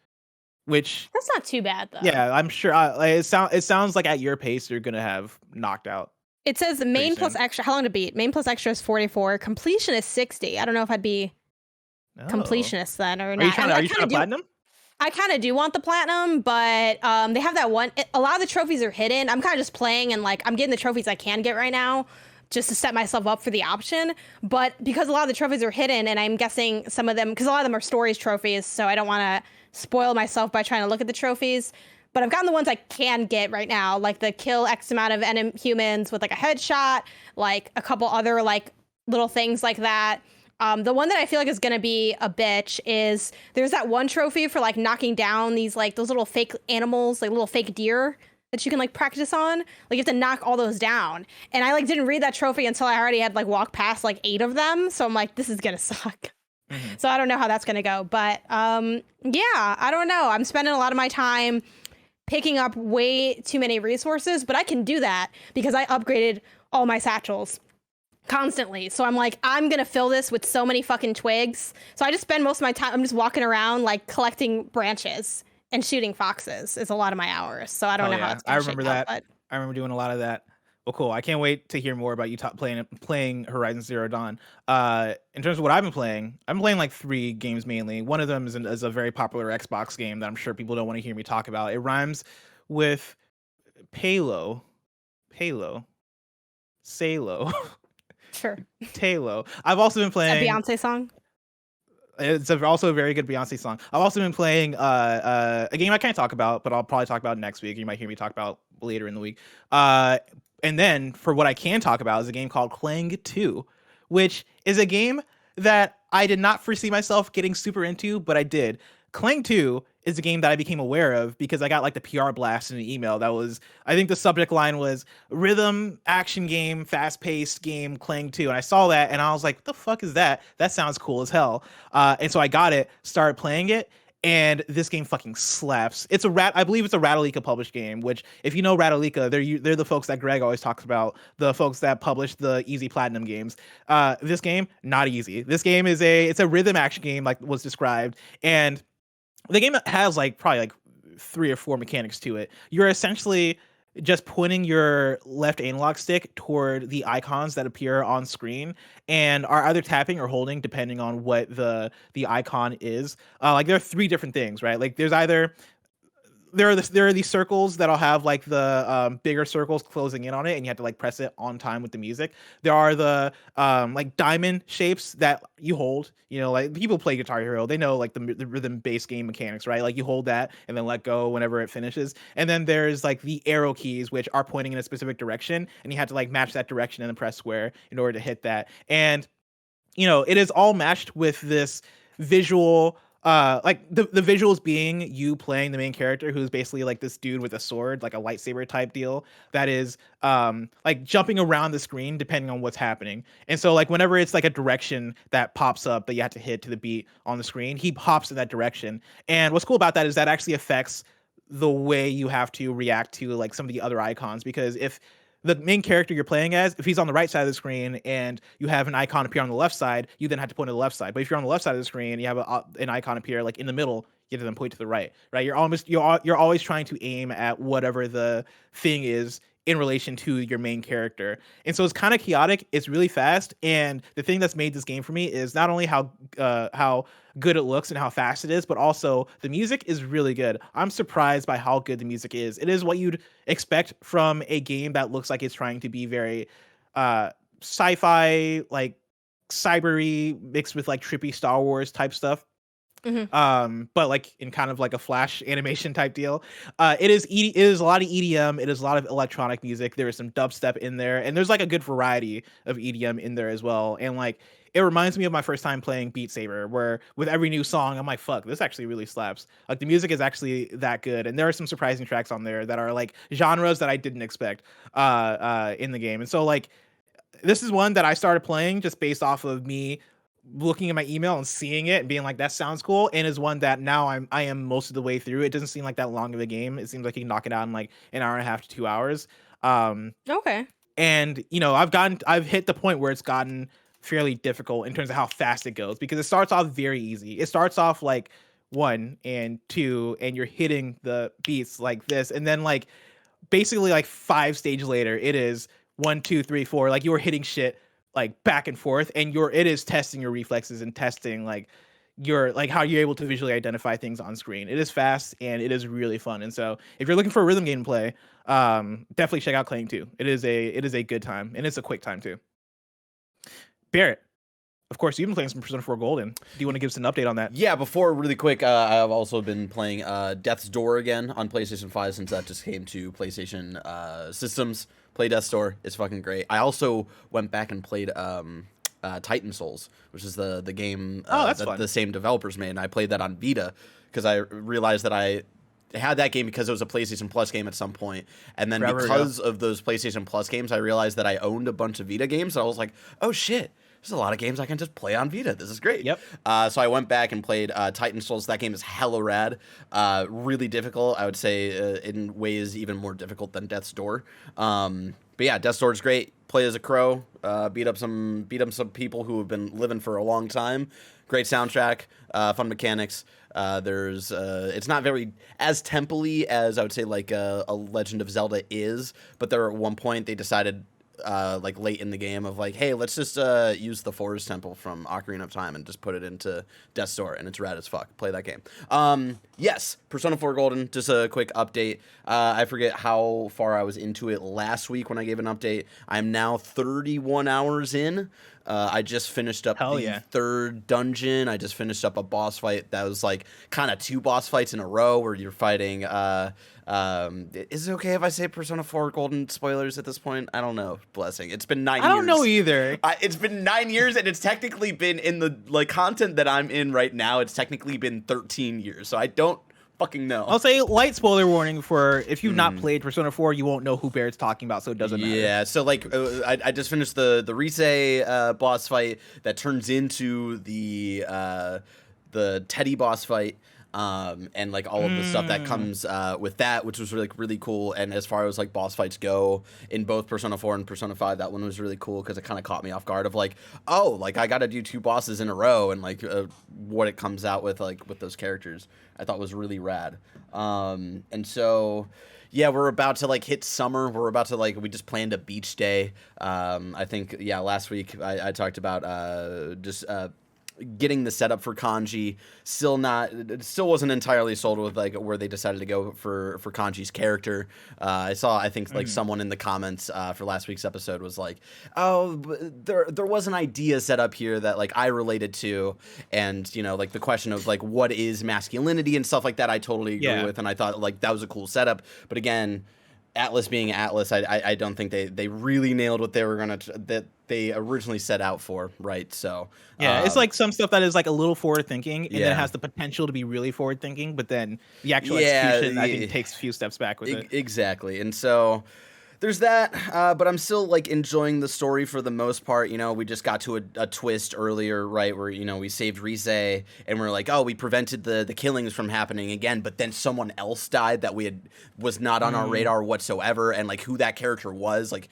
Which that's not too bad though. Yeah, I'm sure. It sounds like at your pace you're gonna have knocked out. It says main plus extra. How long to beat? Main plus extra is 44. Completion is 60. I don't know if I'd be completionist then or not. Are you trying to platinum? I kind of do want the platinum, but they have that one. A lot of the trophies are hidden. I'm kind of just playing and like I'm getting the trophies I can get right now, just to set myself up for the option. But because a lot of the trophies are hidden, and I'm guessing some of them, because a lot of them are stories trophies, so I don't want to spoil myself by trying to look at the trophies. But I've gotten the ones I can get right now, like the kill X amount of humans with like a headshot, like a couple other like little things like that. The one that I feel like is gonna be a bitch is there's that one trophy for like knocking down these like those little fake animals, like little fake deer that you can like practice on. Like you have to knock all those down. And I like didn't read that trophy until I already had like walked past like 8 of them. So I'm like, this is gonna suck. So I don't know how that's gonna go. But yeah, I don't know. I'm spending a lot of my time picking up way too many resources, but I can do that because I upgraded all my satchels constantly. So I'm like, I'm gonna fill this with so many fucking twigs. So I just spend most of my time, I'm just walking around like collecting branches and shooting foxes is a lot of my hours. So I don't know how it's gonna I remember shake that. out, but I remember doing a lot of that. Well, cool. I can't wait to hear more about you playing Horizon Zero Dawn. In terms of what I've been playing like 3 games mainly. One of them is a very popular Xbox game that I'm sure people don't want to hear me talk about. It rhymes with Palo, Salo, sure. Talo. I've also been A playing. Beyonce song. It's also a very good Beyonce song. I've also been playing a game I can't talk about, but I'll probably talk about next week. You might hear me talk about later in the week. And then for what I can talk about is a game called Clang 2, which is a game that I did not foresee myself getting super into, but I did. Clang 2 is a game that I became aware of because I got like the PR blast in an email that was, I think the subject line was rhythm action game, fast paced game, Clang 2. And I saw that and I was like, what the fuck is that? That sounds cool as hell. And so I got it, started playing it. And this game fucking slaps. I believe it's a Ratalica published game, which if you know Ratalica, they're the folks that Greg always talks about, the folks that publish the easy platinum games. This game, not easy. This game it's a rhythm action game like was described. And the game has like probably like 3 or 4 mechanics to it. You're essentially just pointing your left analog stick toward the icons that appear on screen and are either tapping or holding depending on what the icon is. Like there are 3 different things, right? Like there's either there are these circles that'll have like the bigger circles closing in on it, and you have to like press it on time with the music. There are the like diamond shapes that you hold. You know, like people play Guitar Hero, they know like the rhythm based game mechanics, right? Like you hold that and then let go whenever it finishes. And then there's like the arrow keys, which are pointing in a specific direction, and you have to like match that direction and then press square in order to hit that. And you know, it is all matched with this visual like the visuals being you playing the main character who's basically like this dude with a sword, like a lightsaber type deal that is like jumping around the screen depending on what's happening. And so like whenever it's like a direction that pops up that you have to hit to the beat on the screen, he hops in that direction. And what's cool about that is that actually affects the way you have to react to like some of the other icons, because if the main character you're playing as, if he's on the right side of the screen and you have an icon appear on the left side, you then have to point to the left side. But if you're on the left side of the screen and you have an icon appear like in the middle, you have to then point to the right. You're always trying to aim at whatever the thing is in relation to your main character. And so it's kind of chaotic. It's really fast. And the thing that's made this game for me is not only how good it looks and how fast it is, but also the music is really good. I'm surprised by how good the music is. It is what you'd expect from a game that looks like it's trying to be very sci-fi, like cybery mixed with like trippy Star Wars type stuff. But like in kind of like a flash animation type deal. It is a lot of EDM, it is a lot of electronic music. There is some dubstep in there, and there's like a good variety of EDM in there as well. And like it reminds me of my first time playing Beat Saber, where with every new song I'm like, fuck, this actually really slaps. Like the music is actually that good, and there are some surprising tracks on there that are like genres that I didn't expect in the game. And so like this is one that I started playing just based off of me looking at my email and seeing it and being like, that sounds cool, and is one that now I am most of the way through. It doesn't seem like that long of a game. It seems like you can knock it out in like an hour and a half to 2 hours. Okay. And you know, I've hit the point where it's gotten fairly difficult in terms of how fast it goes, because it starts off very easy. It starts off like 1 and 2 and you're hitting the beats like this, and then like basically like 5 stages later it is 1 2 3 4, like you're hitting shit like back and forth, and it is testing your reflexes and testing like your like how you're able to visually identify things on screen. It is fast and it is really fun. And so if you're looking for a rhythm game to play, definitely check out Clang 2. It is a good time, and it's a quick time too. Barrett, of course, you've been playing some Persona 4 Golden. Do you want to give us an update on that? Yeah, before really quick, I've also been playing Death's Door again on PlayStation 5 since that just came to PlayStation systems. Play Death's Door. It's fucking great. I also went back and played Titan Souls, which is the game that's that fun. the same developers made, and I played that on Vita because I realized that I had that game because it was a PlayStation Plus game at some point, and then Forever because of those PlayStation Plus games, I realized that I owned a bunch of Vita games, so I was like, oh shit. there's a lot of games I can just play on Vita. This is great. Yep. So I went back and played Titan Souls. That game is hella rad. Really difficult. I would say in ways even more difficult than Death's Door. But yeah, Death's Door is great. Play as a crow. Beat up some people who have been living for a long time. Great soundtrack. Fun mechanics. There's it's not very as temple-y as I would say like a Legend of Zelda is, but there at one point they decided like late in the game of like, hey, let's just use the Forest Temple from Ocarina of Time and just put it into Death's Door, and it's rad as fuck. Play that game. Yes, Persona 4 Golden, just a quick update. I forget how far I was into it last week when I gave an update. I'm now 31 hours in. I just finished up the third dungeon. I just finished up a boss fight that was like kind of 2 boss fights in a row where you're fighting. Is it okay if I say Persona 4 Golden spoilers at this point? I don't know. Blessing. It's been 9 years. I don't know either. It's been 9 years, and it's technically been in the like content that I'm in right now. It's technically been 13 years, so I don't fucking know. I'll say light spoiler warning for if you've not played Persona 4, you won't know who Barrett's talking about, so it doesn't matter. Yeah, so like I just finished the Rise boss fight that turns into the Teddy boss fight. And like all of the stuff that comes with that, which was really cool. And as far as like boss fights go in both Persona 4 and Persona 5, that one was really cool because it kind of caught me off guard of like, oh, like I got to do 2 bosses in a row, and like what it comes out with like with those characters, I thought was really rad. And so yeah, we're about to like hit summer. We're about to like, we just planned a beach day. I think last week I talked about just getting the setup for Kanji. Still wasn't entirely sold with like where they decided to go for Kanji's character. I think like someone in the comments for last week's episode was like, oh, there was an idea set up here that like I related to, and you know like the question of like what is masculinity and stuff like that I totally agree with, and I thought like that was a cool setup. But again, Atlas being Atlas, I don't think they really nailed what they were that they originally set out for, right? So yeah, it's like some stuff that is like a little forward thinking, and then it has the potential to be really forward thinking, but then the actual execution I think takes a few steps back with it. Exactly, and so there's that, but I'm still like enjoying the story for the most part. You know, we just got to a twist earlier, right, where you know we saved Rise, and we're like, oh, we prevented the killings from happening again, but then someone else died that was not on our radar whatsoever, and like who that character was, like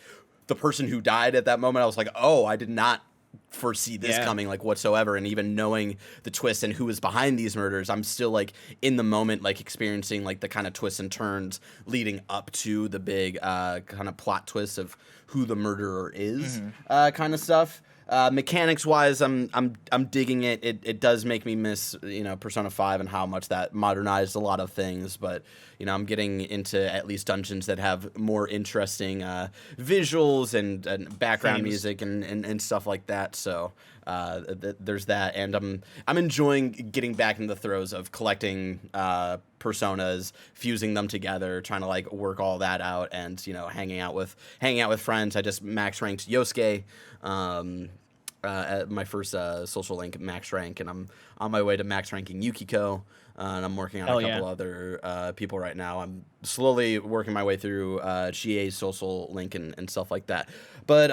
the person who died at that moment, I was like, oh, I did not foresee this coming like whatsoever. And even knowing the twist and who is behind these murders, I'm still like in the moment like experiencing like the kind of twists and turns leading up to the big kind of plot twist of who the murderer is, kind of stuff. Mechanics wise, I'm digging it. It does make me miss, you know, Persona 5 and how much that modernized a lot of things, but you know, I'm getting into at least dungeons that have more interesting visuals and background music and stuff like that. So there's that, and I'm enjoying getting back in the throes of collecting personas, fusing them together, trying to like work all that out, and you know, hanging out with friends. I just max ranked Yosuke. At my first social link max rank, and I'm on my way to max ranking Yukiko, and I'm working on a couple other people right now. I'm slowly working my way through Chie's social link and stuff like that. But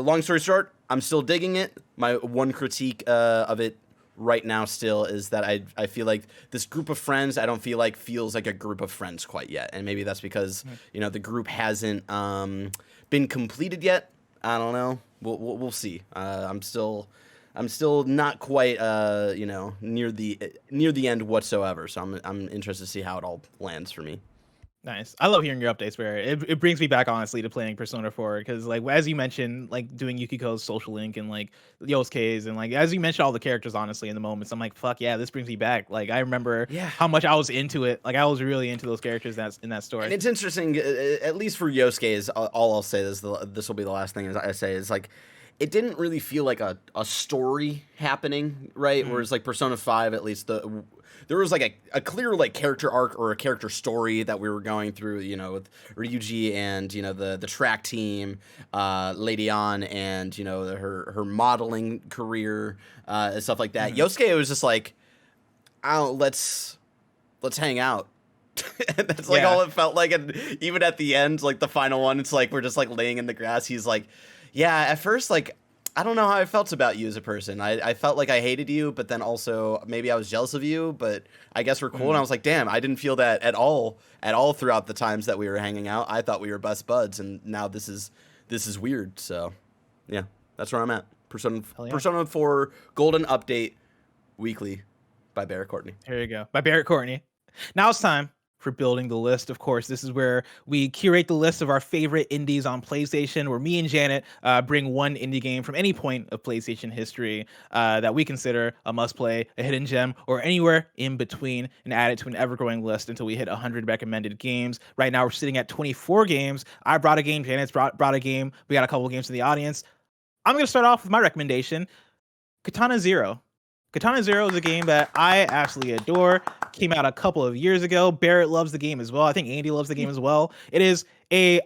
long story short, I'm still digging it. My one critique of it right now still is that I feel like this group of friends, I don't feel like feels like a group of friends quite yet, and maybe that's because you know the group hasn't been completed yet. I don't know. We'll see. I'm still not quite you know near the end whatsoever. So I'm interested to see how it all lands for me. Nice. I love hearing your updates, Barrett. It brings me back honestly to playing Persona 4 because like as you mentioned, like doing Yukiko's social link and like Yosuke's and like as you mentioned all the characters honestly in the moments, I'm like fuck yeah, this brings me back. Like I remember how much I was into it. Like I was really into those characters that's in that story. And it's interesting, at least for Yosuke, is all I'll say is this will be the last thing I say is like it didn't really feel like a story happening, right? Whereas like Persona 5, at least there was like a clear like character arc or a character story that we were going through, you know, with Ryuji and, you know, the track team, Lady On, and, you know, her modeling career, and stuff like that. Yosuke was just like, oh, let's hang out. And that's like all it felt like. And even at the end, like the final one, it's like we're just like laying in the grass. He's like, yeah, at first, like, I don't know how I felt about you as a person. I felt like I hated you, but then also maybe I was jealous of you, but I guess we're cool. And I was like, damn, I didn't feel that at all throughout the times that we were hanging out. I thought we were best buds, and now this is weird. So, yeah, that's where I'm at. Persona 4 Golden Update Weekly by Barrett Courtney. Here you go. By Barrett Courtney. Now it's time for building the list. Of course, this is where we curate the list of our favorite indies on PlayStation, where me and Janet bring one indie game from any point of PlayStation history that we consider a must-play, a hidden gem, or anywhere in between, and add it to an ever-growing list until we hit 100 recommended games. Right now, we're sitting at 24 games. I brought a game. Janet's brought a game. We got a couple of games in the audience. I'm going to start off with my recommendation, Katana Zero. Katana Zero is a game that I absolutely adore. Came out a couple of years ago. Barrett loves the game as well. I think Andy loves the game as well. It is a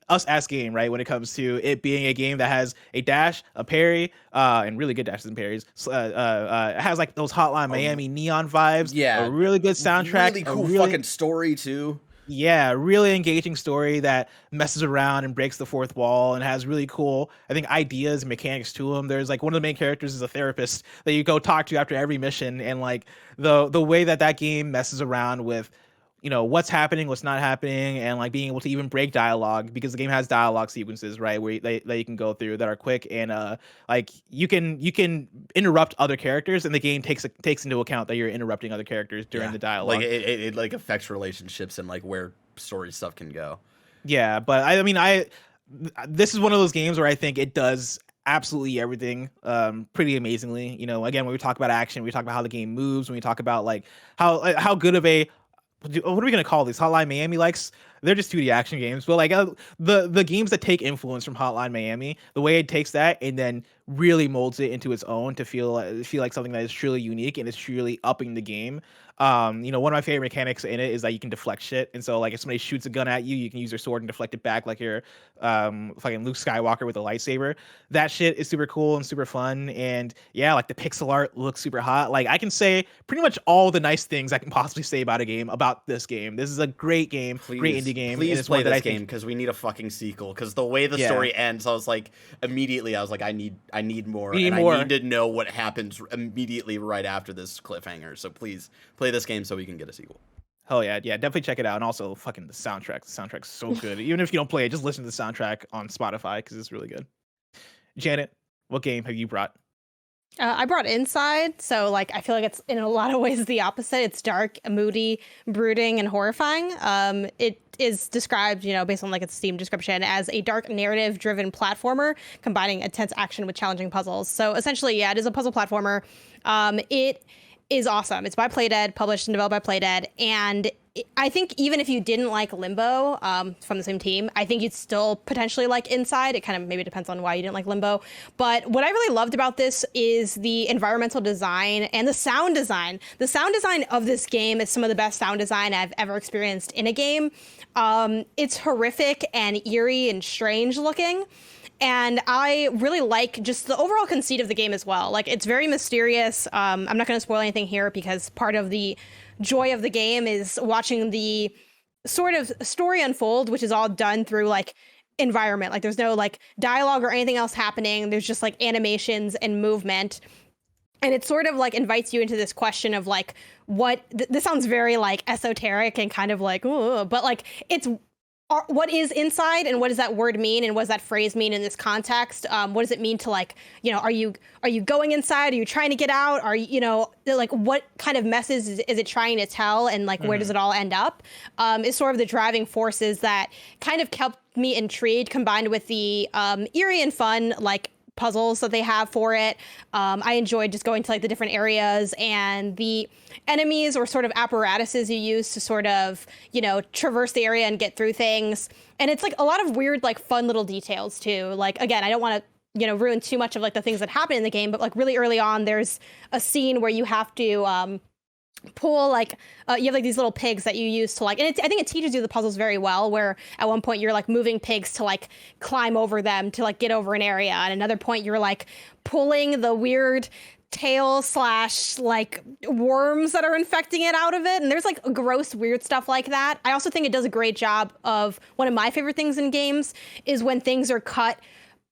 us-ass game, right? When it comes to it being a game that has a dash, a parry, and really good dashes and parries. It has like those Hotline Miami neon vibes. Yeah. A really good soundtrack. Really cool fucking story too. Yeah, really engaging story that messes around and breaks the fourth wall and has really cool, I think, ideas and mechanics to them. There's like one of the main characters is a therapist that you go talk to after every mission, and like the way that game messes around with, you know, what's happening, what's not happening, and like being able to even break dialogue, because the game has dialogue sequences, right, where that you can go through that are quick, and like you can interrupt other characters, and the game takes into account that you're interrupting other characters during the dialogue. Like it like affects relationships and like where story stuff can go. Yeah, but this is one of those games where I think it does absolutely everything pretty amazingly. You know, again, when we talk about action, we talk about how the game moves, when we talk about like how good of a, what are we gonna call these, Hotline Miami likes? They're just 2D action games, but like the games that take influence from Hotline Miami, the way it takes that and then really molds it into its own to feel like something that is truly unique and is truly upping the game. You know, one of my favorite mechanics in it is that you can deflect shit, and so like if somebody shoots a gun at you, you can use your sword and deflect it back like you're fucking Luke Skywalker with a lightsaber. That shit is super cool and super fun, and yeah, like the pixel art looks super hot. Like I can say pretty much all the nice things I can possibly say about a game about this game. This is a great game, great indie game. Please play this game, because we need a fucking sequel. Because the way the story ends, I was like, I need more. I need to know what happens immediately right after this cliffhanger. So please play this game so we can get a sequel. Hell yeah, definitely check it out. And also fucking the soundtrack. The soundtrack's so good. Even if you don't play it, just listen to the soundtrack on Spotify because it's really good. Janet, what game have you brought? I brought Inside, so like I feel like it's in a lot of ways the opposite. It's dark, moody, brooding, and horrifying. It is described, you know, based on like its Steam description, as a dark narrative-driven platformer combining intense action with challenging puzzles. So essentially, yeah, it is a puzzle platformer. It is awesome. It's by Playdead, published and developed by Playdead, and I think even if you didn't like Limbo from the same team, I think you'd still potentially like Inside. It kind of maybe depends on why you didn't like Limbo. But what I really loved about this is the environmental design and the sound design. The sound design of this game is some of the best sound design I've ever experienced in a game. It's horrific and eerie and strange looking. And I really like just the overall conceit of the game as well. Like, it's very mysterious. I'm not going to spoil anything here because part of the joy of the game is watching the sort of story unfold, which is all done through like environment. Like, there's no like dialogue or anything else happening. There's just like animations and movement. And it sort of like invites you into this question of like, this sounds very like esoteric and kind of like, ooh, but like it's what is inside, and what does that word mean, and what does that phrase mean in this context? What does it mean to, like, you know, are you going inside? Are you trying to get out? Are you, you know, like, what kind of message is it trying to tell, and like where does it all end up? Is sort of the driving forces that kind of kept me intrigued, combined with the eerie and fun like puzzles that they have for it. I enjoyed just going to like the different areas and the enemies or sort of apparatuses you use to sort of, you know, traverse the area and get through things. And it's like a lot of weird, like fun little details too. Like, again, I don't want to, you know, ruin too much of like the things that happen in the game, but like really early on, there's a scene where you have to pull like you have like these little pigs that you use to like, and I think it teaches you the puzzles very well, where at one point you're like moving pigs to like climb over them to like get over an area, and another point you're like pulling the weird tail / like worms that are infecting it out of it, and there's like gross weird stuff like that. I also think it does a great job of, one of my favorite things in games is when things are cut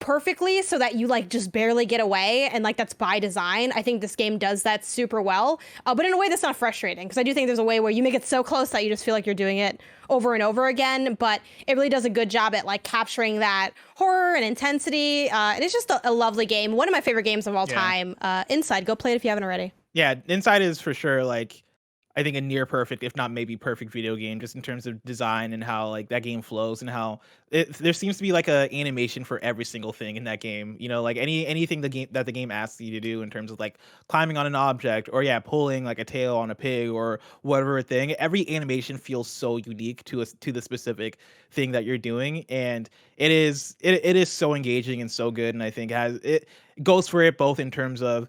perfectly so that you like just barely get away, and like that's by design. I think this game does that super well, but in a way that's not frustrating, because I do think there's a way where you make it so close that you just feel like you're doing it over and over again, but it really does a good job at like capturing that horror and intensity, and it's just a lovely game. One of my favorite games of all time. Inside, go play it if you haven't already. Yeah, Inside is for sure like I think a near perfect, if not maybe perfect video game, just in terms of design and how like that game flows and how there seems to be like a animation for every single thing in that game. You know, like anything the game asks you to do in terms of like climbing on an object or pulling like a tail on a pig or whatever thing. Every animation feels so unique to the specific thing that you're doing, and it is so engaging and so good. And I think it goes for it both in terms of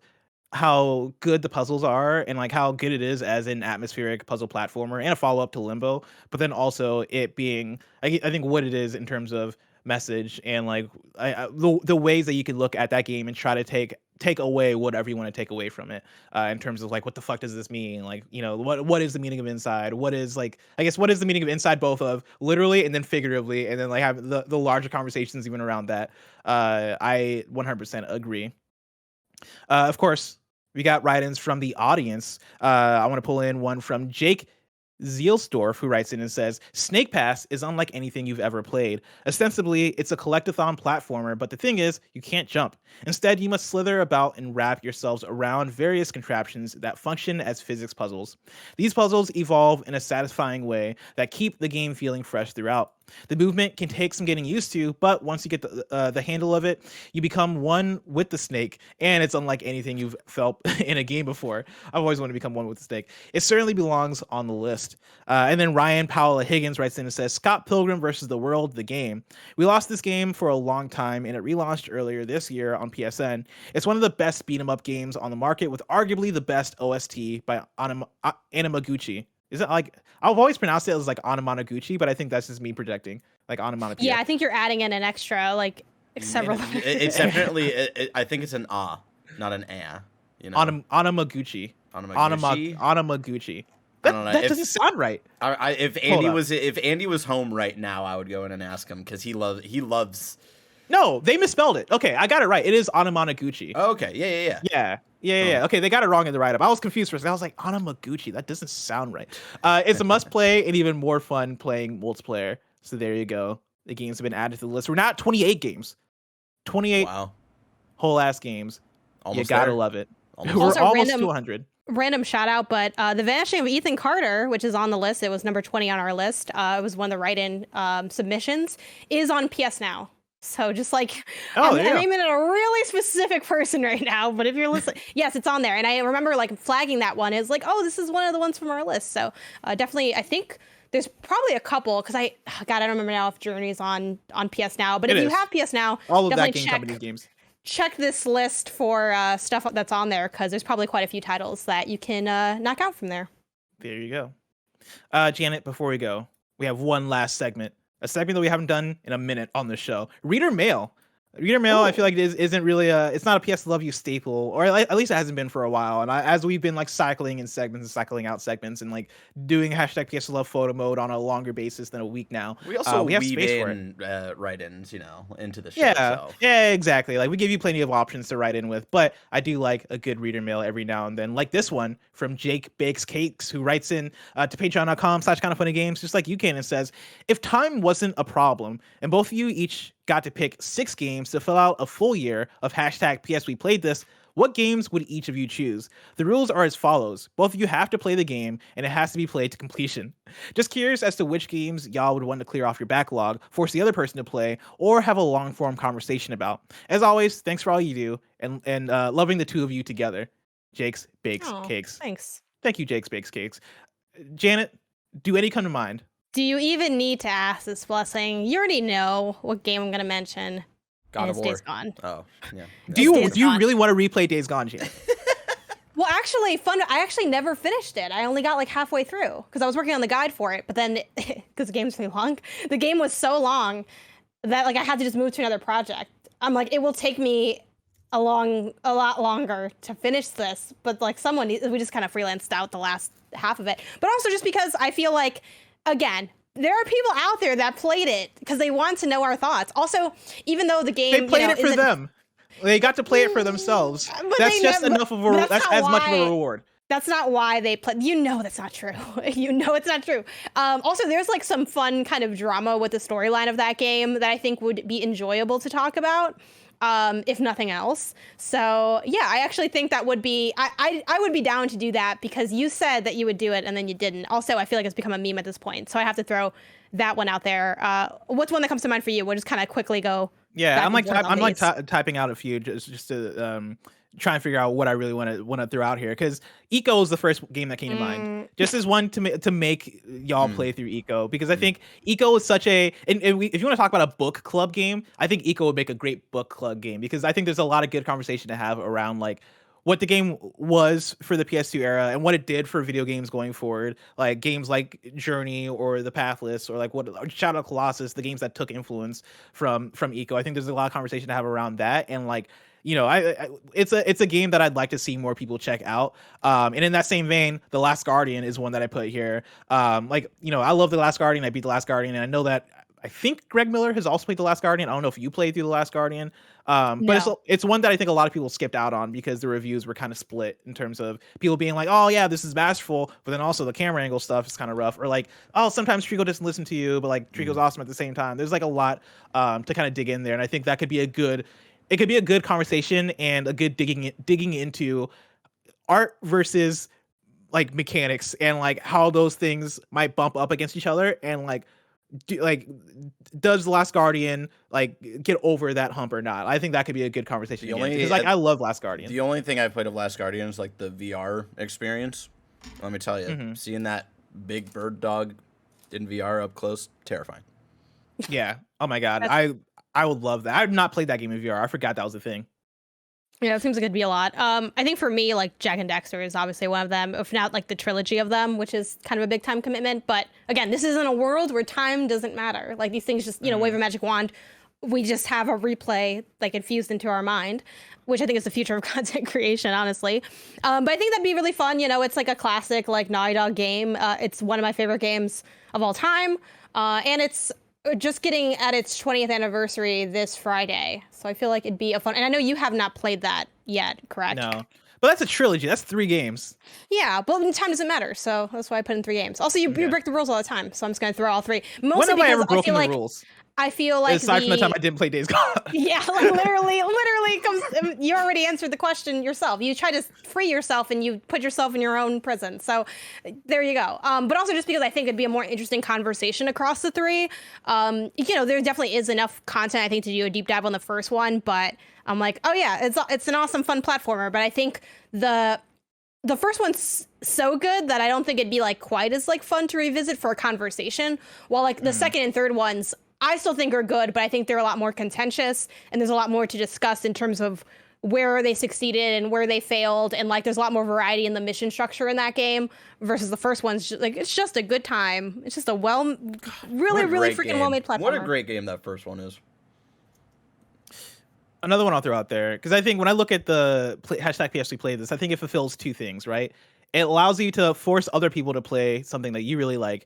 how good the puzzles are and like how good it is as an atmospheric puzzle platformer and a follow-up to Limbo, but then also it being I think what it is in terms of message and like the ways that you can look at that game and try to take away whatever you want to take away from it, in terms of like what the fuck does this mean, like what is the meaning of Inside, what is like I guess what is the meaning of Inside, both of literally and then figuratively, and then like have the larger conversations even around that. I 100% agree. Of course, we got write-ins from the audience. I want to pull in one from Jake Zielsdorf, who writes in and says, Snake Pass is unlike anything you've ever played. Ostensibly, it's a collectathon platformer, but the thing is, you can't jump. Instead, you must slither about and wrap yourselves around various contraptions that function as physics puzzles. These puzzles evolve in a satisfying way that keep the game feeling fresh throughout. The movement can take some getting used to, but once you get the handle of it, you become one with the snake, and it's unlike anything you've felt in a game before. I've always wanted to become one with the snake. It certainly belongs on the list. And then Ryan Powell Higgins writes in and says, Scott Pilgrim vs. the World, the game. We lost this game for a long time, and it relaunched earlier this year on PSN. It's one of the best beat-em-up games on the market, with arguably the best OST by Anamaguchi. Is it like I've always pronounced it as like Anamanaguchi, but I think that's just me projecting like Onomatopoeia. Yeah, I think you're adding in an extra like several. It's definitely. I think it's an not an a. You know, Anamaguchi. Anamaguchi. I don't know. That doesn't sound right. If Andy was home right now, I would go in and ask him because he loves. No, they misspelled it. Okay, I got it right. It is Anamanaguchi. Oh, okay, yeah. Okay, they got it wrong in the write-up. I was confused for a second. I was like, Anamaguchi, that doesn't sound right. It's a must-play and even more fun playing multiplayer. So there you go. The games have been added to the list. We're now at 28 games. 28 whole-ass games. Almost you gotta there. love it. Almost We're Also, almost to 100. Random shout out, but The Vanishing of Ethan Carter, which is on the list, it was number 20 on our list. It was one of the write-in submissions, is on PS Now. So just like, I'm aiming at a really specific person right now, but if you're listening, yes, it's on there. And I remember like flagging that one as like, oh, this is one of the ones from our list. So definitely, I think there's probably a couple, because I don't remember now if Journey's on PS Now, but if you have PS Now, all of that definitely game company games. Check this list for stuff that's on there, because there's probably quite a few titles that you can knock out from there. There you go. Janet, before we go, we have one last segment. A segment that we haven't done in a minute on the show. Reader mail. Reader mail, I feel like it isn't really it's not a PS Love You staple, or at least it hasn't been for a while. And as we've been like cycling in segments and cycling out segments and like doing hashtag PS Love photo mode on a longer basis than a week now, we also we have weave space in write-ins, into the show. Yeah, exactly. Like we give you plenty of options to write in with, but I do like a good reader mail every now and then, like this one from JakeBakesCakes, who writes in to patreon.com/KindaFunnyGames, just like you can, and says, if time wasn't a problem and both of you each got to pick 6 games to fill out a full year of hashtag PS We Played This, what games would each of you choose? The rules are as follows. Both of you have to play the game, and it has to be played to completion. Just curious as to which games y'all would want to clear off your backlog, force the other person to play, or have a long-form conversation about. As always, thanks for all you do, and loving the two of you together. Jake's Bakes Cakes. Thanks. Thank you, Jake's Bakes Cakes. Janet, do any come to mind? Do you even need to ask this, Blessing? You already know what game I'm going to mention. God of War. Days Gone. Oh, yeah. Do you really want to replay Days Gone, Janet? Well, actually, I actually never finished it. I only got like halfway through because I was working on the guide for it. But then, because the game's really long, the game was so long that like I had to just move to another project. I'm like, it will take me a lot longer to finish this. But like we just kind of freelanced out the last half of it. But also just because I feel like, again, there are people out there that played it because they want to know our thoughts. Also, even though the game, They played it for isn't- them. They got to play it for themselves. But That's they just never- enough of but a. that's That's not as much of why- a reward. That's not why they play. You know that's not true. You know it's not true. Also, there's like some fun kind of drama with the storyline of that game that I think would be enjoyable to talk about, if nothing else. So yeah, I actually think that would be. I would be down to do that because you said that you would do it and then you didn't. Also, I feel like it's become a meme at this point, so I have to throw that one out there. What's one that comes to mind for you? We'll just kind of quickly go. Yeah, back I'm and like forth on these. typing out a few just to try and figure out what I really want to throw out here because Eco is the first game that came to mind. Just as one to make y'all play through Eco because I think Eco is such a if you want to talk about a book club game, I think Eco would make a great book club game because I think there's a lot of good conversation to have around like what the game was for the PS2 era and what it did for video games going forward, like games like Journey or The Pathless or like what Shadow of Colossus, the games that took influence from Eco. I think there's a lot of conversation to have around that and like. It's a game that I'd like to see more people check out. And in that same vein, The Last Guardian is one that I put here. I love The Last Guardian. I beat The Last Guardian, and I know that I think Greg Miller has also played The Last Guardian. I don't know if you played through The Last Guardian. But it's one that I think a lot of people skipped out on because the reviews were kind of split in terms of people being like, oh yeah, this is masterful, but then also the camera angle stuff is kind of rough. Or like, oh, sometimes Trico doesn't listen to you, but like Trico's awesome at the same time. There's like a lot to kind of dig in there. And I think that could be a good conversation and a good digging into art versus like mechanics and like how those things might bump up against each other and does The Last Guardian like get over that hump or not? I think that could be a good conversation because I love Last Guardian. The only thing I played of Last Guardian is like the VR experience. Let me tell you, seeing that big bird dog in VR up close, terrifying. Yeah. Oh my god. I would love that. I've not played that game in VR. I forgot that was a thing. Yeah, it seems like it'd be a lot. I think for me, like Jak and Daxter is obviously one of them, if not like the trilogy of them, which is kind of a big time commitment. But again, this isn't a world where time doesn't matter. Like these things just, wave a magic wand. We just have a replay like infused into our mind, which I think is the future of content creation, honestly. But I think that'd be really fun. It's like a classic like Naughty Dog game. It's one of my favorite games of all time. And it's just getting at its 20th anniversary this Friday. So I feel like it'd be a fun, and I know you have not played that yet, correct? No. But that's a trilogy. That's 3 games. Yeah, but time doesn't matter, so that's why I put in 3 games. Also, you break the rules all the time, so I'm just going to throw all 3. Mostly when have I ever broken the like, rules? I feel like aside from the time I didn't play Days Gone. Yeah, like literally you already answered the question yourself. You try to free yourself and you put yourself in your own prison. So there you go. But also just because I think it'd be a more interesting conversation across the 3. There definitely is enough content, I think, to do a deep dive on the first one. But I'm like, oh yeah, it's an awesome, fun platformer. But I think the first one's so good that I don't think it'd be like quite as like fun to revisit for a conversation. While like the second and third ones, I still think are good, but I think they're a lot more contentious and there's a lot more to discuss in terms of where they succeeded and where they failed. And like, there's a lot more variety in the mission structure in that game versus the first one's just, like, it's just a good time. It's just a really freaking well-made platformer. What a great game that first one is. Another one I'll throw out there, because I think when I look at the hashtag PS3 play this, I think it fulfills 2 things, right? It allows you to force other people to play something that you really like,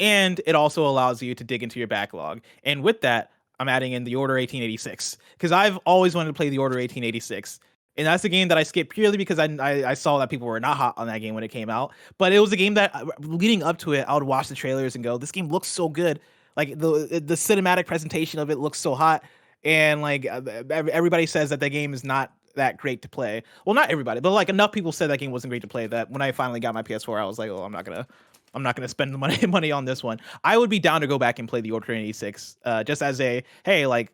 and it also allows you to dig into your backlog. And with that, I'm adding in The Order 1886, because I've always wanted to play The Order 1886. And that's a game that I skipped purely because I saw that people were not hot on that game when it came out. But it was a game that, leading up to it, I would watch the trailers and go, this game looks so good. Like, the cinematic presentation of it looks so hot. And, like, everybody says that the game is not that great to play. Well, not everybody, but, like, enough people said that game wasn't great to play that when I finally got my PS4, I was like, oh, I'm not gonna spend the money on this one. I would be down to go back and play The Order 86, just as a, hey, like,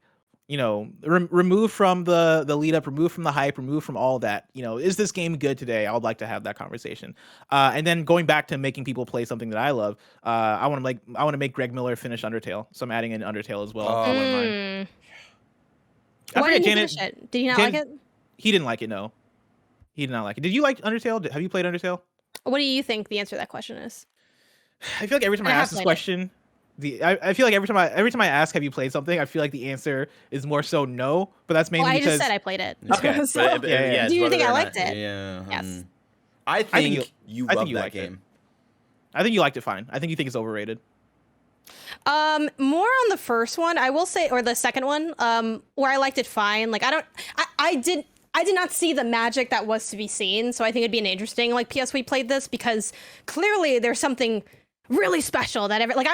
remove from the lead up, remove from the hype, remove from all that. Is this game good today? I would like to have that conversation. And then going back to making people play something that I love, I want to make Greg Miller finish Undertale. So I'm adding in Undertale as well. Why didn't you finish it? Did you not like it? He didn't like it. No, he did not like it. Did you like Undertale? Have you played Undertale? What do you think the answer to that question is? I feel like every time I ask this question, I feel like every time I ask, have you played something? I feel like the answer is more so no, but that's mainly because I just said I played it. Okay. So, yeah. Do you think I liked it? Yeah. Yes. I think you love that liked game. it. I think you liked it fine. I think you think it's overrated. More on the first one, I will say, or the second one, where I liked it fine. Like I did not see the magic that was to be seen, so I think it'd be an interesting like PS we played this because clearly there's something really special that like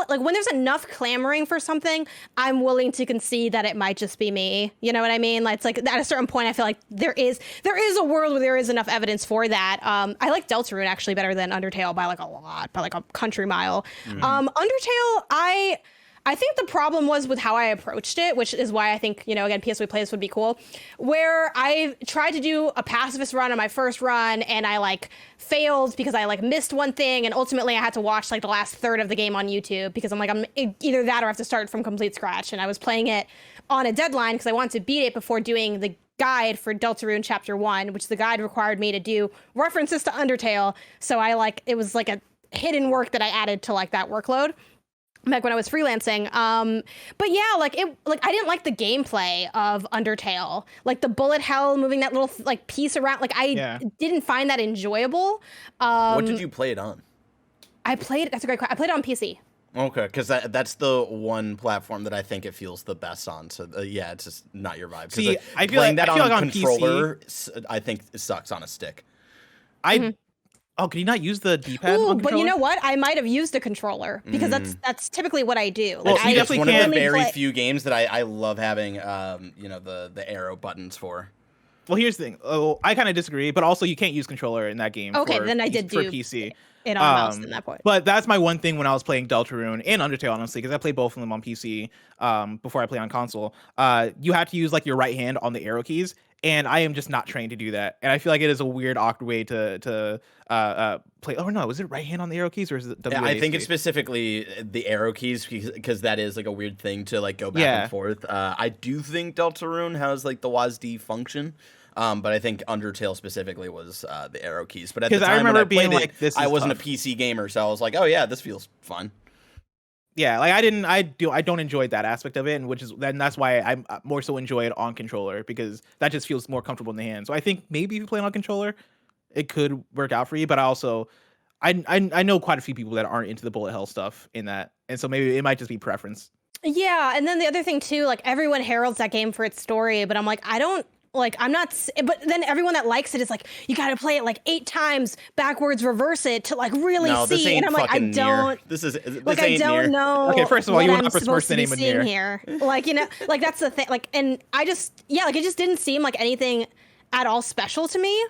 when there's enough clamoring for something, I'm willing to concede that it might just be me. You know what I mean? Like, it's like at a certain point, I feel like there is a world where there is enough evidence for that. I like Deltarune actually better than Undertale by like a lot, by like a country mile. Undertale, I think the problem was with how I approached it, which is why I think, again, PSV Play this would be cool, where I tried to do a pacifist run on my first run and I like failed because I like missed one thing, and ultimately I had to watch like the last third of the game on YouTube because I'm either that or I have to start from complete scratch, and I was playing it on a deadline because I wanted to beat it before doing the guide for Deltarune Chapter 1, which the guide required me to do references to Undertale, so it was like a hidden work that I added to like that workload back when I was freelancing. But yeah, I didn't like the gameplay of Undertale. Like the bullet hell, moving that little like piece around. Like I didn't find that enjoyable. What did you play it on? That's a great question. I played it on PC. Okay, because that's the one platform that I think it feels the best on. So it's just not your vibe. See, I feel playing like, that I feel on like on controller, PC, I think it sucks on a stick. Oh, can you not use the D-pad? Ooh, but you know what? I might have used a controller because that's typically what I do. Well, Like, you I definitely one of the can't very few games that I love having the arrow buttons for. Well, here's the thing. Oh, I kind of disagree, but also you can't use controller in that game. Okay, for then I did for do PC. it on mouse in that point. But that's my one thing when I was playing Deltarune and Undertale, honestly, because I played both of them on PC before I play on console. You have to use like your right hand on the arrow keys, and I am just not trained to do that. And I feel like it is a weird, awkward way to play. Oh no, is it right hand on the arrow keys or is it WASD? Yeah, I think it's specifically the arrow keys because that is like a weird thing to like go back and forth. I do think Deltarune has like the WASD function. But I think Undertale specifically was the arrow keys. But at the time I remember when I being played like, it, I wasn't a PC gamer, so I was like, oh yeah, this feels fun. Yeah, like I don't enjoy that aspect of it, and that's why I more so enjoy it on controller because that just feels more comfortable in the hand. So I think maybe if you play it on controller, it could work out for you. But I know quite a few people that aren't into the bullet hell stuff in that, and so maybe it might just be preference. Yeah, and then the other thing too, like everyone heralds that game for its story, but I'm like, I'm not, but then everyone that likes it is like, you got to play it like 8 times backwards, reverse it to like really see. And I'm like, I don't. This I don't know. Okay, first of all, you will not supposed besmirch to the be name of seeing Nier. here. Like, like that's the thing. Like, and I just, like it just didn't seem like anything at all special to me,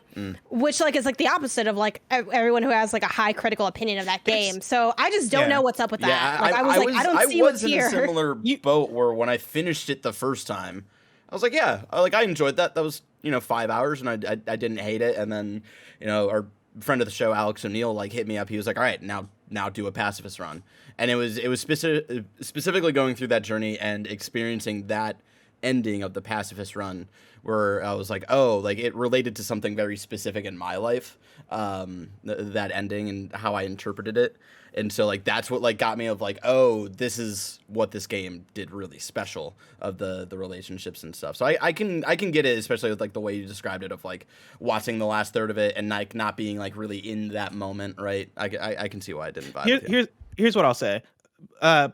which like is like the opposite of like everyone who has like a high critical opinion of that game. So I just don't know what's up with that. Yeah, like I don't see what's here. I was in a similar boat where when I finished it the first time, I was like, I enjoyed that. That was 5 hours, and I didn't hate it. And then our friend of the show, Alex O'Neill, like hit me up. He was like, all right, now do a pacifist run. And it was specifically going through that journey and experiencing that ending of the pacifist run where I was like, oh, like it related to something very specific in my life, that ending and how I interpreted it. And so like that's what like got me of like, oh, this is what this game did really special of the relationships and stuff. So I can get it, especially with like the way you described it of like watching the last third of it and like not being like really in that moment, right? I can see why I didn't vibe with you. Here's what I'll say.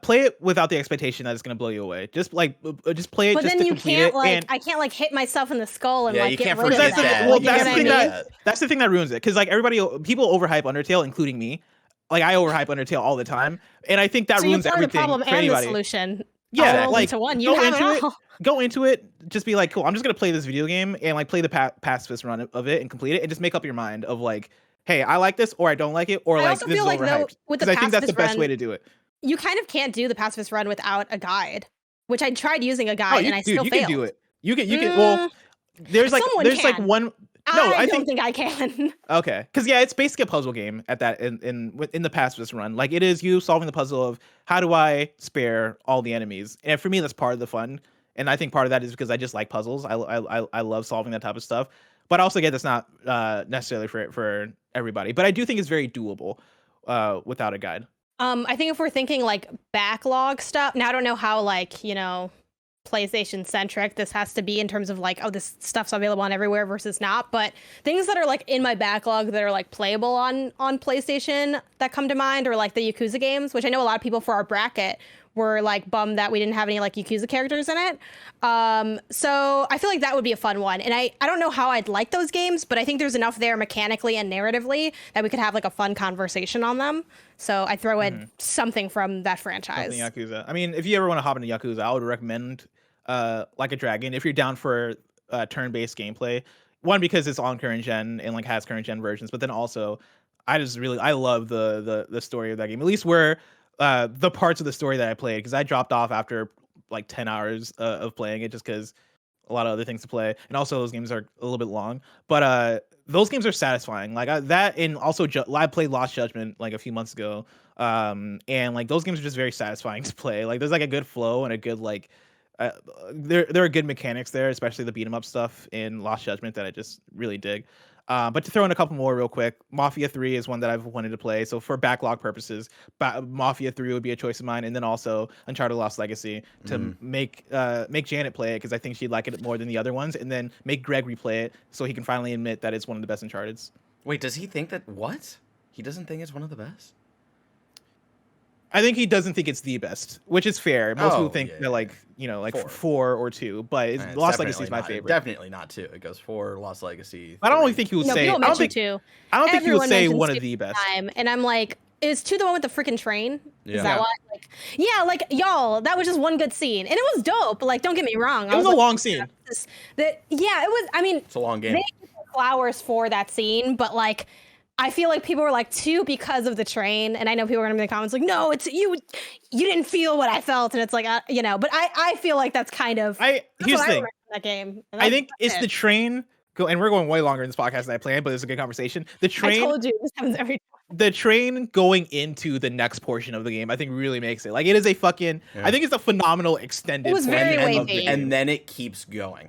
Play it without the expectation that it's gonna blow you away. Just play it. But just then to you complete can't it, like and I can't like hit myself in the skull and Yeah, like you get can't rid of forget that. that. well, You that's can't the thing forget that that. that's the thing that ruins it. Because like people overhype Undertale, including me. Like I overhype Undertale all the time, and I think that So ruins you're part of the everything problem for and anybody. the solution. Yeah, all like into one. You go have into it it. all. Go into it. Just be like, cool. I'm just gonna play this video game and like play the pacifist run of it and complete it, and just make up your mind of like, hey, I like this or I don't like it, or I like also this is feel like, though, overhyped. with the Because I think that's the pacifist best run, way to do it. You kind of can't do the pacifist run without a guide, which I tried using a guide and I Dude, still you failed. can do it. You can. Well, there's like Someone like can. one. No, I don't think I can. Okay, because yeah, it's basically a puzzle game at that in the pacifist run. Like it is you solving the puzzle of how do I spare all the enemies, and for me that's part of the fun. And I think part of that is because I just like puzzles. I love solving that type of stuff. But I also get that's not necessarily for everybody. But I do think it's very doable without a guide. I think if we're thinking like backlog stuff, now I don't know how like PlayStation centric this has to be in terms of like, oh, this stuff's available on everywhere versus not. But things that are like in my backlog that are like playable on PlayStation that come to mind are like the Yakuza games, which I know a lot of people for our bracket were like bummed that we didn't have any like Yakuza characters in it. So I feel like that would be a fun one. And I don't know how I'd like those games, but I think there's enough there mechanically and narratively that we could have like a fun conversation on them. So I throw in something from that franchise. Something Yakuza. I mean, if you ever want to hop into Yakuza, I would recommend Like a Dragon if you're down for turn-based gameplay. One, because it's on current gen and like has current gen versions, but then also I love the story of that game. At least where the parts of the story that I played, because I dropped off after like 10 hours of playing it just because a lot of other things to play, and also those games are a little bit long. But those games are satisfying. Like that, and also I played Lost Judgment like a few months ago, and like those games are just very satisfying to play. Like there's like a good flow and a good like there are good mechanics there, especially the beat 'em up stuff in Lost Judgment that I just really dig. But to throw in a couple more real quick, Mafia 3 is one that I've wanted to play. So for backlog purposes, Mafia 3 would be a choice of mine, and then also Uncharted Lost Legacy to make Janet play it because I think she'd like it more than the other ones, and then make Greg replay it so he can finally admit that it's one of the best Uncharted's. Wait, does he think that what? He doesn't think it's one of the best? I think he doesn't think it's the best, which is fair. Most people think that like, you know, like 4 or 2, but Lost Legacy is my favorite. Definitely not 2. It goes 4, Lost Legacy. I don't really think he would say. I don't think he would say one of the best. And I'm like, is 2 the one with the freaking train? Yeah. Is that why? Like, yeah, like y'all, that was just one good scene, and it was dope. Like, don't get me wrong. It was a long scene. Yeah, it was. I mean, it's a long game. They gave flowers for that scene, but like, I feel like people were like 2 because of the train, and I know people are gonna be in the comments like, no, it's you didn't feel what I felt, and it's like, you know, but I feel like that's kind of here's the thing. That game. I think it's the train. And we're going way longer in this podcast than I planned, but it's a good conversation. The train. I told you this happens every time. The train going into the next portion of the game, I think, really makes it. Like, it is a fucking. Yeah. I think it's a phenomenal extended. It was very wavy. And then it keeps going,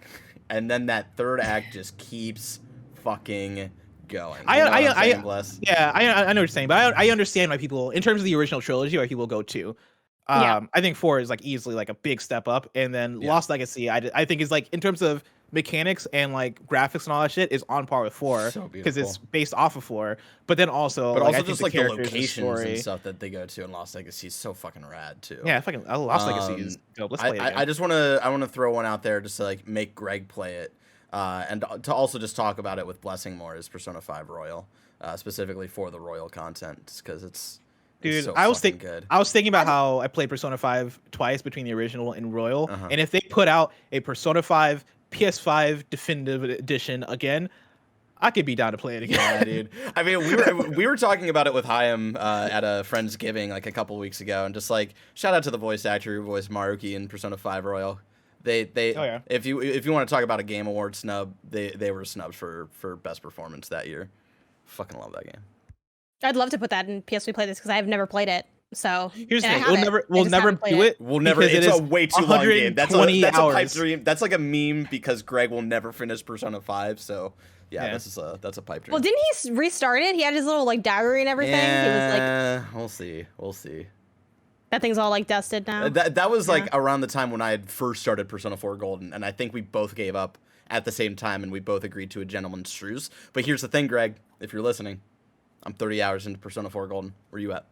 and then that third act just keeps fucking going. I know what you're saying, but I understand why people, in terms of the original trilogy, why people go to. I think 4 is like easily like a big step up, and then Lost Legacy, I think is like in terms of mechanics and like graphics and all that shit is on par with 4 because it's based off of 4. But then also, but also just like the locations and stuff that they go to in Lost Legacy is so fucking rad too. Yeah, fucking Lost Legacy is dope. Let's play it. I just want to throw one out there just to like make Greg play it. And to also just talk about it with Blessing more is Persona 5 Royal, specifically for the Royal content, because it's so I was thinking about how I played Persona 5 twice between the original and Royal, and if they put out a Persona 5 PS5 Definitive Edition again, I could be down to play it again. Yeah, dude. I mean, we were talking about it with Chaim at a Friendsgiving like a couple weeks ago, and just like shout out to the voice actor who voiced Maruki in Persona 5 Royal. If you want to talk about a Game Award snub, they were snubbed for best performance that year. Fucking love that game. I'd love to put that in PS3 Play this because I have never played it. So here's the thing: we'll never do it. We'll never. It's a way too long game. That's a pipe dream. That's like a meme because Greg will never finish Persona 5. So that's a pipe dream. Well, didn't he restart it? He had his little like diary and everything. Yeah, he was like, we'll see. That thing's all like dusted now. That was like around the time when I had first started Persona 4 Golden, and I think we both gave up at the same time, and we both agreed to a gentleman's truce. But here's the thing, Greg, if you're listening, I'm 30 hours into Persona 4 Golden. Where you at?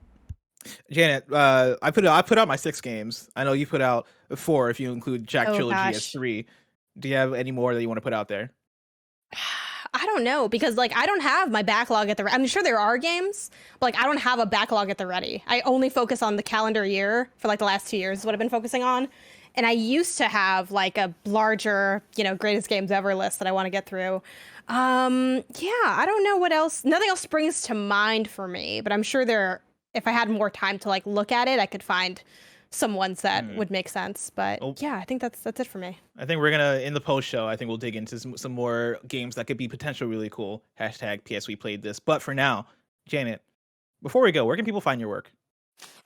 Janet, I put out my 6 games. I know you put out 4 if you include Jack Trilogy as 3. Do you have any more that you want to put out there? I don't know, because like I don't have my backlog at the I'm sure there are games, but like I don't have a backlog at the ready. I only focus on the calendar year for like the last 2 years is what I've been focusing on. And I used to have like a larger, greatest games ever list that I want to get through. I don't know what else. Nothing else springs to mind for me, but I'm sure if I had more time to like look at it, I could find some ones that would make sense. But I think that's it for me. I think we're gonna, in the post show, I think we'll dig into some more games that could be potentially really cool. #PS We Played This. But for now, Janet, before we go, where can people find your work?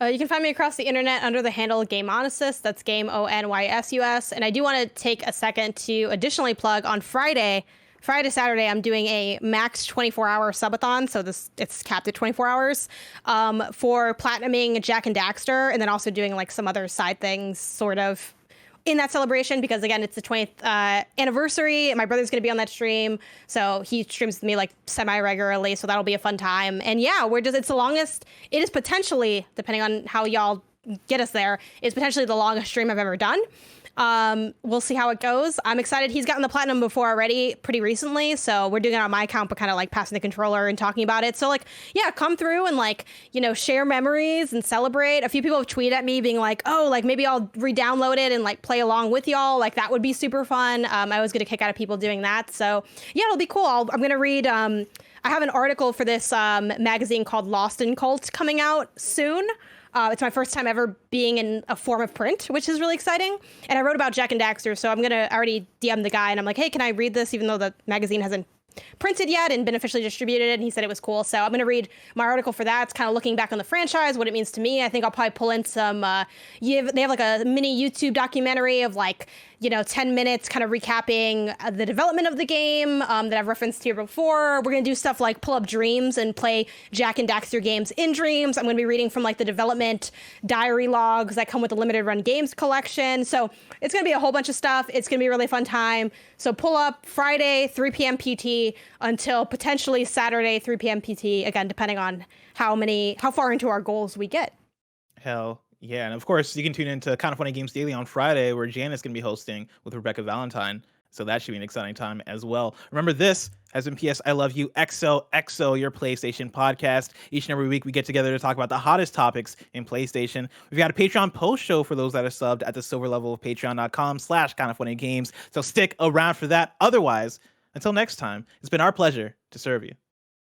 You can find me across the internet under the handle Game Onysus. That's Game ONYSUS. And I do want to take a second to additionally plug on Friday to Saturday, I'm doing a max 24-hour subathon, so it's capped at 24 hours, for platinuming Jack and Daxter, and then also doing like some other side things, sort of, in that celebration because again, it's the 20th anniversary. My brother's gonna be on that stream, so he streams with me like semi-regularly. So that'll be a fun time. And yeah, it's the longest. It is potentially, depending on how y'all get us there, is potentially the longest stream I've ever done. We'll see how it goes. I'm excited. He's gotten the platinum before already pretty recently. So we're doing it on my account, but kind of like passing the controller and talking about it. So like, yeah, come through and like, share memories and celebrate. A few people have tweeted at me being like, oh, like maybe I'll re-download it and like play along with y'all. Like that would be super fun. I always get a kick out of people doing that. So yeah, it'll be cool. I'm going to read, I have an article for this magazine called Lost in Cult coming out soon. It's my first time ever being in a form of print, which is really exciting. And I wrote about Jack and Daxter, so I already DM the guy and I'm like, hey, can I read this even though the magazine hasn't printed yet and been officially distributed? And he said it was cool. So I'm going to read my article for that. It's kind of looking back on the franchise, what it means to me. I think I'll probably pull in some, they have like a mini YouTube documentary of like, 10 minutes kind of recapping the development of the game that I've referenced here before. We're going to do stuff like pull up dreams and play Jack and Daxter games in dreams. I'm going to be reading from like the development diary logs that come with the limited run games collection. So it's going to be a whole bunch of stuff. It's going to be a really fun time. So pull up Friday, 3 p.m. PT until potentially Saturday, 3 p.m. PT, again, depending on how far into our goals we get. Hell yeah. And of course, you can tune into KindaFunny Games Daily on Friday, where Janice going to be hosting with Rebecca Valentine. So that should be an exciting time as well. Remember, this has been PS I Love You XOXO, your PlayStation podcast. Each and every week, we get together to talk about the hottest topics in PlayStation. We've got a Patreon post show for those that are subbed at the silver level of patreon.com/KindaFunnyGames. So stick around for that. Otherwise, until next time, it's been our pleasure to serve you.